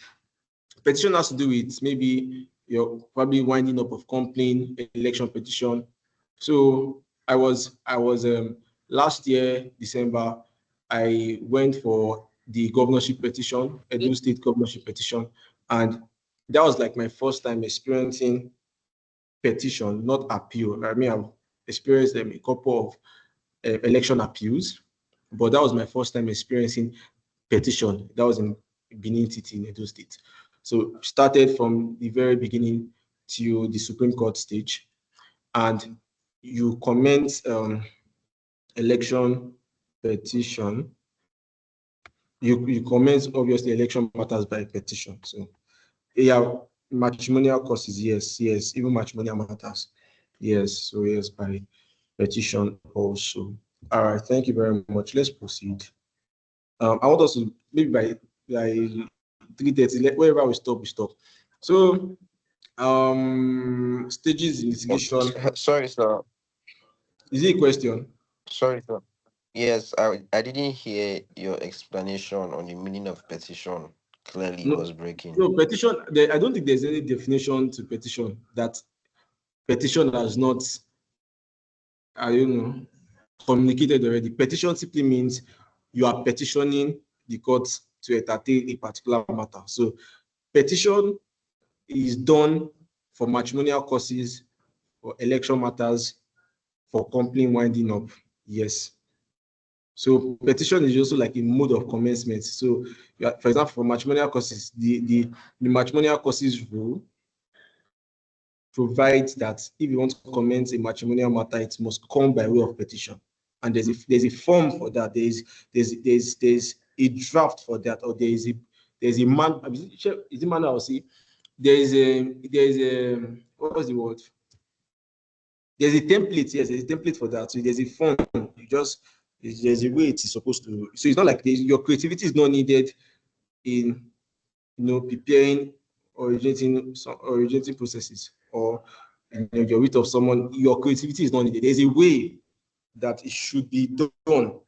Petition has to do with maybe you're probably winding up of complaint, election petition. So I was last year December, I went for the governorship petition, Edo State governorship petition, and that was like my first time experiencing petition, not appeal. I mean, I've experienced a couple of election appeals, but that was my first time experiencing petition. That was in Benin City in Edo State. So started from the very beginning to the Supreme Court stage, and you comment election petition. You comment obviously election matters by petition. So yeah, matrimonial causes, yes, even matrimonial matters, yes. So yes, by petition also. All right, thank you very much. Let's proceed. I want us to maybe by 3:30, wherever we stop. So stages in litigation. Sorry, sir. Is it a question? Sorry, sir. Yes, I didn't hear your explanation on the meaning of petition. Clearly, it was breaking. No, petition, I don't think there's any definition to petition that petition has not, communicated already. Petition simply means you are petitioning the court to entertain a particular matter. So petition is done for matrimonial causes, for election matters, for complaint winding up. Yes. So petition is also like a mode of commencement. So, for example, for matrimonial causes, the matrimonial causes rule provides that if you want to commence a matrimonial matter, it must come by way of petition. And there's a form for that. There's a draft for that, or there's a man. Is it man or see? There's a what was the word? There's a template. Yes, there's a template for that. So there's a form. There's a way it is supposed to. So it's not like your creativity is not needed in preparing or originating processes, or your wit of someone. Your creativity is not needed. There's a way that it should be done.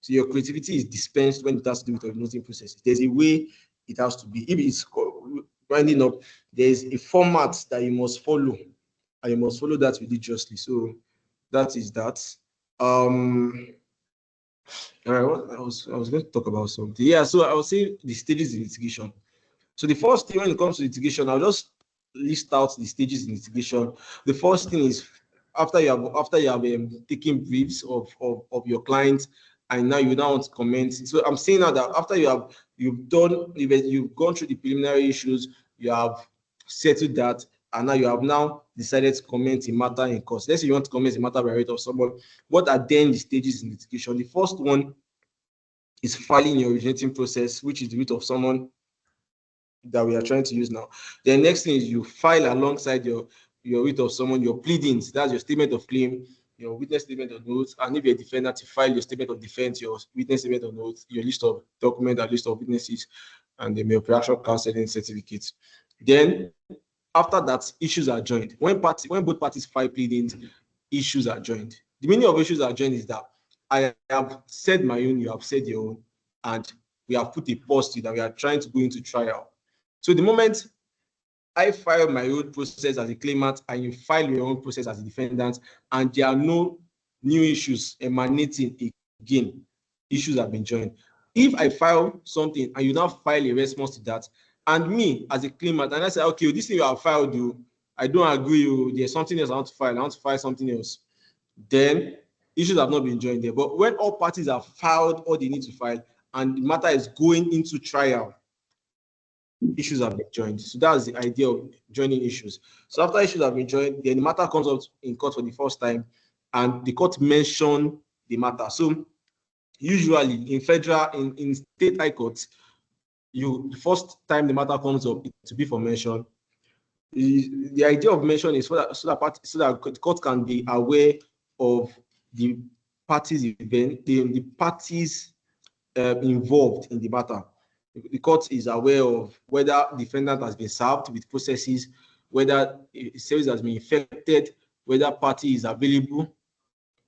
So your creativity is dispensed when it has to do with originating processes. There's a way it has to be. If it's winding up, there's a format that you must follow, and you must follow that religiously. So that is that. All right, I was going to talk about something. Yeah, so I will say the stages in litigation. So the first thing when it comes to litigation, I'll just list out the stages in litigation. The first thing is after you have taken briefs of your client, and now you now want to comment. So I'm saying now that after you've gone through the preliminary issues, you have settled that, and now you have now decided to comment a matter in court. Let's say you want to comment a matter by right of someone. What are then the stages in litigation? The first one is filing your originating process, which is the writ of someone that we are trying to use now. The next thing is you file alongside your writ of someone, your pleadings. That's your statement of claim, your witness statement of notes, and if you're a defendant, you file your statement of defense, your witness statement of notes, your list of documents, a list of witnesses, and the pre-action counseling certificates. Then after that, issues are joined. When both parties file pleadings, issues are joined. The meaning of issues are joined is that I have said my own, you have said your own, and we have put a pause to that. We are trying to go into trial. So the moment I file my own process as a claimant and you file your own process as a defendant, and there are no new issues emanating again, issues have been joined. If I file something and you now file a response to that, and me as a claimant, and I say, okay, this thing you have filed, I don't agree, there's something else I want to file something else, then issues have not been joined there. But when all parties have filed all they need to file and the matter is going into trial, issues have been joined. So that's the idea of joining issues. So after issues have been joined, then the matter comes up in court for the first time, and the court mention the matter. So usually in federal, in state high courts, the first time the matter comes up, it to be for mention. The idea of mention is so that the court can be aware of the parties event, the parties involved in the matter. The court is aware of whether defendant has been served with processes, whether service has been effected, whether party is available,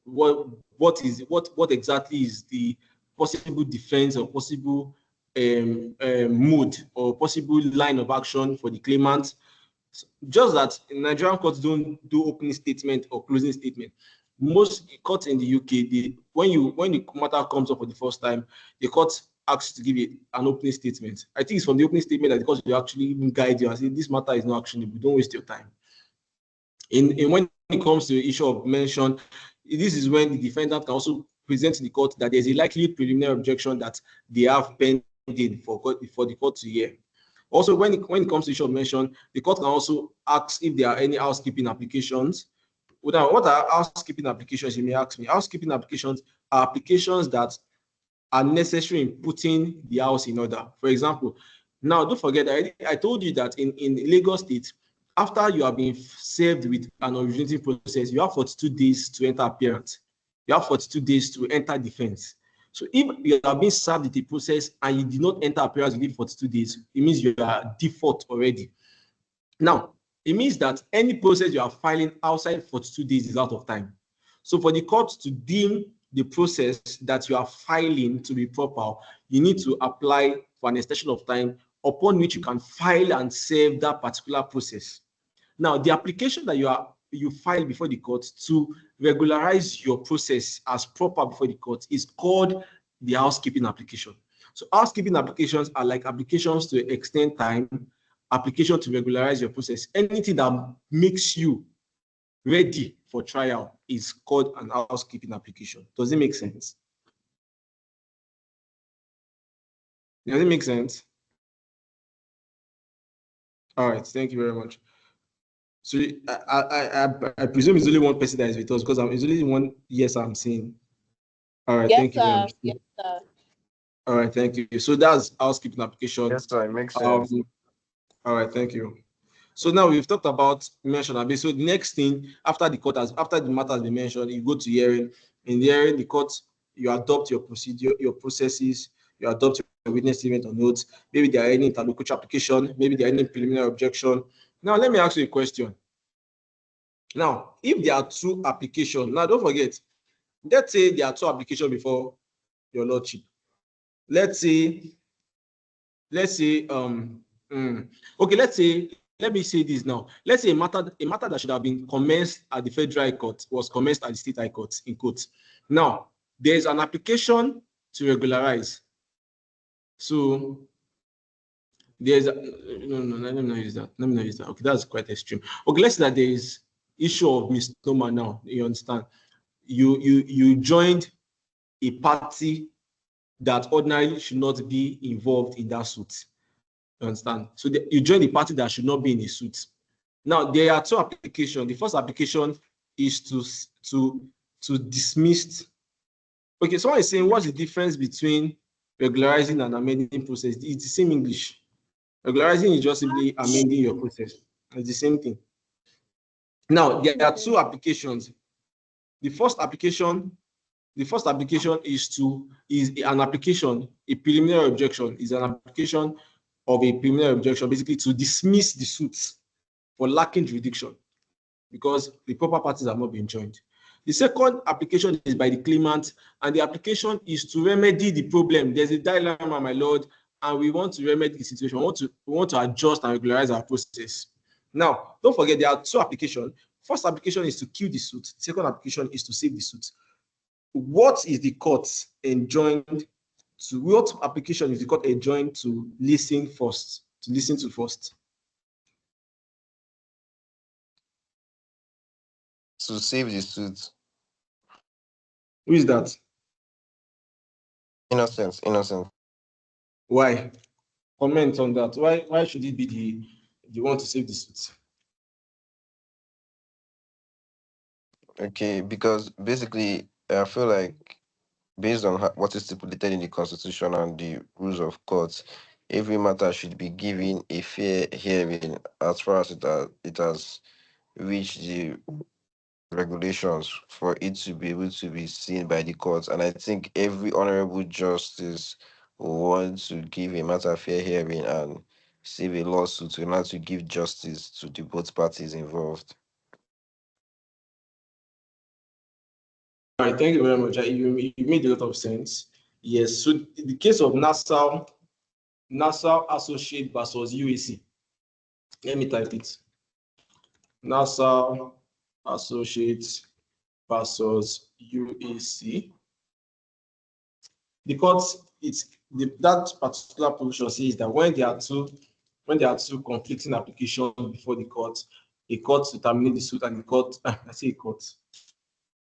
what exactly is the possible defense or possible mode or possible line of action for the claimant. Just that Nigerian courts don't do opening statement or closing statement. Most courts in the UK, when the matter comes up for the first time, the court asks to give an opening statement. I think it's from the opening statement that the court will actually even guide you and say this matter is not actionable. Don't waste your time. In when it comes to the issue of mention, this is when the defendant can also present to the court that there's a likely preliminary objection that they have pending for the court to hear. Also, when it comes to issue of mention, the court can also ask if there are any housekeeping applications. What are housekeeping applications, you may ask me? Housekeeping applications are applications that are necessary in putting the house in order. For example, now don't forget, I told you that in Lagos State, after you have been served with an originating process, you have 42 days to enter appearance. You have 42 days to enter defense. So if you have been served with a process and you did not enter appearance within 42 days, it means you are default already. Now, it means that any process you are filing outside 42 days is out of time. So for the court to deem the process that you are filing to be proper, you need to apply for an extension of time upon which you can file and serve that particular process. Now, the application that you file before the court to regularize your process as proper before the court is called the housekeeping application. So housekeeping applications are like applications to extend time, application to regularize your process. Anything that makes you ready for trial is called an housekeeping application. Does it make sense? Does it make sense? All right, thank you very much. So I presume it's only one person that is with us because it's only one yes I'm seeing. All right, Yes, thank you very much. Yes, sir. All right, thank you. So that's housekeeping application. Yes, sir, it makes sense. All right, thank you. So now we've talked about mention. So the next thing after the matter has been mentioned, you go to hearing. In the hearing, the court, you adopt your procedure, your processes, you adopt your witness statement or notes. Maybe there are any interlocutory application, maybe there are any preliminary objection. Now let me ask you a question. Now, if there are two applications, now don't forget, let's say there are two applications before your lordship. Let's say, okay, let me say this now. Let's say a matter that should have been commenced at the Federal High Court was commenced at the State High Court in court. Now, there's an application to regularize. So there's let me not use that. Let me not use that. Okay, that's quite extreme. Okay, let's say that there is issue of misnomer now. You understand? You joined a party that ordinarily should not be involved in that suit. You understand? So you join a party that should not be in a suit. Now there are two applications. The first application is to dismiss. Okay, someone is saying what's the difference between regularizing and amending process? It's the same English. Regularizing is just simply amending your process. It's the same thing. Now there are two applications. The first application is an application, a preliminary objection is an application of a preliminary objection, basically to dismiss the suit for lacking jurisdiction because the proper parties have not been joined. The second application is by the claimant, and the application is to remedy the problem. There's a dilemma, my lord, and we want to remedy the situation. We want to adjust and regularize our process. Now, don't forget there are two applications. First application is to kill the suit. Second application is to save the suit. What is the court enjoined to? What application is the court enjoined to listen first? To listen to first? To save the suit. Who is that? Innocent. Why? Comment on that. Why should it be the one to save the suit? Okay, because basically I feel like based on what is stipulated in the Constitution and the rules of court, every matter should be given a fair hearing as far as it has reached the regulations for it to be able to be seen by the court. And I think every honorable justice want to give a matter fair hearing and save a lawsuit, we have to give justice to the both parties involved. All right, thank you very much. You made a lot of sense. Yes, so in the case of Nassau Associate versus UAC, let me type it. Nassau Associate versus UAC. Because that particular provision says that when there are two conflicting applications before the court, a court to terminate the suit and the court, I say a court.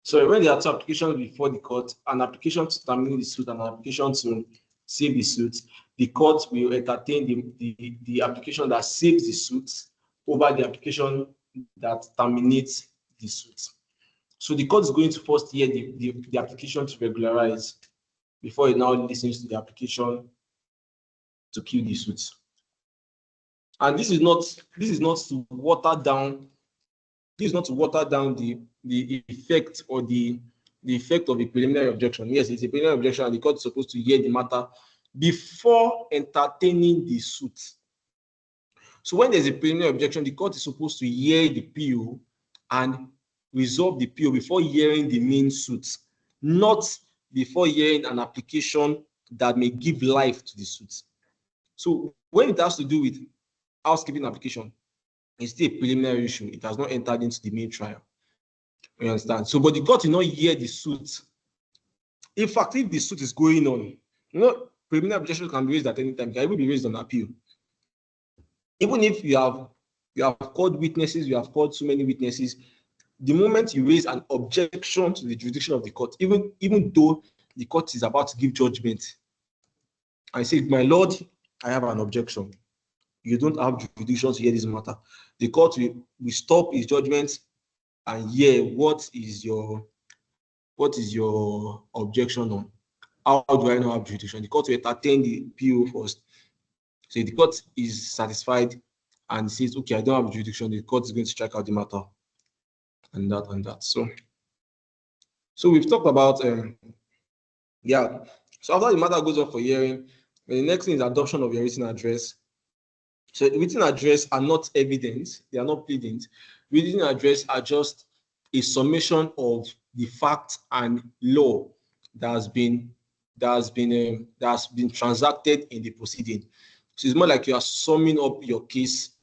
So when there are two applications before the court, an application to terminate the suit and an application to save the suit, the court will entertain the application that saves the suit over the application that terminates the suit. So the court is going to first hear the application to regularize before it now listens to the application to kill the suit. And this is not to water down. This is not to water down the effect or the effect of a preliminary objection. Yes, it's a preliminary objection, and the court is supposed to hear the matter before entertaining the suit. So when there's a preliminary objection, the court is supposed to hear the PO and resolve the PO before hearing the main suit, not before hearing an application that may give life to the suit. So when it has to do with housekeeping application, it's still a preliminary issue. It has not entered into the main trial. You understand? So, but the court will not hear the suit. In fact, if the suit is going on, preliminary objection can be raised at any time. It can even be raised on appeal. Even if you have called witnesses, you have called so many witnesses, the moment you raise an objection to the jurisdiction of the court, even though the court is about to give judgment, I say, my lord, I have an objection. You don't have jurisdiction to hear this matter. The court will stop his judgment and hear what is your objection on. How do I not have jurisdiction? The court will entertain the PO first. So if the court is satisfied and says, okay, I don't have jurisdiction, the court is going to strike out the matter. And that. So we've talked about So after the matter goes up for hearing, the next thing is adoption of your written address. So written address are not evidence, they are not pleadings. Written address are just a summation of the facts and law that has been transacted in the proceeding. So it's more like you are summing up your case,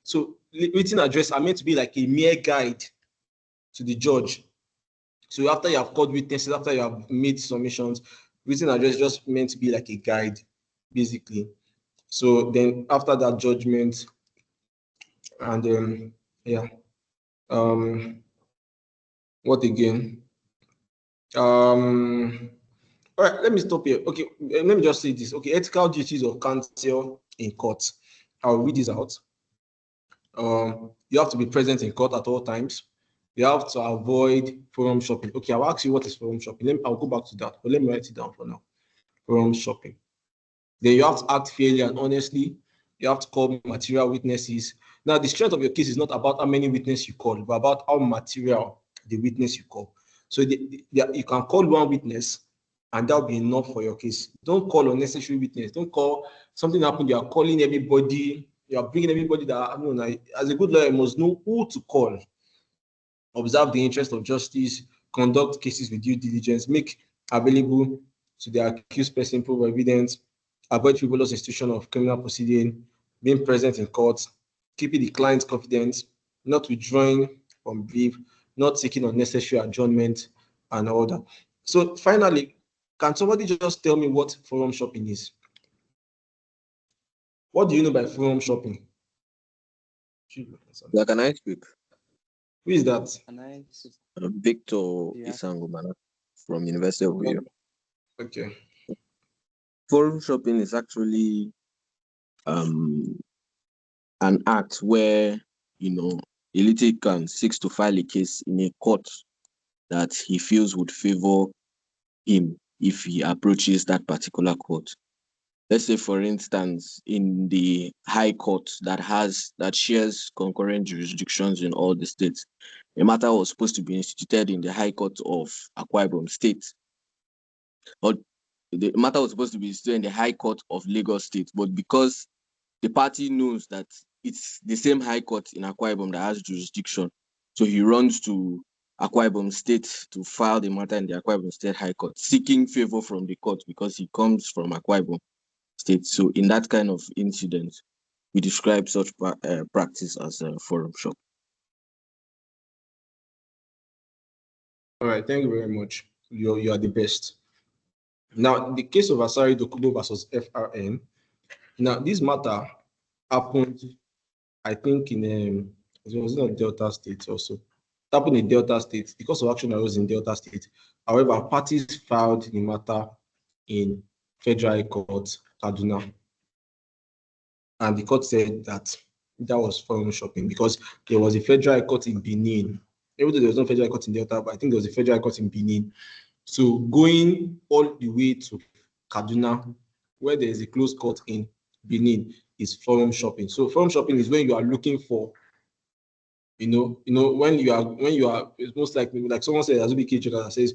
So written address are meant to be like a mere guide to the judge. So after you have called witnesses, after you have made submissions, written address is just meant to be like a guide, basically. So then after that judgment, and what again? All right, let me stop here. Okay, let me just say this. Okay, ethical duties of counsel in court. I'll read this out. You have to be present in court at all times. You have to avoid forum shopping. Okay, I'll ask you what is forum shopping. I'll go back to that, but let me write it down for now. Forum shopping. Then you have to act fairly and honestly. You have to call material witnesses. Now, the strength of your case is not about how many witnesses you call, but about how material the witness you call. So you can call one witness, and that'll be enough for your case. Don't call unnecessary witness. Don't call something happened. You are calling everybody. You are bringing everybody that, as a good lawyer, you must know who to call. Observe the interest of justice. Conduct cases with due diligence. Make available to the accused person proof of evidence. Avoid frivolous institution of criminal proceeding. Being present in court. Keeping the client's confidence. Not withdrawing from brief. Not seeking unnecessary adjournment and all that. So finally, can somebody just tell me what forum shopping is? What do you know by forum shopping? Yeah, can I speak? Who is that? Victor Isangumana from University of Rio. Okay. Forum shopping is actually an act where a litigant seeks to file a case in a court that he feels would favor him if he approaches that particular court. Let's say, for instance, in the High Court that shares concurrent jurisdictions in all the states, a matter was supposed to be instituted in the High Court of Akwa Ibom State. But the matter was supposed to be still in the High Court of Lagos State, but because the party knows that it's the same High Court in Akwa Ibom that has jurisdiction, so he runs to Akwa Ibom State to file the matter in the Akwa Ibom State High Court, seeking favor from the court because he comes from Akwa Ibom State. So in that kind of incident, we describe such practice as a forum shop. All right, thank you very much. You are the best. Now, the case of Asari Dokubo versus FRN. Now, this matter happened, I think, in it was in Delta State also. It happened in Delta State because of action arose in Delta State. However, parties filed the matter in Federal Court, Kaduna. And the court said that was forum shopping because there was a Federal Court in Benin. Even though there was no Federal Court in Delta, but I think there was a Federal Court in Benin. So going all the way to Kaduna, where there is a closed court in Benin, is forum shopping. So forum shopping is when you are looking for, when you are, it's most likely, like someone said, Azubi that says,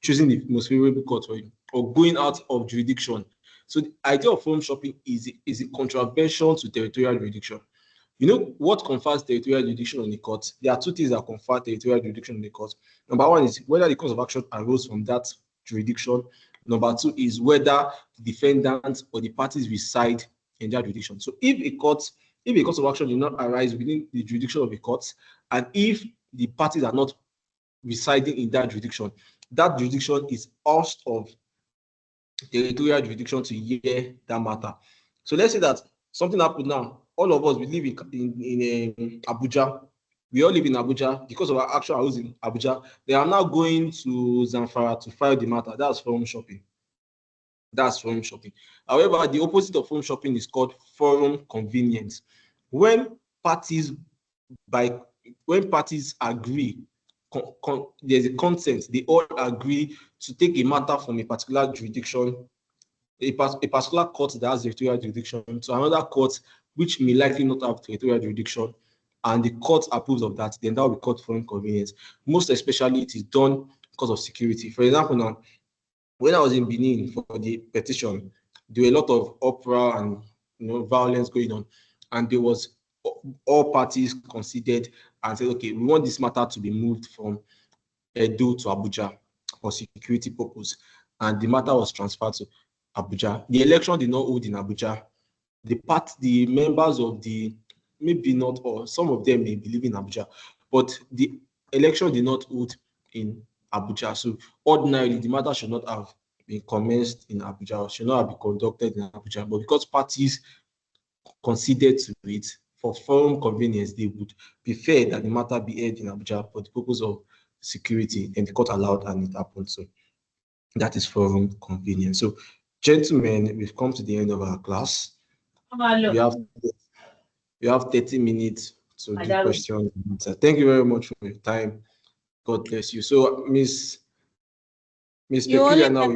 choosing the most favorable court for you, or going out of jurisdiction. So the idea of forum shopping is a contravention to territorial jurisdiction. You know what confers territorial jurisdiction on the court? There are two things that confer territorial jurisdiction on the court. Number one is whether the cause of action arose from that jurisdiction. Number two is whether the defendant or the parties reside in that jurisdiction. So if a cause of action did not arise within the jurisdiction of the court, and if the parties are not residing in that jurisdiction is out of territorial jurisdiction to hear that matter. So let's say that something happened now. All of us, we live in Abuja. We all live in Abuja because of our actual house in Abuja. They are now going to Zamfara to file the matter. That's forum shopping. However, the opposite of forum shopping is called forum convenience. When parties agree, there's a consent. They all agree to take a matter from a particular jurisdiction, a particular court that has territorial jurisdiction, to another court which may likely not have territorial jurisdiction, and the court approves of that, then that will be called forum convenience. Most especially, it is done because of security. For example, now, when I was in Benin for the petition, there were a lot of uproar and violence going on, and there was all parties considered and said, okay, we want this matter to be moved from Edo to Abuja for security purpose, and the matter was transferred to Abuja. The election did not hold in Abuja. The members of the, maybe not all, some of them may live in Abuja, but the election did not hold in Abuja. So ordinarily, the matter should not have been commenced in Abuja, or should not have been conducted in Abuja. But because parties considered to it for forum convenience, they would prefer that the matter be heard in Abuja for the purpose of security, and the court allowed, and it happened. So that is forum convenience. So, gentlemen, we've come to the end of our class. We have 30 minutes to do questions. Thank you very much for your time. God bless you. So, Miss Peculiar now.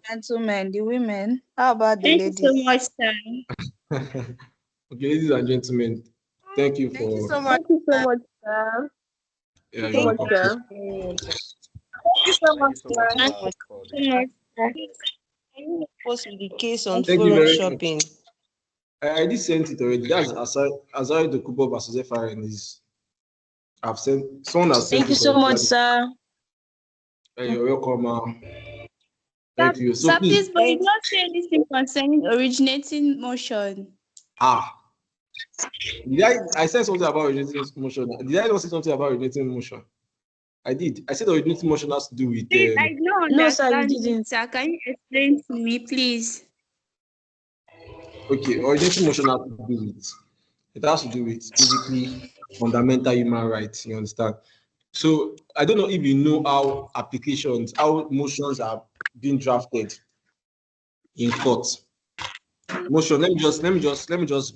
Gentlemen, the women. How about the ladies? Thank you so much, sir. Okay, ladies and gentlemen, thank you for. Thank you so much. Thank you so much, sir. Yeah, Thank you so much, sir. Thank you so much, sir. What's the case on Thank you forum very shopping? much. I did send it already. That's Asari Dokubo versus FRN. I've sent. Someone has sent. Thank you so much, sir. You're welcome. Thank you. So sir, please, but you not say anything concerning originating motion. I said something about originating motion. Did I not say something about originating motion? I did. I said originating motion has to do with. I don't No, sir, you understand, didn't. sir. Can you explain to me, please? Okay, originating motion has to do with. It has to do with basically fundamental human rights. You understand? So I don't know if you know how motions are being drafted in court. Motion. Let me just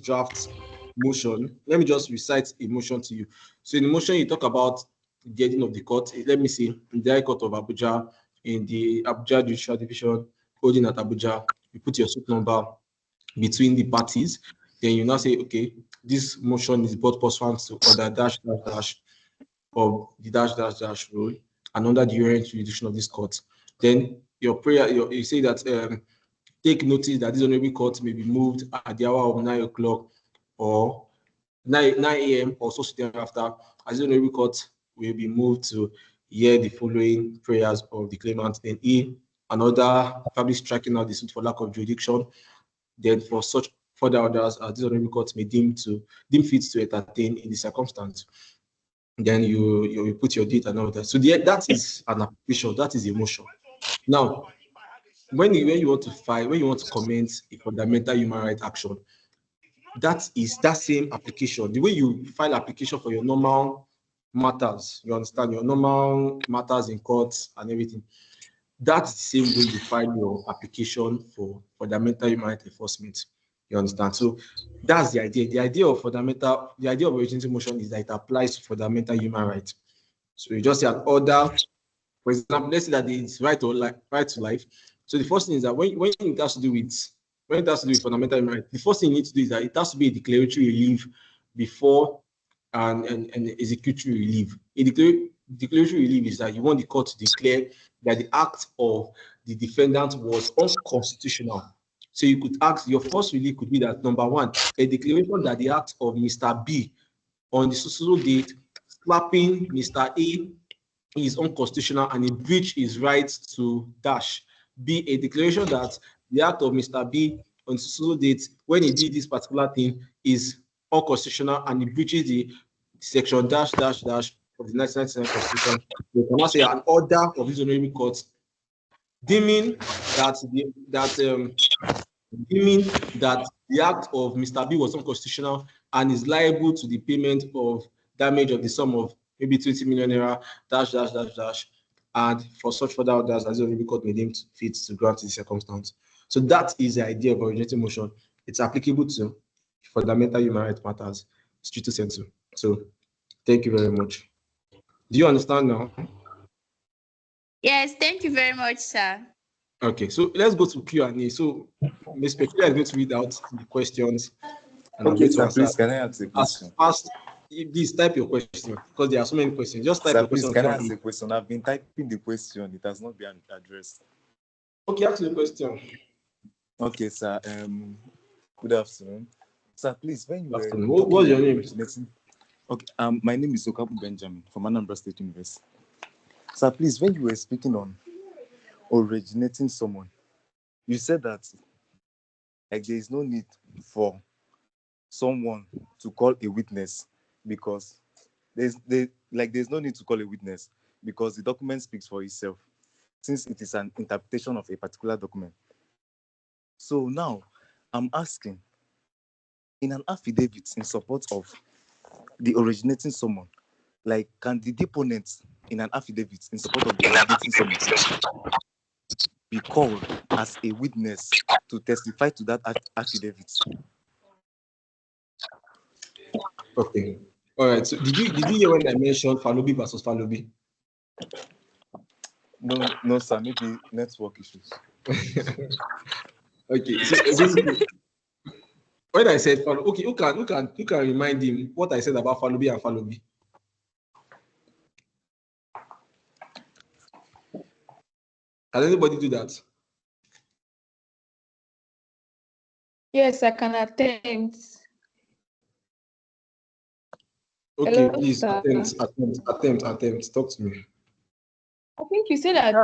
draft motion. Let me just recite a motion to you. So in the motion, you talk about the heading of the court. Let me see, in the High Court of Abuja, in the Abuja Judicial Division, holding at Abuja, you put your suit number between the parties. Then you now say, okay, this motion is brought pursuant to order dash of the dash rule and under the jurisdiction of this court. Then your prayer, you say that take notice that this honorable court may be moved at the hour of 9 o'clock or 9 a.m. or so thereafter, as the honorable court will be moved to hear the following prayers of the claimant. Then E, another probably striking out the suit for lack of jurisdiction. Then for such further orders as this honorable court may deem fit to entertain in the circumstance, then you put your date and all that. So that is an application, that is a motion. Now, when you want to file, when you want to commence a fundamental human rights action, that is that same application. The way you file application for your normal matters, you understand, your normal matters in courts and everything. That's the same way you file your application for fundamental human rights enforcement. You understand? So that's the idea. The idea of originating motion is that it applies to fundamental human rights. So you just say an order, for example, let's say that it's right to life. So the first thing is that when it has to do with fundamental human rights, the first thing you need to do is that it has to be a declaratory relief before an executory relief. A declaratory relief is that you want the court to declare that the act of the defendant was unconstitutional. So you could ask, your first relief could be that, number one, a declaration that the act of Mr. B on the so date slapping Mr. A is unconstitutional and it breached his rights to dash. B, a declaration that the act of Mr. B on so date when he did this particular thing is unconstitutional and it breaches the section dash of the 1999 Constitution. You can say an order of this honorable court deeming that the act of Mr. B was unconstitutional and is liable to the payment of damage of the sum of maybe 20 million naira dash, and for such further orders as the honorable court may deem fit to grant the circumstance. So that is the idea of originating motion. It's applicable to fundamental human rights matters, stricto sensu. So thank you very much. Do you understand now? Yes, thank you very much, sir. Okay, so let's go to Q&A. So Ms. Pekula is going to read out the questions. And okay, sir, please, can I ask a question? Please type your question because there are so many questions. Just type sir, your question. Please, can I ask a question? I've been typing the question. It has not been addressed. Okay, ask the question. Okay, sir. Good afternoon. Sir, please, when you were... What's your name? Okay, my name is Okapu Benjamin from Anambra State University. Sir, please, when you were speaking on originating someone, you said that like there is no need for someone to call a witness because there's no need to call a witness because the document speaks for itself since it is an interpretation of a particular document. So now I'm asking, in an affidavit in support of the originating someone, like can the deponent in an affidavit in support of the originating someone be called as a witness to testify to that affidavit? Okay. All right. So did you hear when I mentioned Falobi versus Falobi? No, sir. Maybe network issues. Okay. So basically, when I said Falobi, okay, who can remind him what I said about Falobi and Falobi? Can anybody do that? Yes, I can attempt. Okay, Hello, please sir. attempt. Talk to me. I think you said that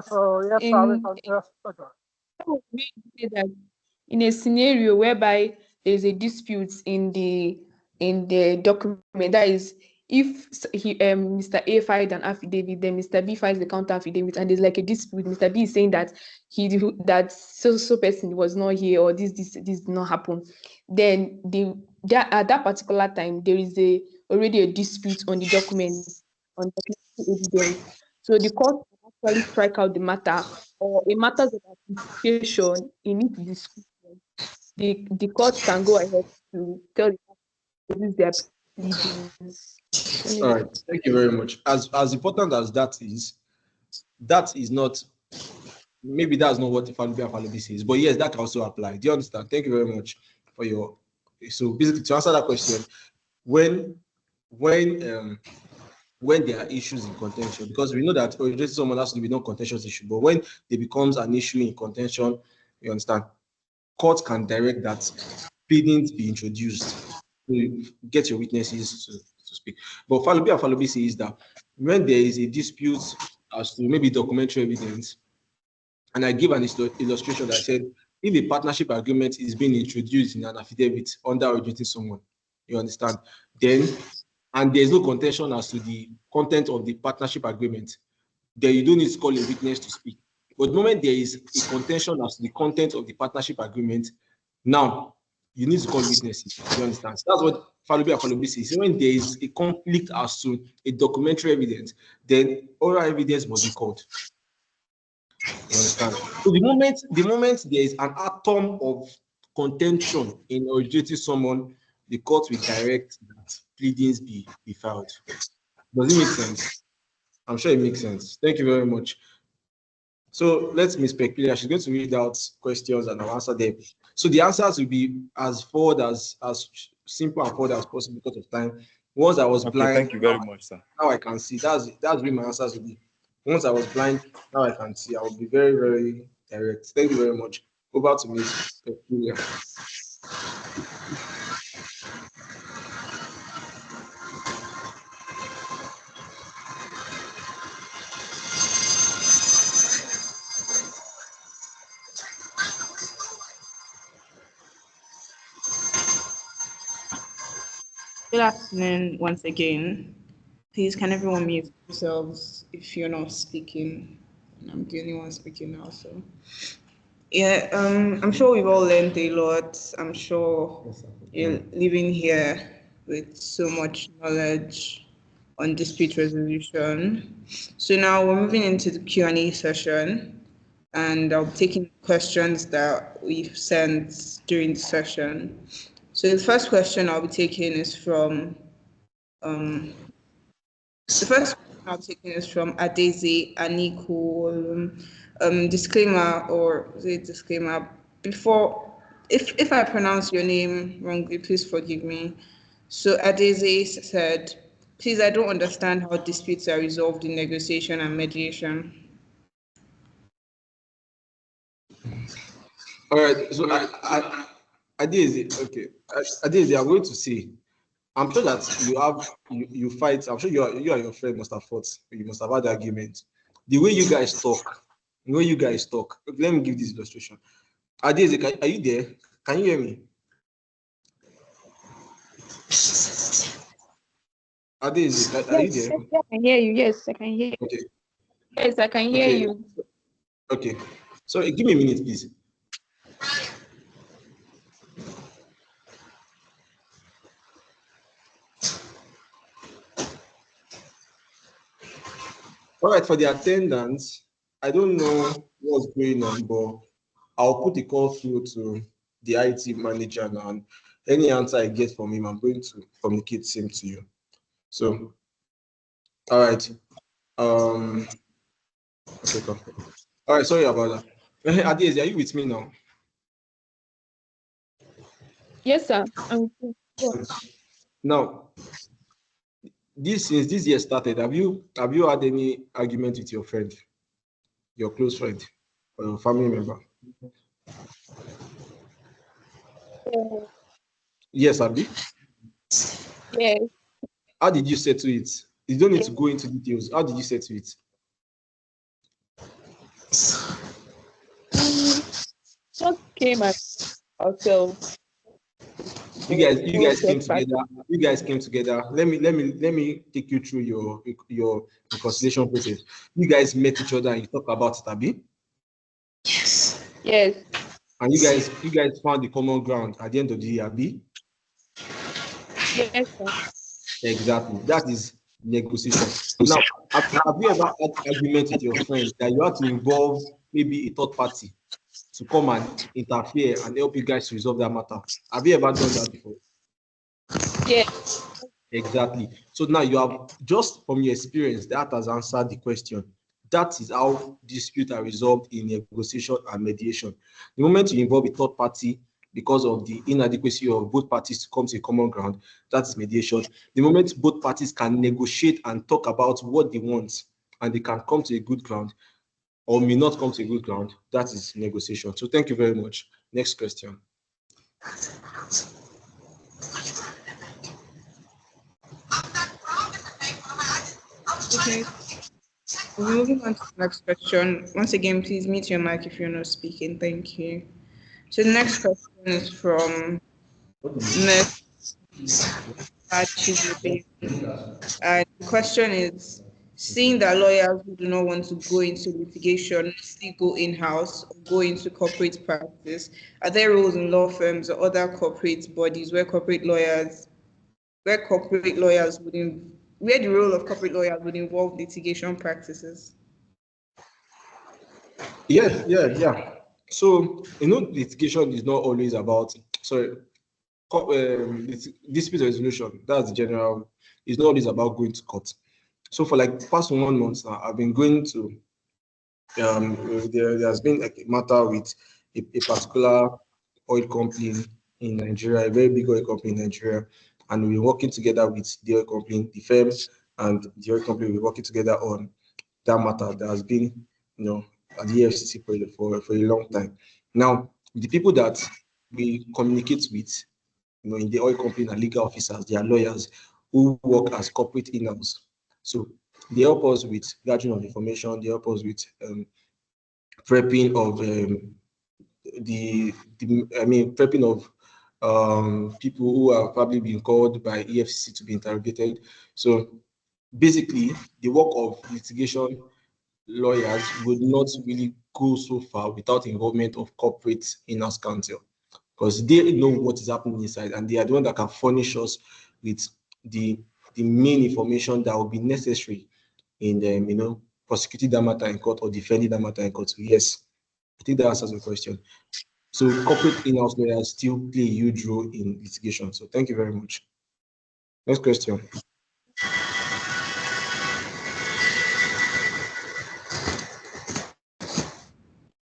in a scenario whereby there's a dispute in the document, that is, if Mr. A filed an affidavit, then Mr. B files the counter affidavit, and there's like a dispute. Mr. B is saying that that so person was not here, or this did not happen. Then at that particular time there is already a dispute on the document, on documentary evidence. So the court can actually strike out the matter, or a matter of application in its discussion. The court can go ahead to tell the parties their pleadings. All right, thank you very much. As important as that is not, maybe that's not what Falobi and Falobi says, but yes, that can also apply. Do you understand? Thank you very much for so basically to answer that question, when when there are issues in contention, because we know that originating someone has to be non-contentious issue, but when there becomes an issue in contention, you understand, court can direct that pleadings be introduced to get your witnesses to speak. But Falobi and Falobi says that when there is a dispute as to maybe documentary evidence, and I give an illustration that I said, if a partnership agreement is being introduced in an affidavit under originating someone, you understand, then, and there's no contention as to the content of the partnership agreement, then you don't need to call a witness to speak. But the moment there is a contention as to the content of the partnership agreement, now you need to call witnesses. You understand? So that's what Falobi and Falobi says. So when there is a conflict as to a documentary evidence, then oral evidence must be called. You understand? So the moment there is an atom of contention in originating someone, the court will direct that pleadings be filed. Does it make sense? I'm sure it makes sense. Thank you very much. So let's Miss Peculiar. She's going to read out questions and I'll answer them. So the answers will be as forward as simple and forward as possible because of time. Once I was blind, thank you very much, sir. Now I can see. That's where my answers will be. Once I was blind, now I can see. I will be very, very direct. Thank you very much. Over to Miss Peculiar. Good afternoon once again. Please, can everyone mute themselves if you're not speaking? I'm the only one speaking now, so. Yeah, I'm sure we've all learned a lot. I'm sure you're living here with so much knowledge on dispute resolution. So now we're moving into the Q&A session, and I'll be taking questions that we've sent during the session. So the first question I'll be taking is from Adeze Aniku. Disclaimer, or is it disclaimer? Before, if I pronounce your name wrongly, please forgive me. So Adeze said, please, I don't understand how disputes are resolved in negotiation and mediation. All right, so Adeze, okay. Adeze, I'm going to say, I'm sure that you fight. I'm sure you and your friend must have fought. You must have had arguments. The way you guys talk. Let me give this illustration. Adeze, are you there? Can you hear me? Adeze, are you there? Yes, I can hear you. Yes, I can hear you. Okay. Yes, I can hear you. Okay. So give me a minute, please. All right, for the attendants, I don't know what's going on, but I'll put the call through to the IT manager now, and any answer I get from him, I'm going to communicate same to you. So, all right. Okay, all right, sorry about that. Adeze, are you with me now? Yes, sir. Now, since this year started, have you had any argument with your friend, your close friend, or your family member? Yes, Abi? Yes. How did you settle it? You don't need to go into details. How did you settle it? Just came at ourselves. You guys came together. You guys came together. Let me take you through your reconciliation process. You guys met each other and you talked about it, Abi? Yes. And you guys found the common ground at the end of the year, Abi? Yes, sir. Exactly. That is negotiation. Now, have you ever had argument with your friend that you had to involve maybe a third party to come and interfere and help you guys to resolve that matter? Have you ever done that before? Yes. Exactly. So now you have, just from your experience, that has answered the question. That is how disputes are resolved in negotiation and mediation. The moment you involve a third party because of the inadequacy of both parties to come to a common ground, that's mediation. The moment both parties can negotiate and talk about what they want and they can come to a good ground or may not come to a good ground, that is negotiation. So thank you very much. Next question. Okay. We're moving on to the next question. Once again, please mute your mic if you're not speaking. Thank you. So the next question is from Ms. Achidebe. And the question is, seeing that lawyers who do not want to go into litigation still go in-house or go into corporate practice, are there roles in law firms or other corporate bodies where where the role of corporate lawyers would involve litigation practices? Yeah. So, litigation is not always about, dispute resolution. That's the general, it's not always about going to court. So for like past 1 month now, I've been going to, there has been like a matter with a particular oil company in Nigeria, a very big oil company in Nigeria, and we're working together with the oil company, the firm, and the oil company. We're working together on that matter that has been, at the EFCC for a long time. Now, the people that we communicate with, in the oil company and legal officers, they are lawyers who work as corporate in-house. So they help us with gathering of information. They help us with prepping of prepping of people who are probably being called by EFCC to be interrogated. So basically, the work of litigation lawyers would not really go so far without involvement of corporate in-house counsel, because they know what is happening inside and they are the one that can furnish us with the main information that will be necessary in prosecuting that matter in court or defending that matter in court. So yes, I think that answers the question. So corporate in-house lawyers still play a huge role in litigation. So thank you very much. Next question.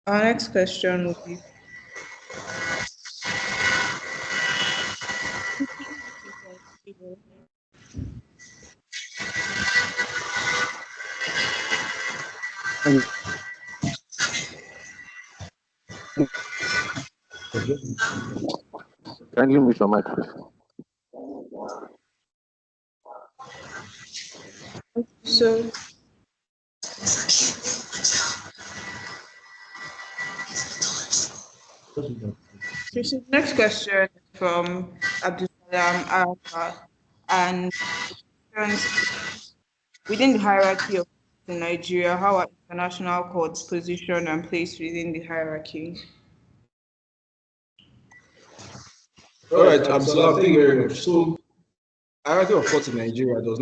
Our next question will be Can you mute your mic, please? so. Next question from Abdul Salam Arafat, and within the hierarchy of in Nigeria, how are international courts positioned and placed within the hierarchy? All right, Abdullah, thank you very much. So, hierarchy of courts in Nigeria does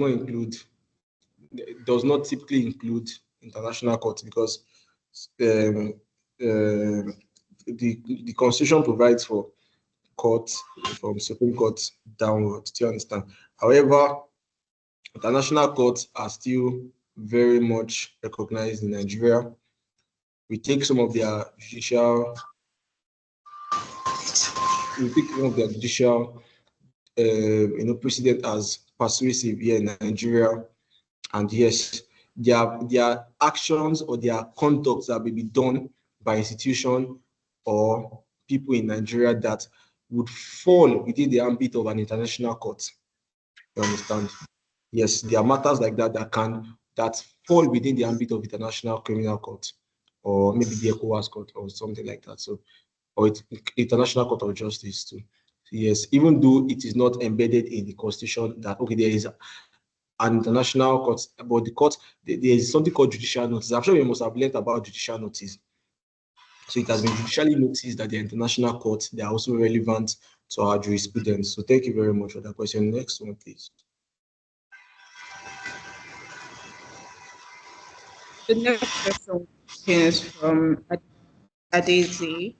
not typically include international courts, because the constitution provides for courts from Supreme Court downwards. Do you understand? However, international courts are still very much recognized in Nigeria. We take some of their judicial precedent as persuasive here in Nigeria, and yes, their actions or their conducts that may be done by institution or people in Nigeria that would fall within the ambit of an international court. You understand? Yes, there are matters like that that fall within the ambit of international criminal court, or maybe the ECOWAS court or something like that. So, or international court of justice too. Yes, even though it is not embedded in the constitution that there is an international court, but the court, there is something called judicial notice. I'm sure you must have learned about judicial notice. So it has been judicially noticed that the international courts, they are also relevant to our jurisprudence. So thank you very much for that question. Next one, please. The next question is from Adeze.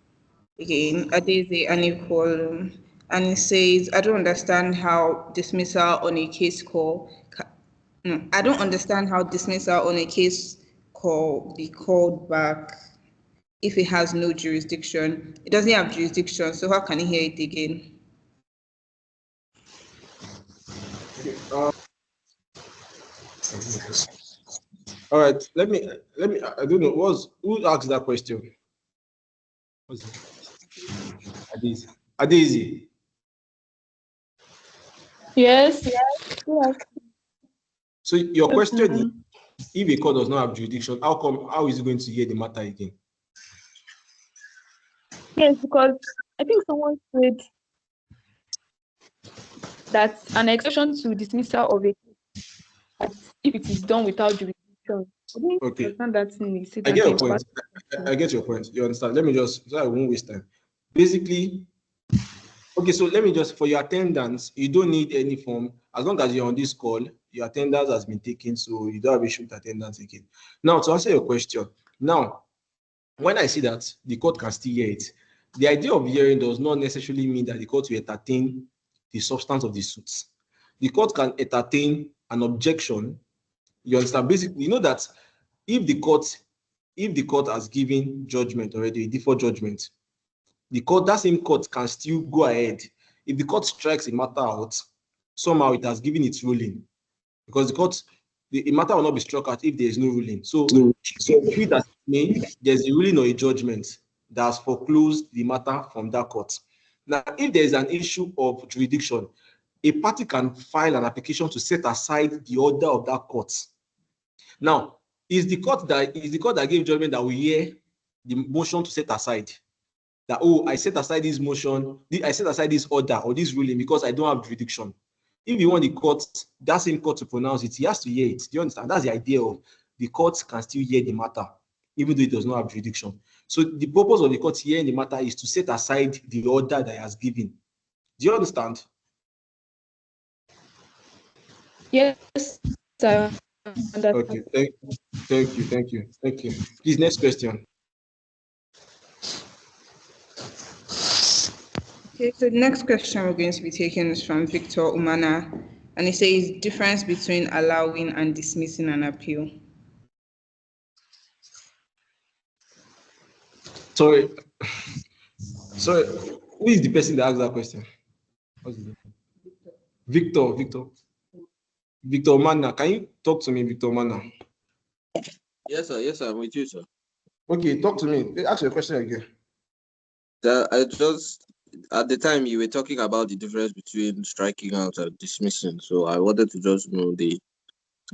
Again, Adeze Anikwolu, and it says, I don't understand how dismissal on a case call be called back. if it has no jurisdiction? It doesn't have jurisdiction, so how can he hear it again? Okay. All right. Let me. I don't know. Who asked that question? What's it? Adezi. Yes. So your question is, if a court does not have jurisdiction, how is it going to hear the matter again? Yes, because I think someone said that an exception to dismissal of a case if it is done without jurisdiction. I didn't Okay. understand that thing you said I that get your time point. about. I get your point. You understand? Let me just, so I won't waste time. Basically, okay, so let me just, for your attendance, you don't need any form. As long as you're on this call, your attendance has been taken, so you don't have issue with attendance again. Now, to answer your question, now, when I see that the court can still hear it, the idea of hearing does not necessarily mean that the court will entertain the substance of the suits. The court can entertain an objection. You understand? Basically, you know that if the court has given judgment already, a default judgment, that same court can still go ahead. If the court strikes a matter out, somehow it has given its ruling, because the matter will not be struck out if there is no ruling. So if that there's a ruling or a judgment that has foreclosed the matter from that court. Now, if there is an issue of jurisdiction, a party can file an application to set aside the order of that court. Now, is the court that gave judgment that will hear the motion to set aside? That, oh, I set aside this motion, I set aside this order or this ruling because I don't have jurisdiction. If you want the court, that same court to pronounce it, he has to hear it. Do you understand? That's the idea of the court can still hear the matter, even though it does not have jurisdiction. So the purpose of the court hearing the matter is to set aside the order that it has given. Do you understand? Yes, I understand. Okay, thank you. Please, next question. Okay, so the next question we're going to be taking is from Victor Umana, and he says difference between allowing and dismissing an appeal. Sorry, who is the person that asked that question? What's his name? Victor Mana. Can you talk to me, Victor Mana? Yes, sir, I'm with you, sir. Okay, talk to me. Ask your question again. I just, at the time you were talking about the difference between striking out and dismissing. So I wanted to just know the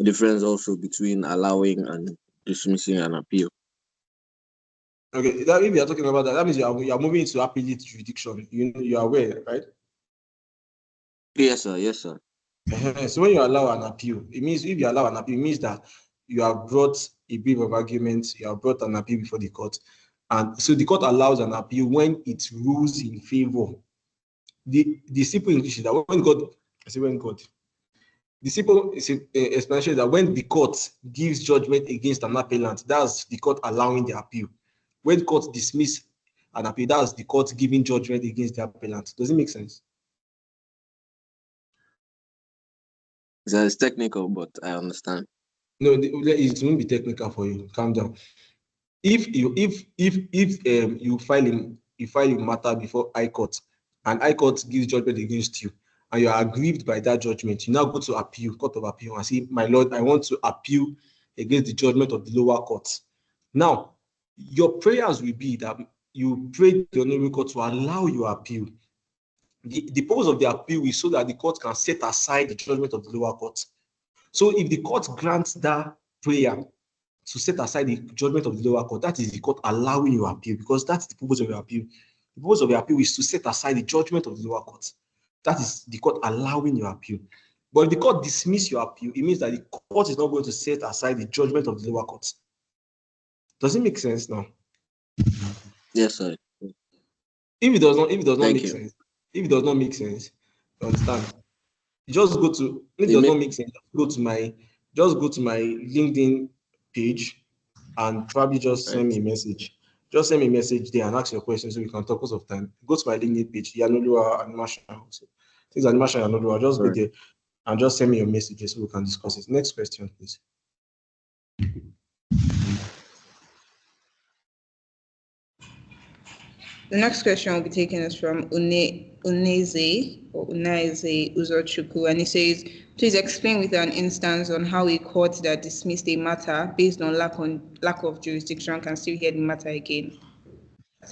difference also between allowing and dismissing an appeal. Okay, that if you are talking about that, that means you are moving into appellate jurisdiction. You are aware, right? Yes, sir. So when you allow an appeal, it means if you allow an appeal, it means that you have brought a brief of argument, you have brought an appeal before the court. And so the court allows an appeal when it rules in favor. The simple English is that the simple explanation is that when the court gives judgment against an appellant, that's the court allowing the appeal. When the court dismisses an appeal, that's the court giving judgment against the appellant. Does it make sense? It's technical, but I understand. No, it won't be technical for you. Calm down. If you file a matter before High Court, and High Court gives judgment against you, and you are aggrieved by that judgment, you now go to appeal, Court of Appeal, and say, my lord, I want to appeal against the judgment of the lower court. Now, your prayers will be that you pray the honorable court to allow your appeal. The purpose of the appeal is so that the court can set aside the judgment of the lower court. So if the court grants that prayer to set aside the judgment of the lower court, that is the court allowing your appeal, because that's the purpose of your appeal. The purpose of your appeal is to set aside the judgment of the lower court. That is the court allowing your appeal. But if the court dismisses your appeal, it means that the court is not going to set aside the judgment of the lower court. Does it make sense now? Yes, sir. If it does not make sense, you understand? Just go to, if it does not make sense, just go to my LinkedIn page and probably just send me a message. Just send me a message there and ask your question so we can talk because of time. Go to my LinkedIn page, Yanolua Animation. Things Animation Yanolua. Just go there and just send me your messages so we can discuss it. Next question, please. The next question will be taken is from Uneze Uzochukwu, and he says, please explain with an instance on how a court that dismissed a matter based on lack of jurisdiction can still hear the matter again. I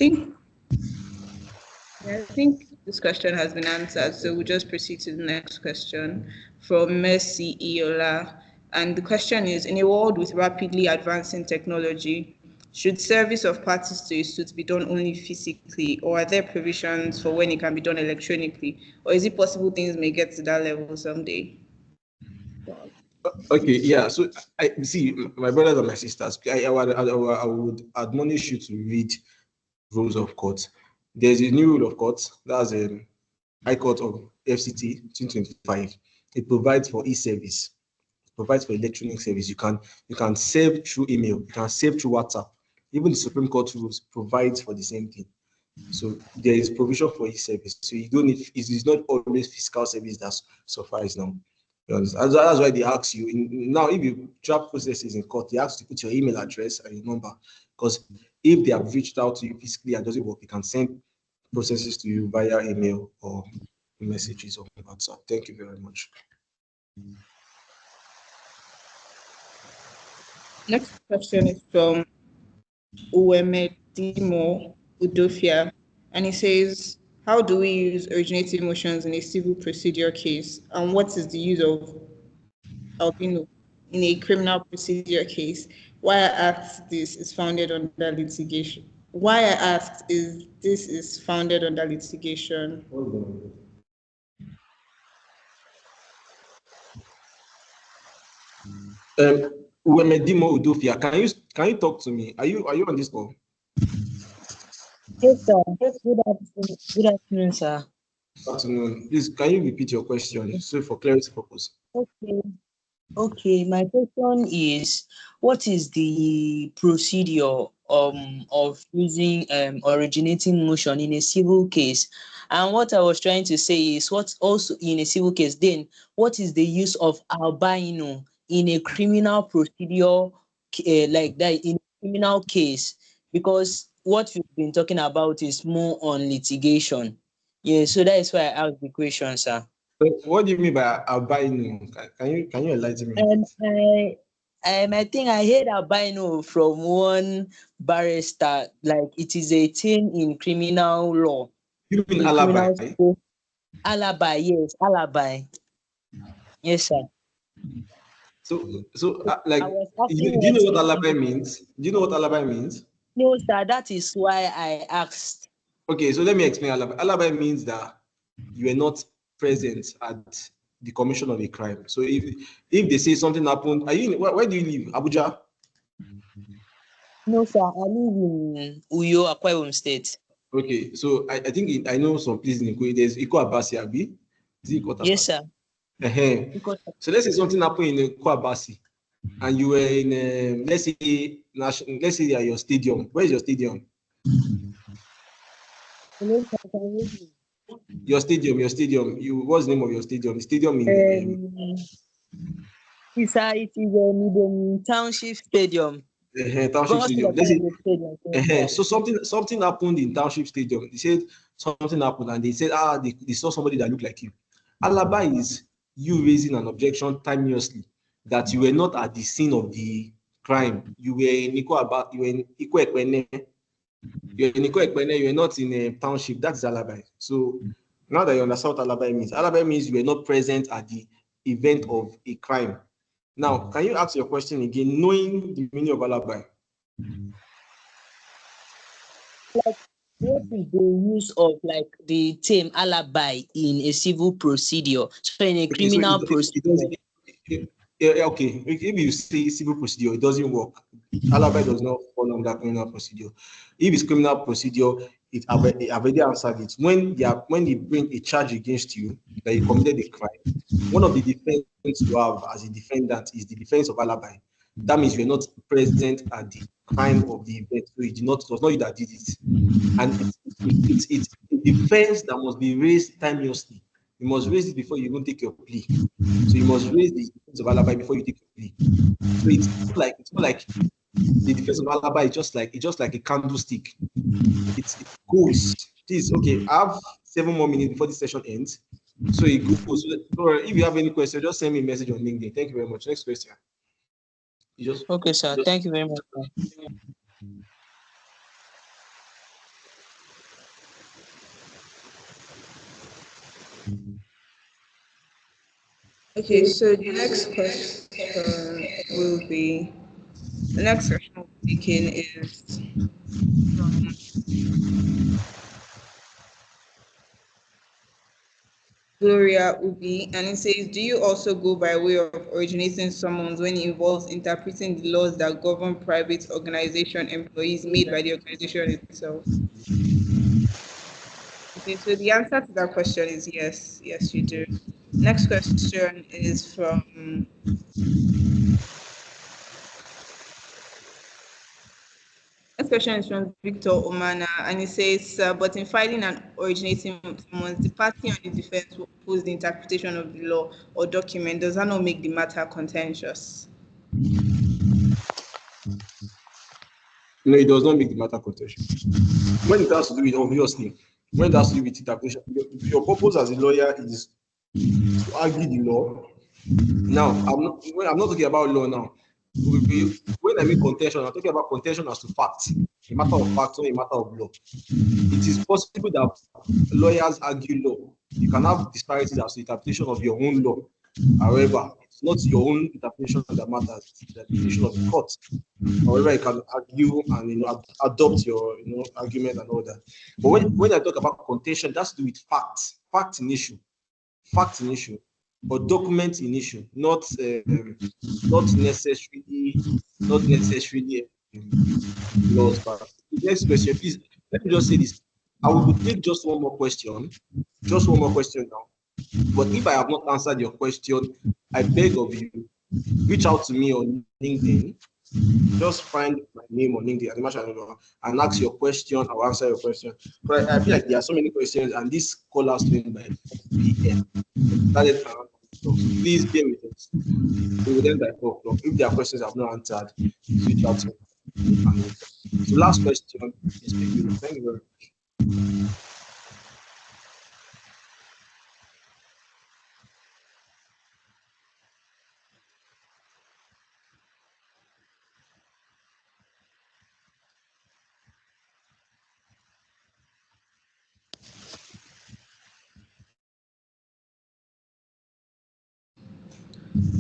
think this question has been answered, so we'll just proceed to the next question from Mercy Iola. And the question is, in a world with rapidly advancing technology, should service of parties to a suit be done only physically, or are there provisions for when it can be done electronically? Or is it possible things may get to that level someday? Okay, yeah. So I see, my brothers and my sisters, I would admonish you to read rules of court. There's a new rule of court, that's a High Court of FCT 2025. It provides for e-service, provides for electronic service. You can save through email, you can save through WhatsApp. Even the Supreme Court rules provides for the same thing. So there is provision for e-service. So you don't need, it is not always physical service that suffices now. That's why they ask you now, if you draft processes in court, they ask you to put your email address and your number, because if they have reached out to you physically and doesn't work, they can send processes to you via email or messages on WhatsApp. Thank you very much. Next question is from Uwemedimo Udofia, and he says, how do we use originating motions in a civil procedure case, and what is the use of albino in a criminal procedure case? Why I asked this is founded on the litigation. Why I asked is this is founded on the litigation. Uwemedimo Udofia, can you talk to me? Are you on this call? Yes, sir. Good afternoon, sir. Good afternoon. Please, can you repeat your question so for clarity purpose? Okay, my question is, what is the procedure of using originating motion in a civil case? And what I was trying to say is, what also in a civil case, then what is the use of albino in a criminal procedure like that, in a criminal case? Because what we've been talking about is more on litigation. Yeah, so that is why I asked the question, sir. What do you mean by albino? Can you enlighten me? I think I heard albino from one barrister, like it is a thing in criminal law. You mean alibi? Alibi, yes, alibi. Yes, sir. So like, do you know what alibi means? Do you know what alibi means? No, sir, that is why I asked. Okay, so let me explain alibi. Alibi means that you are not present at the commission of a crime. So if they say something happened, where do you live? Abuja? No, sir, I live in Uyo, Akwa Ibom State. Okay, so I think I know some places in Ikoyi. There's Iko Abasi, Abi? Yes, sir. So let's say something happened in Iko Abasi, and you were in let's say you are your stadium. Where is your stadium? Your stadium. What's the name of your stadium? The stadium in it is Township Stadium. Township Stadium. Let's say, so something happened in Township Stadium. They said something happened, and they said they saw somebody that looked like you. Alibi is you raising an objection timeously that you were not at the scene of the crime. You were in Iko Ekpene. You're in Iko Ekpene. You were not in a township. That's alibi. So now that you understand what alibi means you were not present at the event of a crime. Now, can you ask your question again, knowing the meaning of alibi? Like, what is the use of like the term alibi in a civil procedure? So in a criminal procedure. Okay, if you say civil procedure, it doesn't work. Alibi does not fall under criminal procedure. If it's criminal procedure, I've already answered it. When they bring a charge against you that you committed a crime, one of the defense you have as a defendant is the defense of alibi. That means you're not present at the crime of the event, so it was not you that did it. And it's a defense that must be raised timeously. You must raise it before you even take your plea. So you must raise the defense of alibi before you take your plea. So it's not like the defense of alibi is just like a candlestick. it goes. Please, okay, I have 7 more minutes before this session ends. So it goes. So if you have any question, just send me a message on LinkedIn. Thank you very much. Next question. Okay, sir. Thank you very much. Okay, so the next question will be the next question we'll be taking is from Gloria Ubi, and it says, do you also go by way of originating summons when it involves interpreting the laws that govern private organization employees made by the organization itself? Okay, so the answer to that question is yes. Yes, you do. Next question is from Victor Omana, and he says, but in filing and originating summons, the party on the defense will oppose the interpretation of the law or document. Does that not make the matter contentious? No, it does not make the matter contentious. When it has to do with, obviously, when it has to do with interpretation, your purpose as a lawyer is to argue the law. Now, I'm not talking about law now. When I mean contention, I'm talking about contention as to fact, a matter of fact, not a matter of law. It is possible that lawyers argue law. You can have disparities as to interpretation of your own law. However, it's not your own interpretation that matters, it's the interpretation of the court. However, you can argue and adopt your argument and all that. But when I talk about contention, that's to do with facts, fact in issue, but document in issue, not necessarily laws. But next question, please. Let me just say this. I will take just one more question now. But if I have not answered your question, I beg of you, reach out to me on LinkedIn. Just find my name on LinkedIn and ask your question. I'll answer your question. But I feel like there are so many questions, and this call has to end by 4 p.m. So please bear with us. We will end by 4 o'clock. If there are questions I've not answered, please reach out to me. So last question is for you. Thank you very much.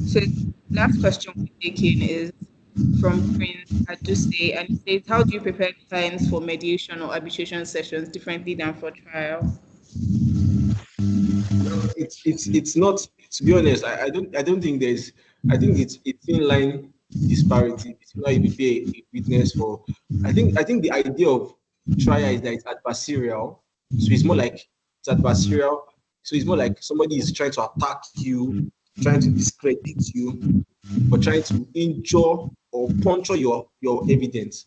So last question we're taking is from Prince Aduse, and he says, how do you prepare clients for mediation or arbitration sessions differently than for trial? It's not, to be honest, I don't think there's, I think it's inline disparity between how you prepare a witness for. I think the idea of trial is that it's adversarial, so it's more like somebody is trying to attack you, trying to discredit you, or trying to injure or puncture your evidence.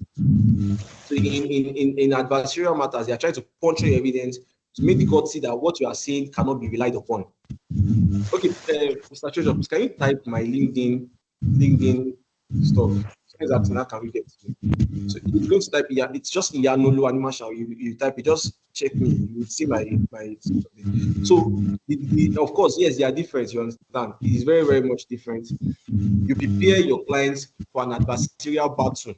So in adversarial matters, they are trying to puncture your evidence to make the court see that what you are saying cannot be relied upon. Okay, Mr. Treasurer, can you type my LinkedIn stuff? How can we get to it? So it's going to type here. It's just Iyanolu Animation. You type it. Just check me. You will see my. So of course, yes, they are different. You understand? It is very, very much different. You prepare your clients for an adversarial battle.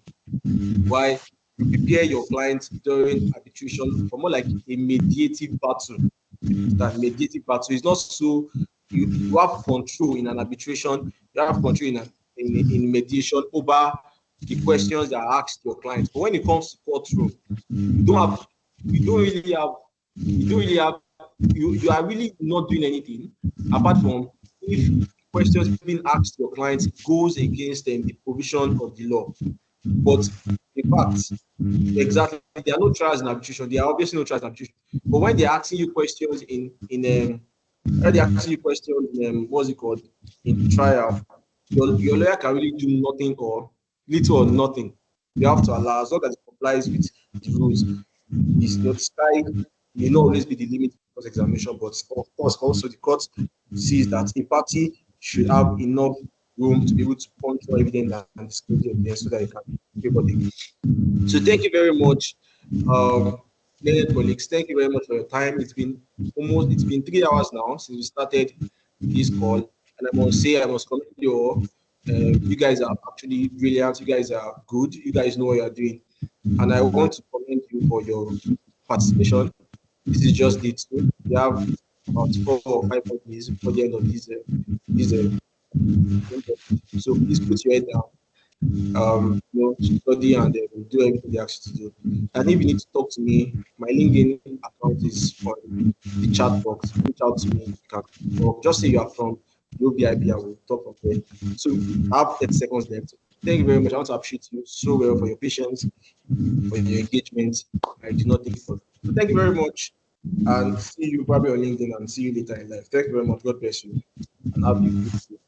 Why? You prepare your clients during arbitration for more like a mediative battle. That mediative battle is not so you have control in an arbitration, you have control in mediation over the questions that are asked your clients. But when it comes to courtroom, you are really not doing anything apart from if questions being asked your clients goes against the provision of the law. But in fact, exactly, there are no trials in arbitration. There are obviously no trials in arbitration. But when they're asking you questions in trial, your lawyer can really do nothing or little or nothing. You have to allow, as long as it complies with the rules. It's notified, may not always be the limit of examination, but of course also the court sees that a party should have enough room to be able to point for evidence and disclose the evidence so that it can be public. So thank you very much. Learned colleagues, thank you very much for your time. It's been 3 hours now since we started this call, and I must say I must commend you all. You guys are actually brilliant. You guys are good. You guys know what you are doing, and I want to commend you for your participation. This is just day 2. We have about 4 or 5 more days before the end of this so please put your head down, study and do everything they ask you to do. And if you need to talk to me, my LinkedIn account is on the chat box. Reach out to me. You can talk. Just say you are from the OVIP. I will talk from there. So I have 30 seconds left. Thank you very much. I want to appreciate you so well for your patience, for your engagement. I do not take it for granted. So thank you very much, and see you probably on LinkedIn, and see you later in life. Thank you very much. God bless you, and have a good day.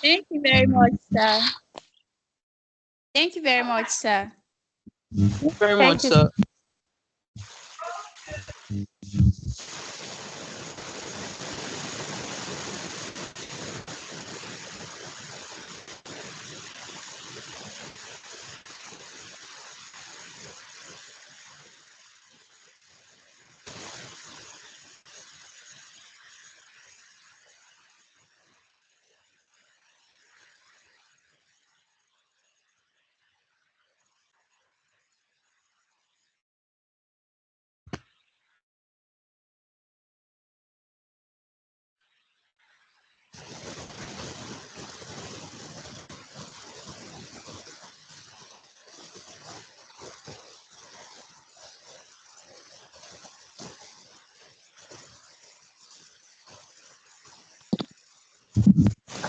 Thank you very much, sir. Thank you very much, sir. Thank you very Thank much, you. sir.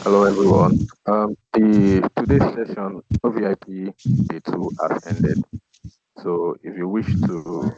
Hello, everyone. The today's session, OVIP Day 2, has ended. So if you wish to